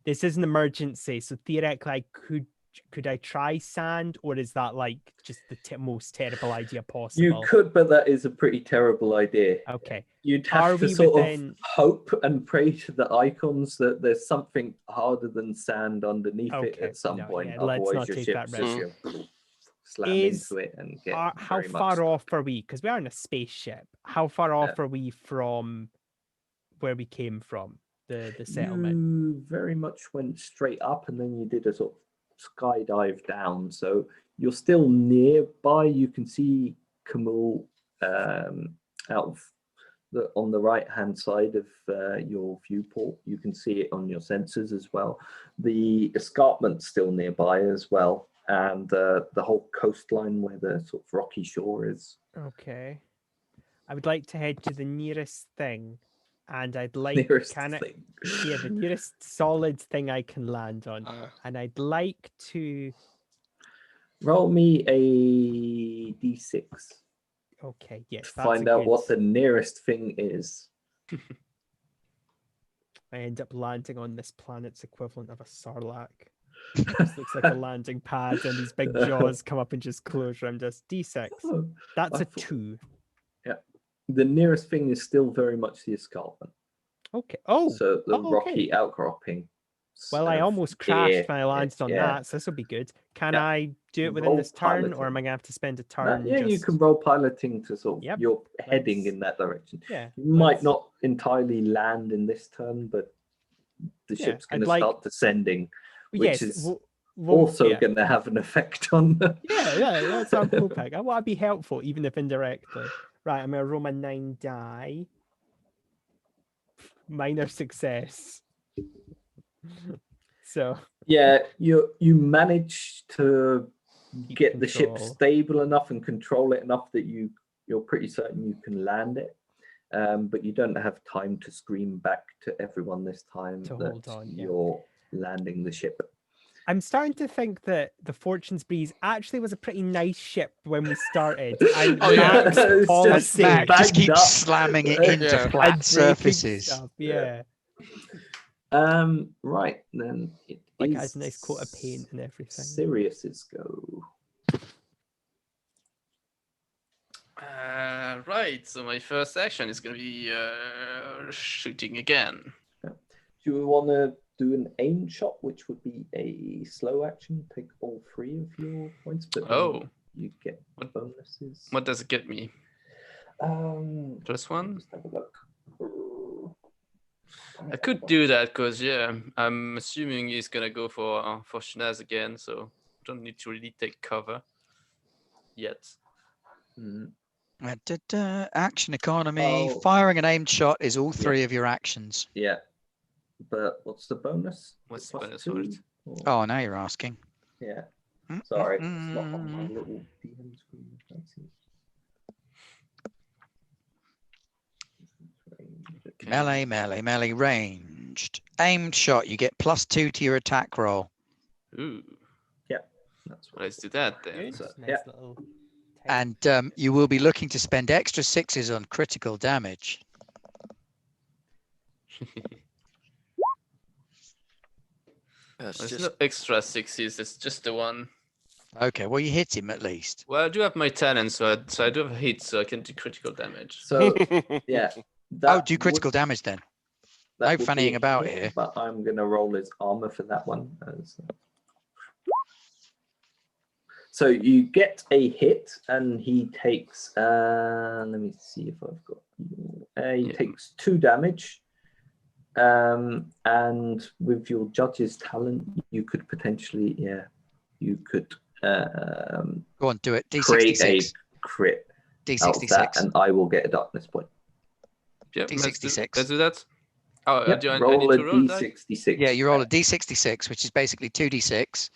this is an emergency, so theoretically, could I try sand, or is that like just the most terrible idea possible? You could, but that is a pretty terrible idea. Okay. You'd Are have to we sort within- of hope and pray to the icons that there's something harder than sand underneath it Okay, at some no, point. yeah, let's Otherwise, not your take ship's that just risk. gonna slam Is- into it and get How very much far stuck. off are we? Because we are in a spaceship. How far off are we from where we came from? The settlement. You very much went straight up, and then you did a sort of skydive down. So you're still nearby. You can see Camille out of on the right hand side of your viewport. You can see it on your sensors as well. The escarpment's still nearby as well, and the whole coastline where the sort of rocky shore is. Okay. I would like to head to the nearest thing, and I'd like Nearest can I, thing. yeah, the nearest solid thing I can land on, Uh, and I'd like to. Roll me a d6 Okay, yes, to that's find a out good- what the nearest thing is. I end up landing on this planet's equivalent of a sarlacc. This looks like a landing pad, and these big jaws come up and just close. I'm just D6. Oh, That's I a thought- 2. The nearest thing is still very much the escarpment. Okay. Oh, So the okay. rocky outcropping. well, I of almost crashed air, when I landed on yeah. that, so this will be good. Can Yeah. I do it within Roll this turn, or am piloting. I going to have to spend a Uh, turn? yeah, you just- can roll piloting to sort of Yep, you're heading let's- in that direction. Yeah. You might let's- not entirely land in this turn, but the Yeah, ship's going I'd to like- start descending, which Yes. is we'll- also yeah. going to have an effect on. Yeah, that's our cool pick. I want to be helpful, even if indirectly. Right, I'm gonna roll my 9 die. Minor success. So Yeah, you manage to Keep get the ship control. stable enough and control it enough that you're pretty certain you can land it. but you don't have time to scream back to everyone this time To that hold on, yeah. you're landing the ship. I'm starting to think that the Fortune's Breeze actually was a pretty nice ship when we started. And Oh, yeah. Mac's It's just policy Mac just bagged keeps up. slamming it into Yeah. and flat breaking surfaces. stuff, yeah. Right then, it Like it is has a nice coat of paint and everything. Sirius's go. Right, so my first action is going to be shooting again. Do you want to do an aim shot, which would be a slow action? Take all 3 of your points, but then Oh, you get bonuses. what does it get me? Plus 1? Just have a look. I could do that because, yeah, I'm assuming he's going to go for Shanaz again, so don't need to really take cover yet. Mm. Action economy. Oh. Firing an aimed shot is all 3 of your actions. Yeah, but what's the bonus? What's the Plus bonus for it? 2? Or- Oh, now you're asking. Yeah. Sorry, it's not on my little DM screen. That's it. Okay. Melee, ranged. Aimed shot, you get +2 to your attack roll. Ooh, That's what let's do that then. Good. So, Nice yeah. little And you will be looking to spend extra 6s on critical damage. There's no extra 6s, it's just the one. Okay, well, you hit him at least. Well, I do have my talent, so I do have a hit, so I can do critical damage. So, yeah. Oh, do critical damage then. that No would be fannying a about hit, here. But I'm going to roll his armor for that one. So you get a hit, and he takes. Let me see if I've got. He takes 2 damage. And with your judge's talent, you could potentially, you could Go on, do it. create a D66. crit out of that, D66. and I will get a darkness point. Yeah, D66. Let's do that. Oh, Yep, do I roll need a to roll that? D66. Yeah, you roll a D66, which is basically 2d6,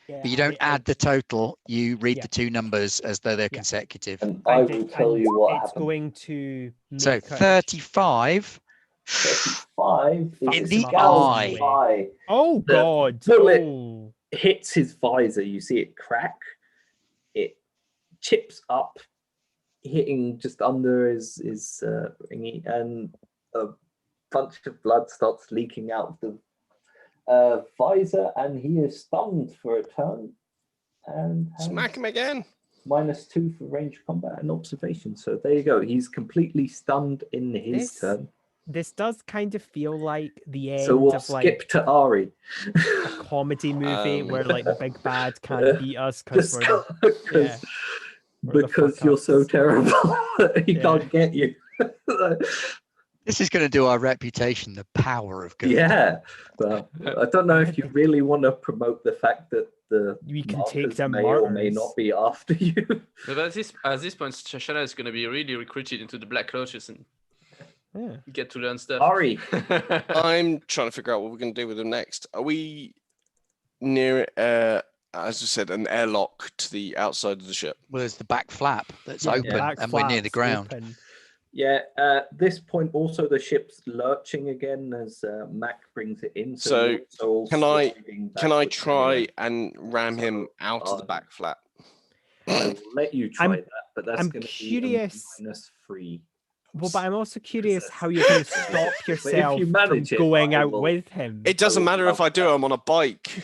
but you don't add the total. You read Yeah. the 2 numbers as though they're Yeah. consecutive. And I will tell you what it's happened. going to So make a- 35 35 Fucks is the a scald's eye. eye. Oh The God! bullet- Oh. Hits his visor. You see it crack. It chips up, hitting just under his thingy, and a bunch of blood starts leaking out of the visor, and he is stunned for a turn. And has Smack him again. -2 for range combat and observation. So there you go. He's completely stunned in his This turn. This does kind of feel like the end So we'll of skip like to Ari. a comedy movie where like the big bad can't Yeah. beat us because Just we're the, yeah, we're the because you're so fuck-ups. terrible that he Yeah. can't get you. This is going to do our reputation, the power of good. Yeah, well, I don't know if you really want to promote the fact that the We can take martyrs them may or may martyrs. not be after you. But at this point, Shashana is going to be really recruited into the Black Lotus and Yeah. get to learn stuff. Ari, I'm trying to figure out what we're going to do with him next. Are we near, as I said, an airlock to the outside of the ship? Well, there's the back flap that's Yeah, open, back and we're near the flaps ground. open. yeah, at this point also the ship's lurching again as Mac brings it in. So, you're also can I- sliding Can I backwards try anyway. and ram him So, out of the back flap? I will let you try I'm- that, but that's I'm going to curious- be a -3. Well, but I'm also curious how you're going to stop yourself you from manage it, going I out will- with him. It doesn't would matter if love I do. that. I'm on a bike.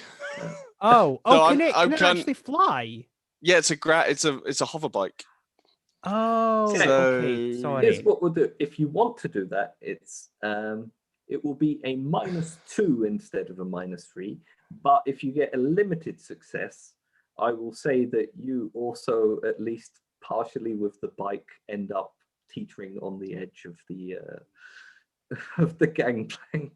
Oh, So can it I'm actually fly? Yeah, it's a hover bike. Oh, Okay. okay. So- Sorry. Here's what we'll do. If you want to do that, it's it will be a -2 instead of a -3. But if you get a limited success, I will say that you also, at least partially with the bike, end up teetering on the edge of the of the gangplank.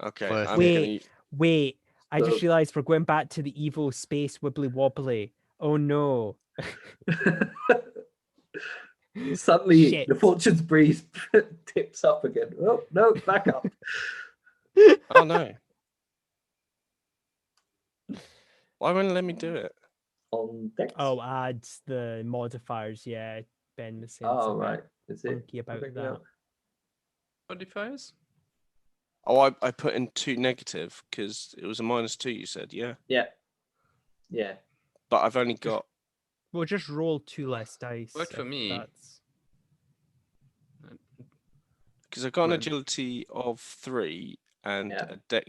Okay. Worth I'm it. gonna, Wait, I just So- realized we're going back to the evil space wibbly wobbly. Oh no. Suddenly, Shit. the Fortune's Breeze tips up again. Oh no, back up. oh no. Why wouldn't it let me do it? On deck. Oh, adds the modifiers. Yeah, Ben was saying. Oh, something. right. Is it? funky about that. Modifiers? Oh, I put in 2 negative because it was a -2. You said, yeah. Yeah. But I've only got. Well, just roll 2 less dice. Worked for if me. That's... Because I've got an Well- agility of 3 and Yeah. a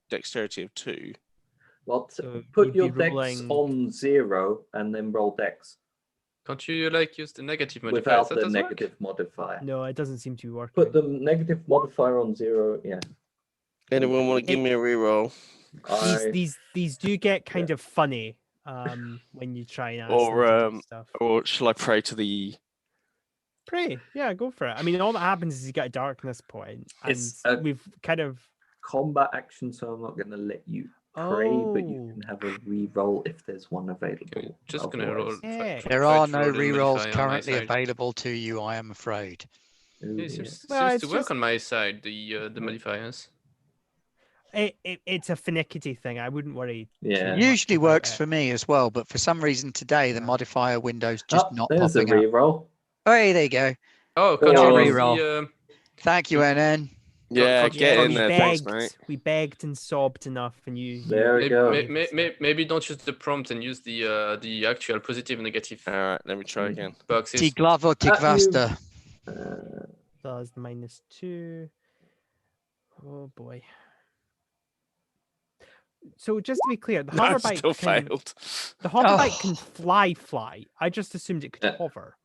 dexterity of 2. Well, So put you'd your be dex rolling- on 0 and then roll dex Can't you like use the negative modifier? without That the does work? negative modifier. No, it doesn't seem to be working. Put the negative modifier on 0. Yeah. Anyone want to give me a reroll? These do get kind of funny when you try and ask Or, them to do stuff. Or shall I pray to the? Pray, yeah, go for it. I mean, all that happens is you get a darkness point, and It's a- we've kind of Combat action, so I'm not going to let you pray, but you can have a re-roll if there's one available. Just gonna roll. Otherwise- Yeah. try There to are no roll the rerolls modifier on my currently side. available to you, I am afraid. Ooh, Yeah, it yeah. seems, Well, seems it's to work just- on my side, the modifiers. it's a finicky thing. I wouldn't worry. Yeah. too much Usually about works it. for me as well, but for some reason today the Yeah. modifier window's just Oh, not there's a popping up. re-roll. Oh, hey, there you go. Oh, Or- can't you use Reroll. the Thank you, NN. Yeah, can't- get Yeah, in we there, begged. thanks, mate. We begged and sobbed enough, and you. There we go. maybe don't use the prompt and use the actual positive and negative All right, let me try again. boxes. Ti glavo, ti you- kvasta. Does -2. Oh boy. So just to be clear, the No, I hoverbike still can, failed. the hoverbike Oh. can fly. I just assumed it could Yeah. hover.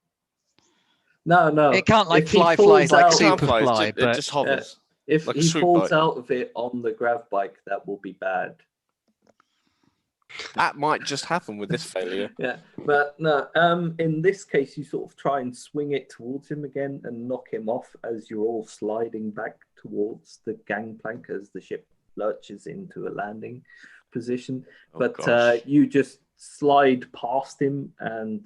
No. It can't like If he fly falls like out- It can't super fly, fly, it but just hovers. If like a he swoop falls bike. out of it on the grav bike, that will be bad. That might just happen with this failure. Yeah, but no. In this case, you sort of try and swing it towards him again and knock him off as you're all sliding back towards the gangplank as the ship lurches into a landing position. Oh, But gosh. you just slide past him and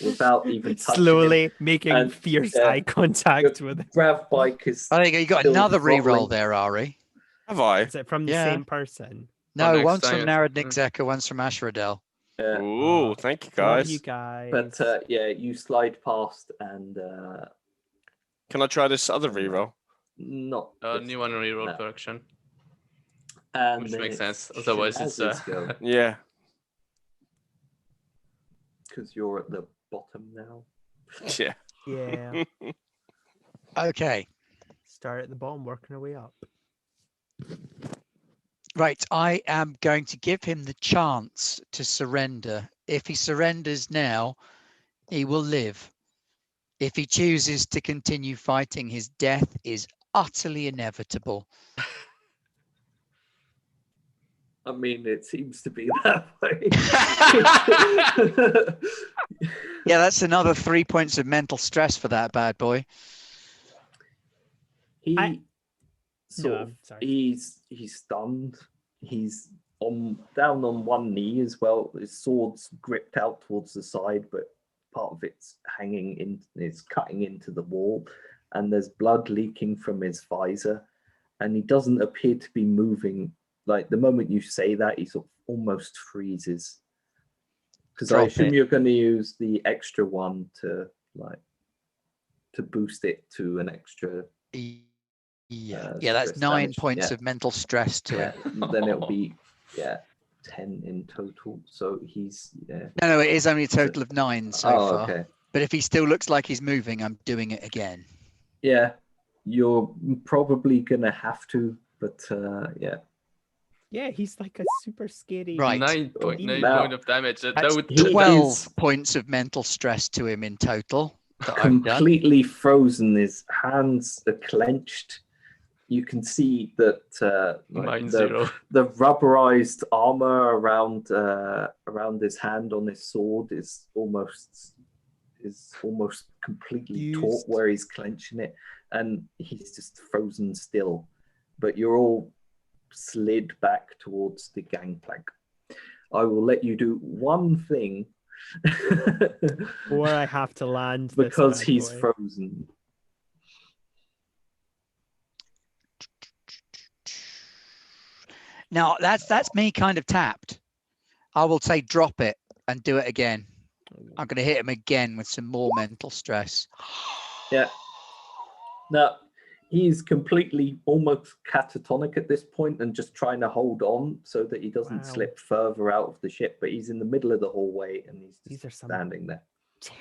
without even touching him. Slowly making And, fierce yeah, eye contact with it. Grav bike is. I think you got still another reroll throttling. there, Ari. Have I? Is it from the Yeah. same person? No, next one's time from it's- Narodnik Zeka, one's from Ashradel. Ooh, thank you, Love guys. you guys. But yeah, you slide past and Can I try this other reroll? not. this New one reroll no. per action. And Which then makes it's sense. Otherwise, it's Shanaz's go, Yeah. because you're at the bottom now. Yeah. Yeah. Okay, Start at the bottom, working our way up. right. I am going to give him the chance to surrender. If he surrenders now, he will live. If he chooses to continue fighting, his death is utterly inevitable. I mean, it seems to be that way. Yeah, that's another 3 points of mental stress for that bad boy. He I- sort No, of, I'm sorry. he's stunned. He's down on one knee as well. His sword's gripped out towards the side, but part of it's hanging in. It's cutting into the wall, and there's blood leaking from his visor, and he doesn't appear to be moving. Like the moment you say that, he sort of almost freezes. Because I Drop assume it. you're going to use the extra one to boost it to an extra. Yeah, that's stress 9 damage, points yeah. of mental stress to Yeah, it. then it'll be 10 in total. So he's No, it is only a total of 9 so far. okay. But if he still looks like he's moving, I'm doing it again. Yeah, you're probably gonna have to, but yeah. Yeah, he's like a super scary. Right. 9.9 Now- point of damage. That That's would He 12 is- points of mental stress to him in total that I've done. Completely frozen. His hands are clenched. You can see that mine the 0. the rubberized armor around his hand on his sword is almost completely taut Fused. where he's clenching it, and he's just frozen still. But you're all slid back towards the gangplank. I will let you do one thing Or I have to land this because bad he's boy. frozen. Now, that's me kind of tapped. I will say drop it and do it again. I'm going to hit him again with some more mental stress. Yeah. Now, he's completely almost catatonic at this point and just trying to hold on so that he doesn't Wow. slip further out of the ship. But he's in the middle of the hallway and he's These just are some standing there.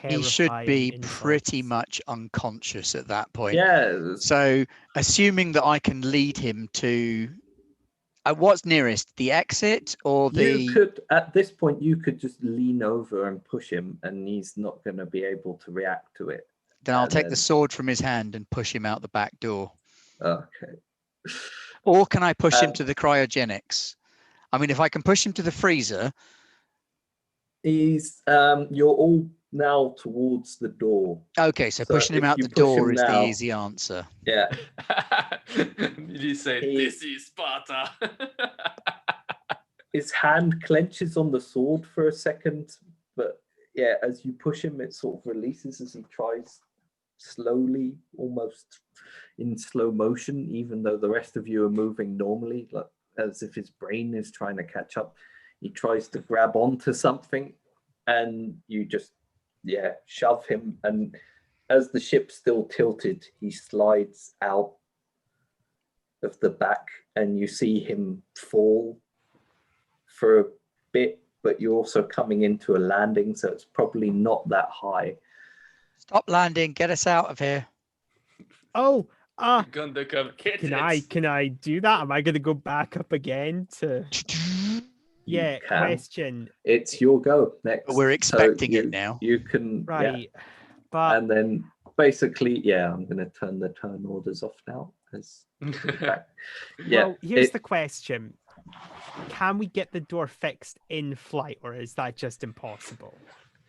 He should be terrifying pretty insults. much unconscious at that point. Yeah. So, assuming that I can lead him to what's nearest, the exit or the? You could, at this point, you could just lean over and push him, and he's not going to be able to react to it. Then I'll take then- the sword from his hand and push him out the back door. Okay. Or can I push him to the cryogenics? I mean, if I can push him to the freezer, He's you're all now towards the door. okay. So So pushing him if out you the push him door is the now- easy answer. Yeah. You say, He- this is Sparta. His hand clenches on the sword for a second, but yeah, as you push him, it sort of releases as he tries slowly, almost in slow motion, even though the rest of you are moving normally, like as if his brain is trying to catch up. He tries to grab onto something, and you just, shove him. And as the ship's still tilted, he slides out of the back, and you see him fall for a bit, but you're also coming into a landing, so it's probably not that high. Stop landing. Get us out of here. Oh, Gonna come get can it. I do that? Am I going to go back up again to? You Yeah. can. Question. It's your go next. But we're So expecting it you- now. You can, Right. But and then basically, I'm going to turn the turn orders off now. As back. well, here's the question: can we get the door fixed in flight, or is that just impossible?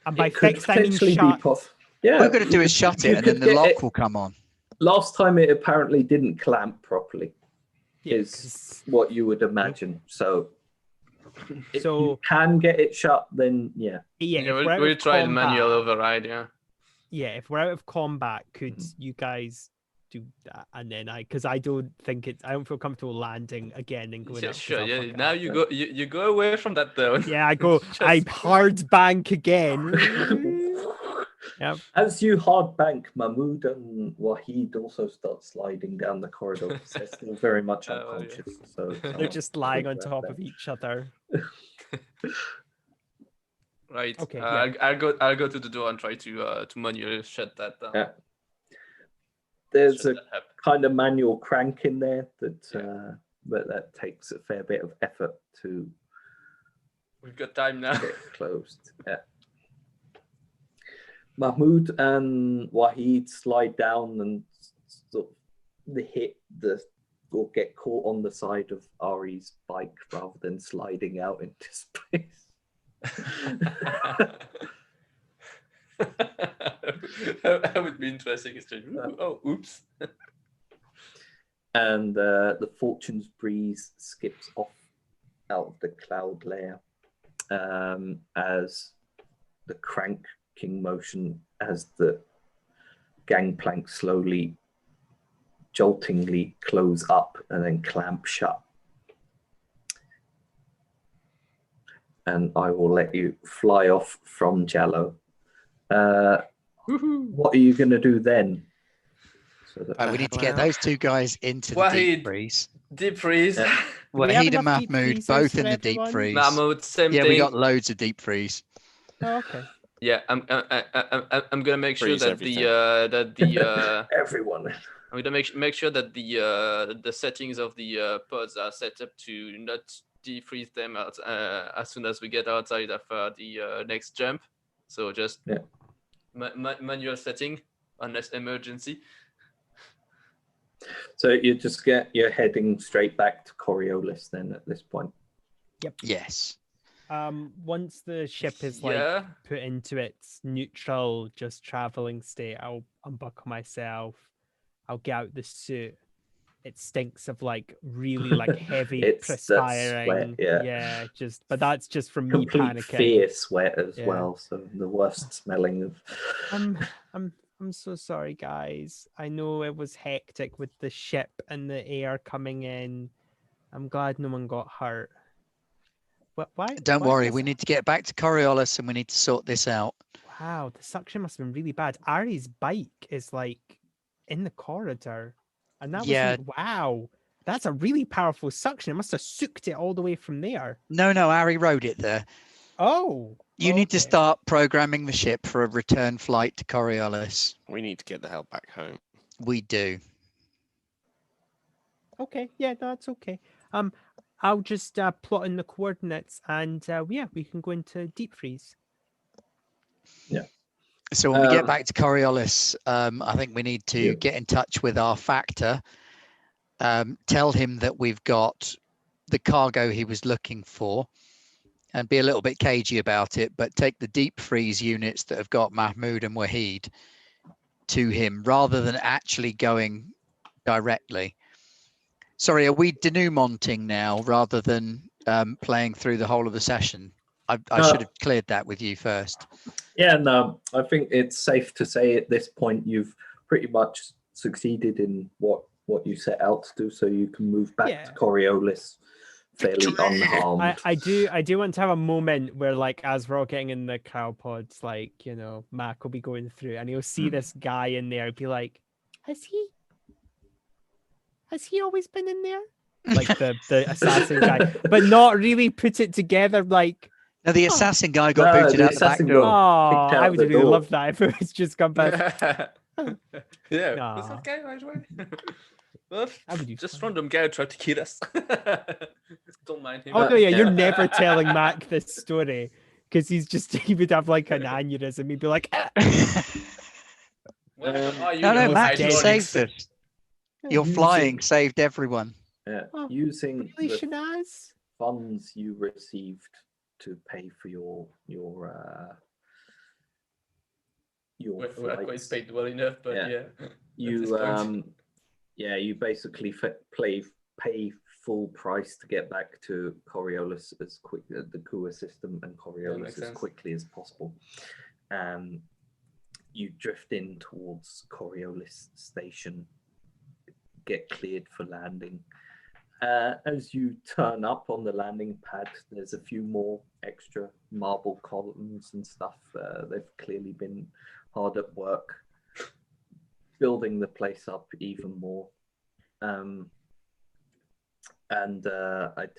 And by It could fixed, I mean potentially be shut. possible. Yeah, All we've got to do is shut you it, and then could the get lock it- will come on. Last time it apparently didn't clamp properly, Yeah, is 'cause- what you would imagine. So if So- you can get it shut, then yeah. Yeah, If we're out we'll of try the manual combat- override, yeah. Yeah, if we're out of combat, could Mm-hmm. you guys do that? And then I don't feel comfortable landing again and going Yeah, up 'cause sure. I'll Yeah, fuck it now up. you go away from that zone. Yeah, I go. Just- I hard bank again. Yep. As you hard bank, Mahmoud and Wahid also start sliding down the corridor because they're still very much Oh, yeah. unconscious. So They're just lying on top of each other. Right. Okay, I'll go to the door and try to manually shut that down. Yeah. There's Shut a that up. kind of manual crank in there that, Yeah. but that takes a fair bit of effort to We've got time now. get closed. Yeah. Mahmoud and Wahid slide down and sort of or get caught on the side of Ari's bike rather than sliding out into space. That would be interesting. It's just, oh, oops. And the Fortune's breeze skips off out of the cloud layer as the cranking motion, as the gangplank slowly, joltingly close up and then clamp shut. And I will let you fly off from Jallo. What are you going to do then? So that We need to get Wow. those two guys into the Wahid. deep freeze. Deep freeze. Yeah. Do we have Wahid and enough deep Mahmood freezers both for in the deep everyone? freeze. Mahmoud, same Yeah, thing. we got loads of deep freeze. Oh, okay. Yeah, I'm gonna make sure Freeze that everything. everyone. I'm gonna make sure that the settings of the pods are set up to not defreeze them out as soon as we get outside of the next jump. So just Yeah. manual setting unless emergency. So you're heading straight back to Coriolis then at this point. Yes. Once the ship is like Yeah. put into its neutral, just traveling state, I'll unbuckle myself. I'll get out the suit. It stinks of like really like heavy It's that sweat, perspiring. yeah. But that's just from me Complete panicking. fear sweat as Yeah. well. So the worst smelling of. I'm so sorry, guys. I know it was hectic with the ship and the air coming in. I'm glad no one got hurt. Why? Don't why worry, was we it- need to get back to Coriolis and we need to sort this out. Wow, the suction must have been really bad. Ari's bike is like in the corridor, and that Yeah. was wow. That's a really powerful suction. It must have sucked it all the way from there. No, Harry rode it there. Oh, You need to okay. start programming the ship for a return flight to Coriolis. We need to get the hell back home. We do. Okay, yeah, that's okay. I'll just plot in the coordinates, and yeah, we can go into deep freeze. So when we get back to Coriolis, I think we need to get in touch with our factor, tell him that we've got the cargo he was looking for, and be a little bit cagey about it, but take the deep freeze units that have got Mahmoud and Wahid to him rather than actually going directly. Sorry, are we denouementing now rather than playing through the whole of the session? I should have cleared that with you first. Yeah, no, I think it's safe to say at this point you've pretty much succeeded in what you set out to do, so you can move back to Coriolis fairly unharmed. I do want to have a moment where, like, as we're all getting in the cowpods, like, you know, Mac will be going through and he'll see this guy in there, be like, has he always been in there? Like the assassin guy, but not really put it together. Like, now the assassin guy got booted out the back door. Oh, I would really love that if it was just come back. Yeah, Aw. was that guy right away? Well, That would be just fun. random guy tried to kill us. Don't mind him. Oh no, yeah, you're never telling Mac this story because he would have like an aneurysm. He'd be like, "Ah." No, Mac, you hydraulics. saved us. Your flying saved everyone. Oh, Using really, the Shanaz? funds you received to pay for your We're quite flights. paid well enough, but yeah. You basically pay full price to get back to Coriolis as quick the Kua system and Coriolis makes as sense. quickly as possible. You drift in towards Coriolis station, get cleared for landing. As you turn up on the landing pad, there's a few more extra marble columns and stuff. They've clearly been hard at work building the place up even more. I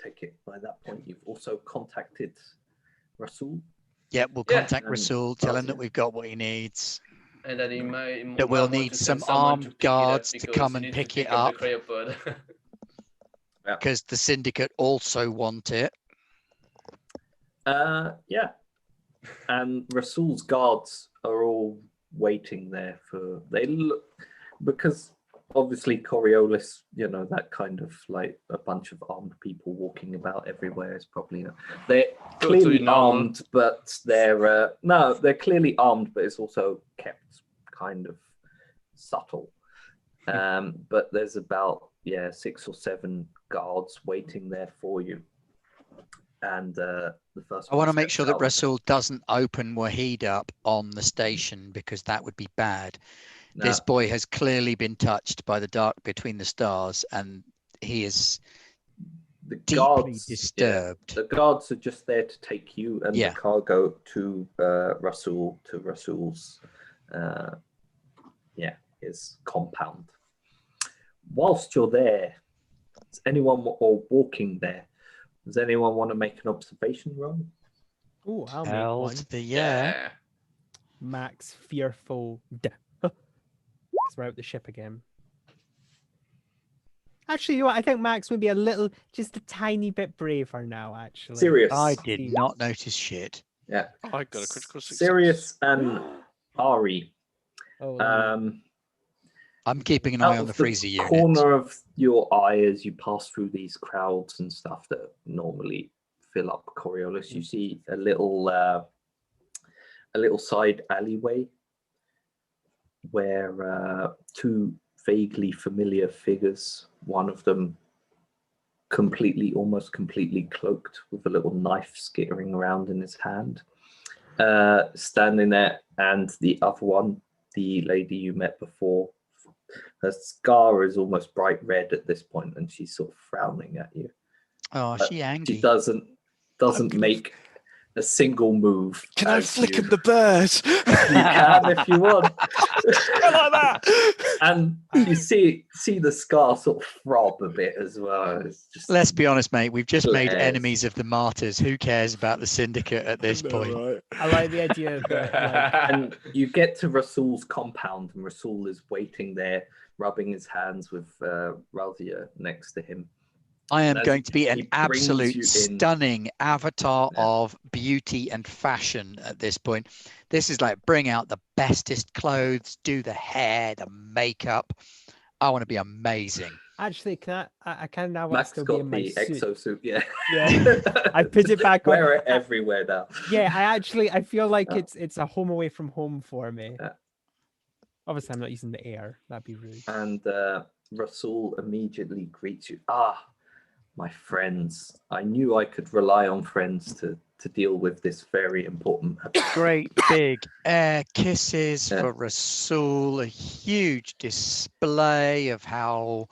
take it by that point you've also contacted Rasul. Yeah, we'll Yeah. contact Rasul, tell him that we've got what he needs. And then he might That we'll want need to some send someone armed to pick it up guards to because come he and needs to pick it the up. cryopod. Because the syndicate also want it. Yeah. And Rasul's guards are all waiting there because obviously Coriolis, that kind of like a bunch of armed people walking about everywhere is probably they're clearly normal. armed, but they're clearly armed, but it's also kept kind of subtle. But there's about 6 or 7 guards waiting there for you. And the first I want to one make sure that steps out. Rasul doesn't open Wahid up on the station because that would be bad. No. This boy has clearly been touched by the dark between the stars and he is deeply disturbed. The guards are just there to take you and the cargo to Rasul's his compound. Whilst you're there, walking there, does anyone want to make an observation roll? Oh, I'll make Hell one. to the yeah. Max fearful. We're out the ship again. Actually, you know what? I think Max would be just a tiny bit braver now. Actually, Sirius. I did not notice shit. Yeah, I got a critical success. Sirius and Ari. I'm keeping an eye on the freezer unit. Corner of your eye as you pass through these crowds and stuff that normally fill up Coriolis, you see a little side alleyway where 2 vaguely familiar figures, one of them almost completely cloaked with a little knife skittering around in his hand, standing there, and the other one, the lady you met before, her scar is almost bright red at this point, and she's sort of frowning at you. Oh, she angry. She doesn't make a single move. Can I as flicken you- the bird? You can if you want. I like that. And you see the scar sort of throb a bit as well. It's just Let's be honest, mate. We've just made Flares. enemies of the martyrs. Who cares about the syndicate at this point? Right. I like the idea that like, and you get to Rasul's compound, and Rasul is waiting there, rubbing his hands with Ralthia next to him. I am As going to be he an brings absolute you in. stunning avatar Yeah. of beauty and fashion at this point. This is like bring out the bestest clothes, do the hair, the makeup. I want to be amazing. actually, I can now want Max to still be got in my the suit. exosuit, yeah. Yeah, I put it back on. Wear it everywhere now. Yeah, I feel like Oh. it's a home away from home for me. Yeah. Obviously, I'm not using the air. That'd be rude. And Rasul immediately greets you. My friends. I knew I could rely on friends to deal with this very important matter. Great big air kisses Yeah. for Rasul, a huge display of how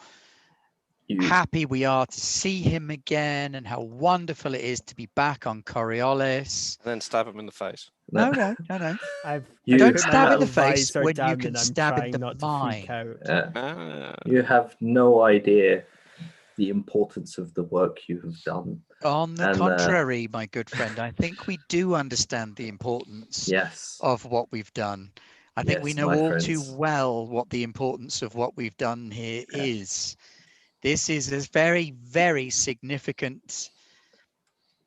You, happy we are to see him again and how wonderful it is to be back on Coriolis. And then stab him in the face. No. I've You Don't put my stab in little the face visor when you down can and I'm stab in trying the not to mind. freak out. Ah. you have no idea the importance of the work you have done. On the And, contrary, my good friend, I think we do understand the importance Yes. of what we've done. I think we Yes, know my all too friends. well what the importance of what we've done here Yeah. is. This is a very, very significant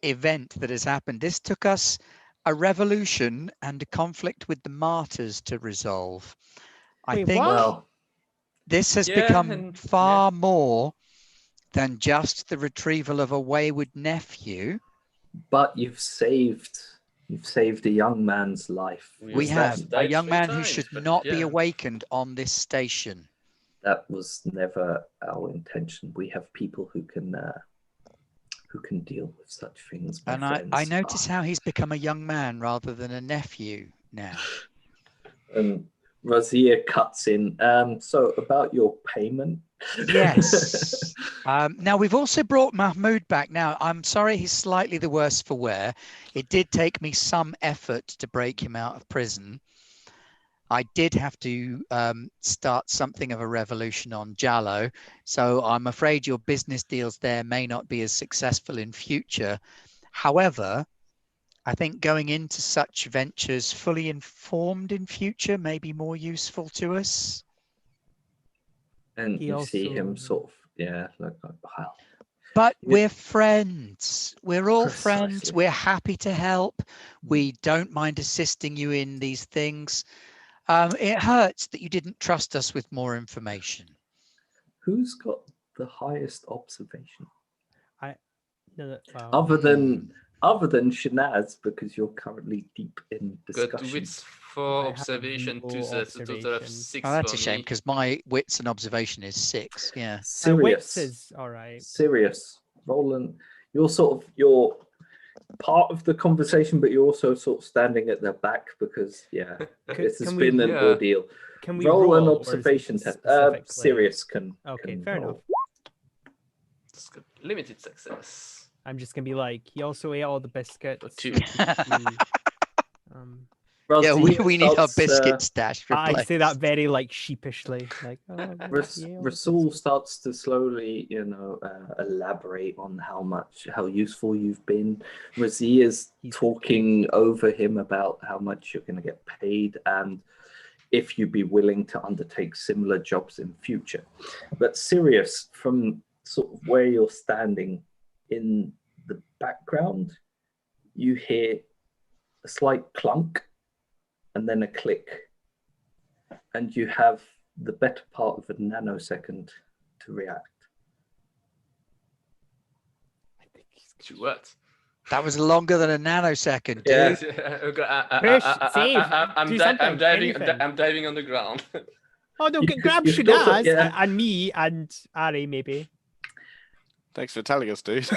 event that has happened. This took us a revolution and a conflict with the martyrs to resolve. I Wait, think what? Well, this has Yeah, become and- far more than just the retrieval of a wayward nephew. but you've saved a young man's life. We have have a died young 3 man who times, should but not be yeah. awakened on this station. That was never our intention. We have people who can deal with such things. My And friends. I notice how he's become a young man rather than a nephew now. And Razia cuts in. So about your payment. Yes. Now we've also brought Mahmoud back. Now I'm sorry he's slightly the worse for wear. It did take me some effort to break him out of prison. I did have to start something of a revolution on Jallo, so I'm afraid your business deals there may not be as successful in future. However, I think going into such ventures fully informed in future may be more useful to us. And He you see him also- sort of, yeah, like, wow. But Yeah. we're friends. We're all friends. Precisely. We're happy to help. We don't mind assisting you in these things. It hurts that you didn't trust us with more information. Who's got the highest observation? No, well, Other than Shanaz, because you're currently deep in Good discussion. wits I for have observation, no to the observation. 6 Oh, that's for a shame me. because my wits and observation is 6. Yeah. my wits Sirius. is all right. Sirius. Roland, you're part of the conversation, but you're also sort of standing at the back because, yeah, this has can we- been an Yeah. ordeal. Can we Roll an roll, or is it observation test. specifically- Sirius can. Okay, can fair roll. enough. It's good. Limited success. I'm just gonna be like, he also ate all the biscuits. But 2. Yeah, we Razia need our starts, biscuit stash I say that replaced. very like sheepishly, like. Oh, yeah, all the Rasul biscuits." starts to slowly, elaborate on how useful you've been. Razia's He's- talking over him about how much you're going to get paid and if you'd be willing to undertake similar jobs in future. But Sirius, from sort of where you're standing in the background, you hear a slight clunk and then a click. And you have the better part of a nanosecond to react. I think he's To what? That was longer than a nanosecond, dude. Yeah. do something, anything. I'm diving on the ground. Oh no, You grab could also- Shanaz yeah. and me and Ari maybe. Thanks for telling us, dude.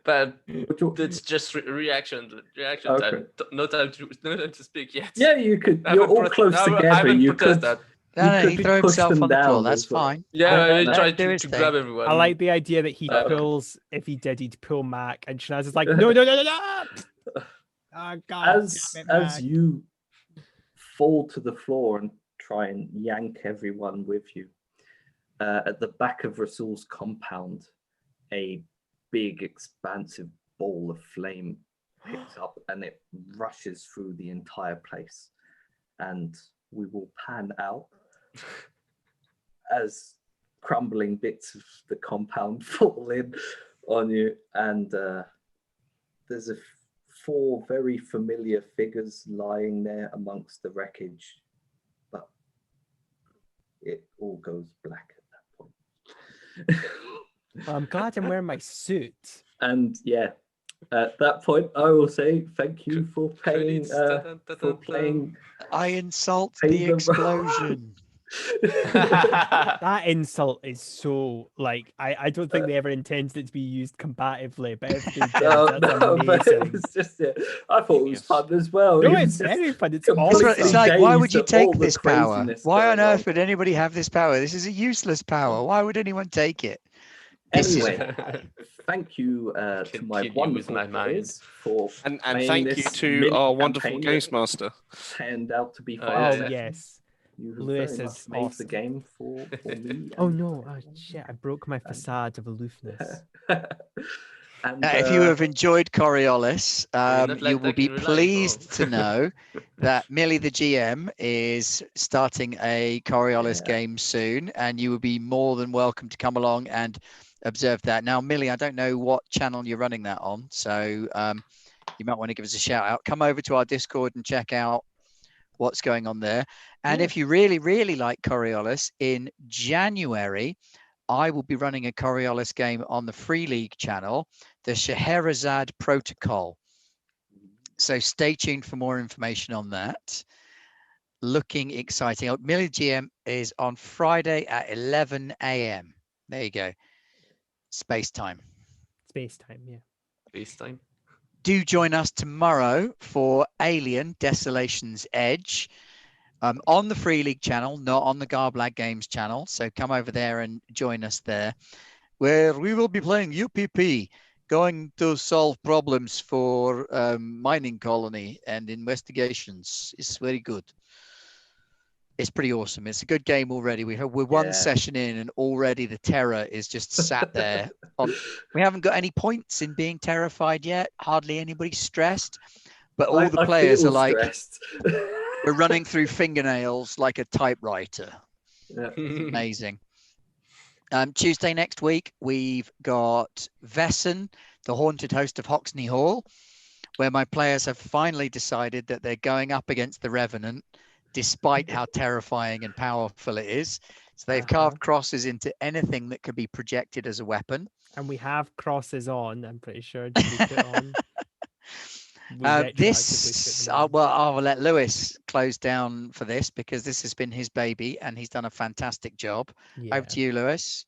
But Would you- it's just reaction Okay. time. No time to speak yet. Yeah, you could. I You're haven't all close I together. haven't You protest could. that. No, You no, could he be threw pushed himself them on the floor. down That's as well. fine. Yeah, Let I him tried do to his grab thing. everyone. I like the idea that he Okay. pulls. If he did, he'd pull Mac, and Shanaz is like, no. Oh, God damn it, as Mac. you fall to the floor and try and yank everyone with you, at the back of Rasul's compound, a big, expansive ball of flame picks up and it rushes through the entire place. And we will pan out as crumbling bits of the compound fall in on you. And there's four very familiar figures lying there amongst the wreckage. But it all goes black at that point. Well, I'm glad I'm wearing my suit. And yeah, at that point, I will say thank you for paying, for playing. I insult Pay the the- explosion. That insult is so like I don't think they ever intended it to be used combatively, but if they did, that's but it amazing. was just, I thought it was Genius. fun as well. No, It it's was just very fun. It's completely awesome. It's like, why would dazed you at all take the this power? craziness Why on going earth would anybody have this power? This is a useless power. Why would anyone take it? This is Anyway, why. thank you to my Continue with wonderful my mind. players for And playing thank you this to mini our wonderful campaign games that master. turned out to be Oh, fun. Oh yeah. yes. You have Lewis very is much made the awesome. game for me. Oh and no! for Oh everyone. shit! I broke my facade of aloofness. And Now, if you have enjoyed Coriolis, not like you will that be in real life, pleased or- to know that Millie the GM is starting a Coriolis Yeah. game soon, and you will be more than welcome to come along and observe that. Now, Millie, I don't know what channel you're running that on, so you might want to give us a shout out. Come over to our Discord and check out what's going on there. And Yeah. if you really, really like Coriolis, in January, I will be running a Coriolis game on the Free League channel, the Scheherazade Protocol. So stay tuned for more information on that. Looking exciting. Millie GM is on Friday at 11 a.m. There you go. Space time. Space time, yeah. This time. Do join us tomorrow for Alien Desolation's Edge. On the Free League channel, not on the Garblag Games channel. So come over there and join us there, where we will be playing UPP, going to solve problems for mining colony and investigations. It's very good. It's pretty awesome. It's a good game already. We're one Yeah. session in, and already the terror is just sat there. We haven't got any points in being terrified yet. Hardly anybody stressed, but all the players are feel like, stressed. we're running through fingernails like a typewriter. Yeah. It's amazing. Tuesday next week, we've got Vesson, the haunted host of Hoxney Hall, where my players have finally decided that they're going up against the Revenant, despite how terrifying and powerful it is. So they've carved crosses into anything that could be projected as a weapon. And we have crosses on, I'm pretty sure. Did we put on? We Well, retroactively put them on. I'll let Lewis close down for this because this has been his baby and he's done a fantastic job. Yeah. Over to you, Lewis.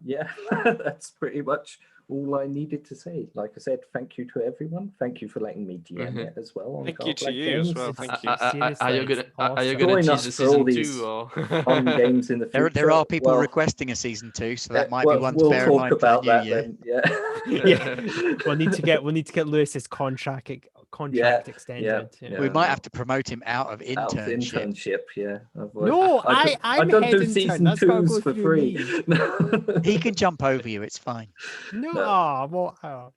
Yeah, that's pretty much all I needed to say. Like I said, thank you to everyone. Thank you for letting me GM it as well. On Thank you to Garblag you as Games. well. It's- Thank you. Are you Seriously, gonna it's tease Join the us for all season these 2 or Fun games in the future. There are people Well, requesting a season 2, so that might be well, one to we'll bear in talk mind about for the new that year. then. Yeah. Yeah. we'll need to get Lewis's contract extended. yeah. We might have to promote him out of Out of internship. internship, yeah. No, I I'm don't head do intern. season That's gotta twos go for through free. me. No. He can jump over you. It's fine. No, No. well,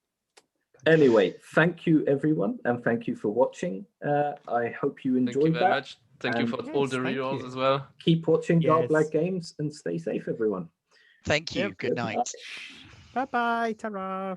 Anyway, thank you everyone, and thank you for watching. I hope you Thank enjoyed you very that. much. Thank you And- for all Yes, the thank rerolls you. as well. Keep watching Yes. Garblag Games and stay safe, everyone. Thank you. Yep. Good night. bye-bye, ta-ra.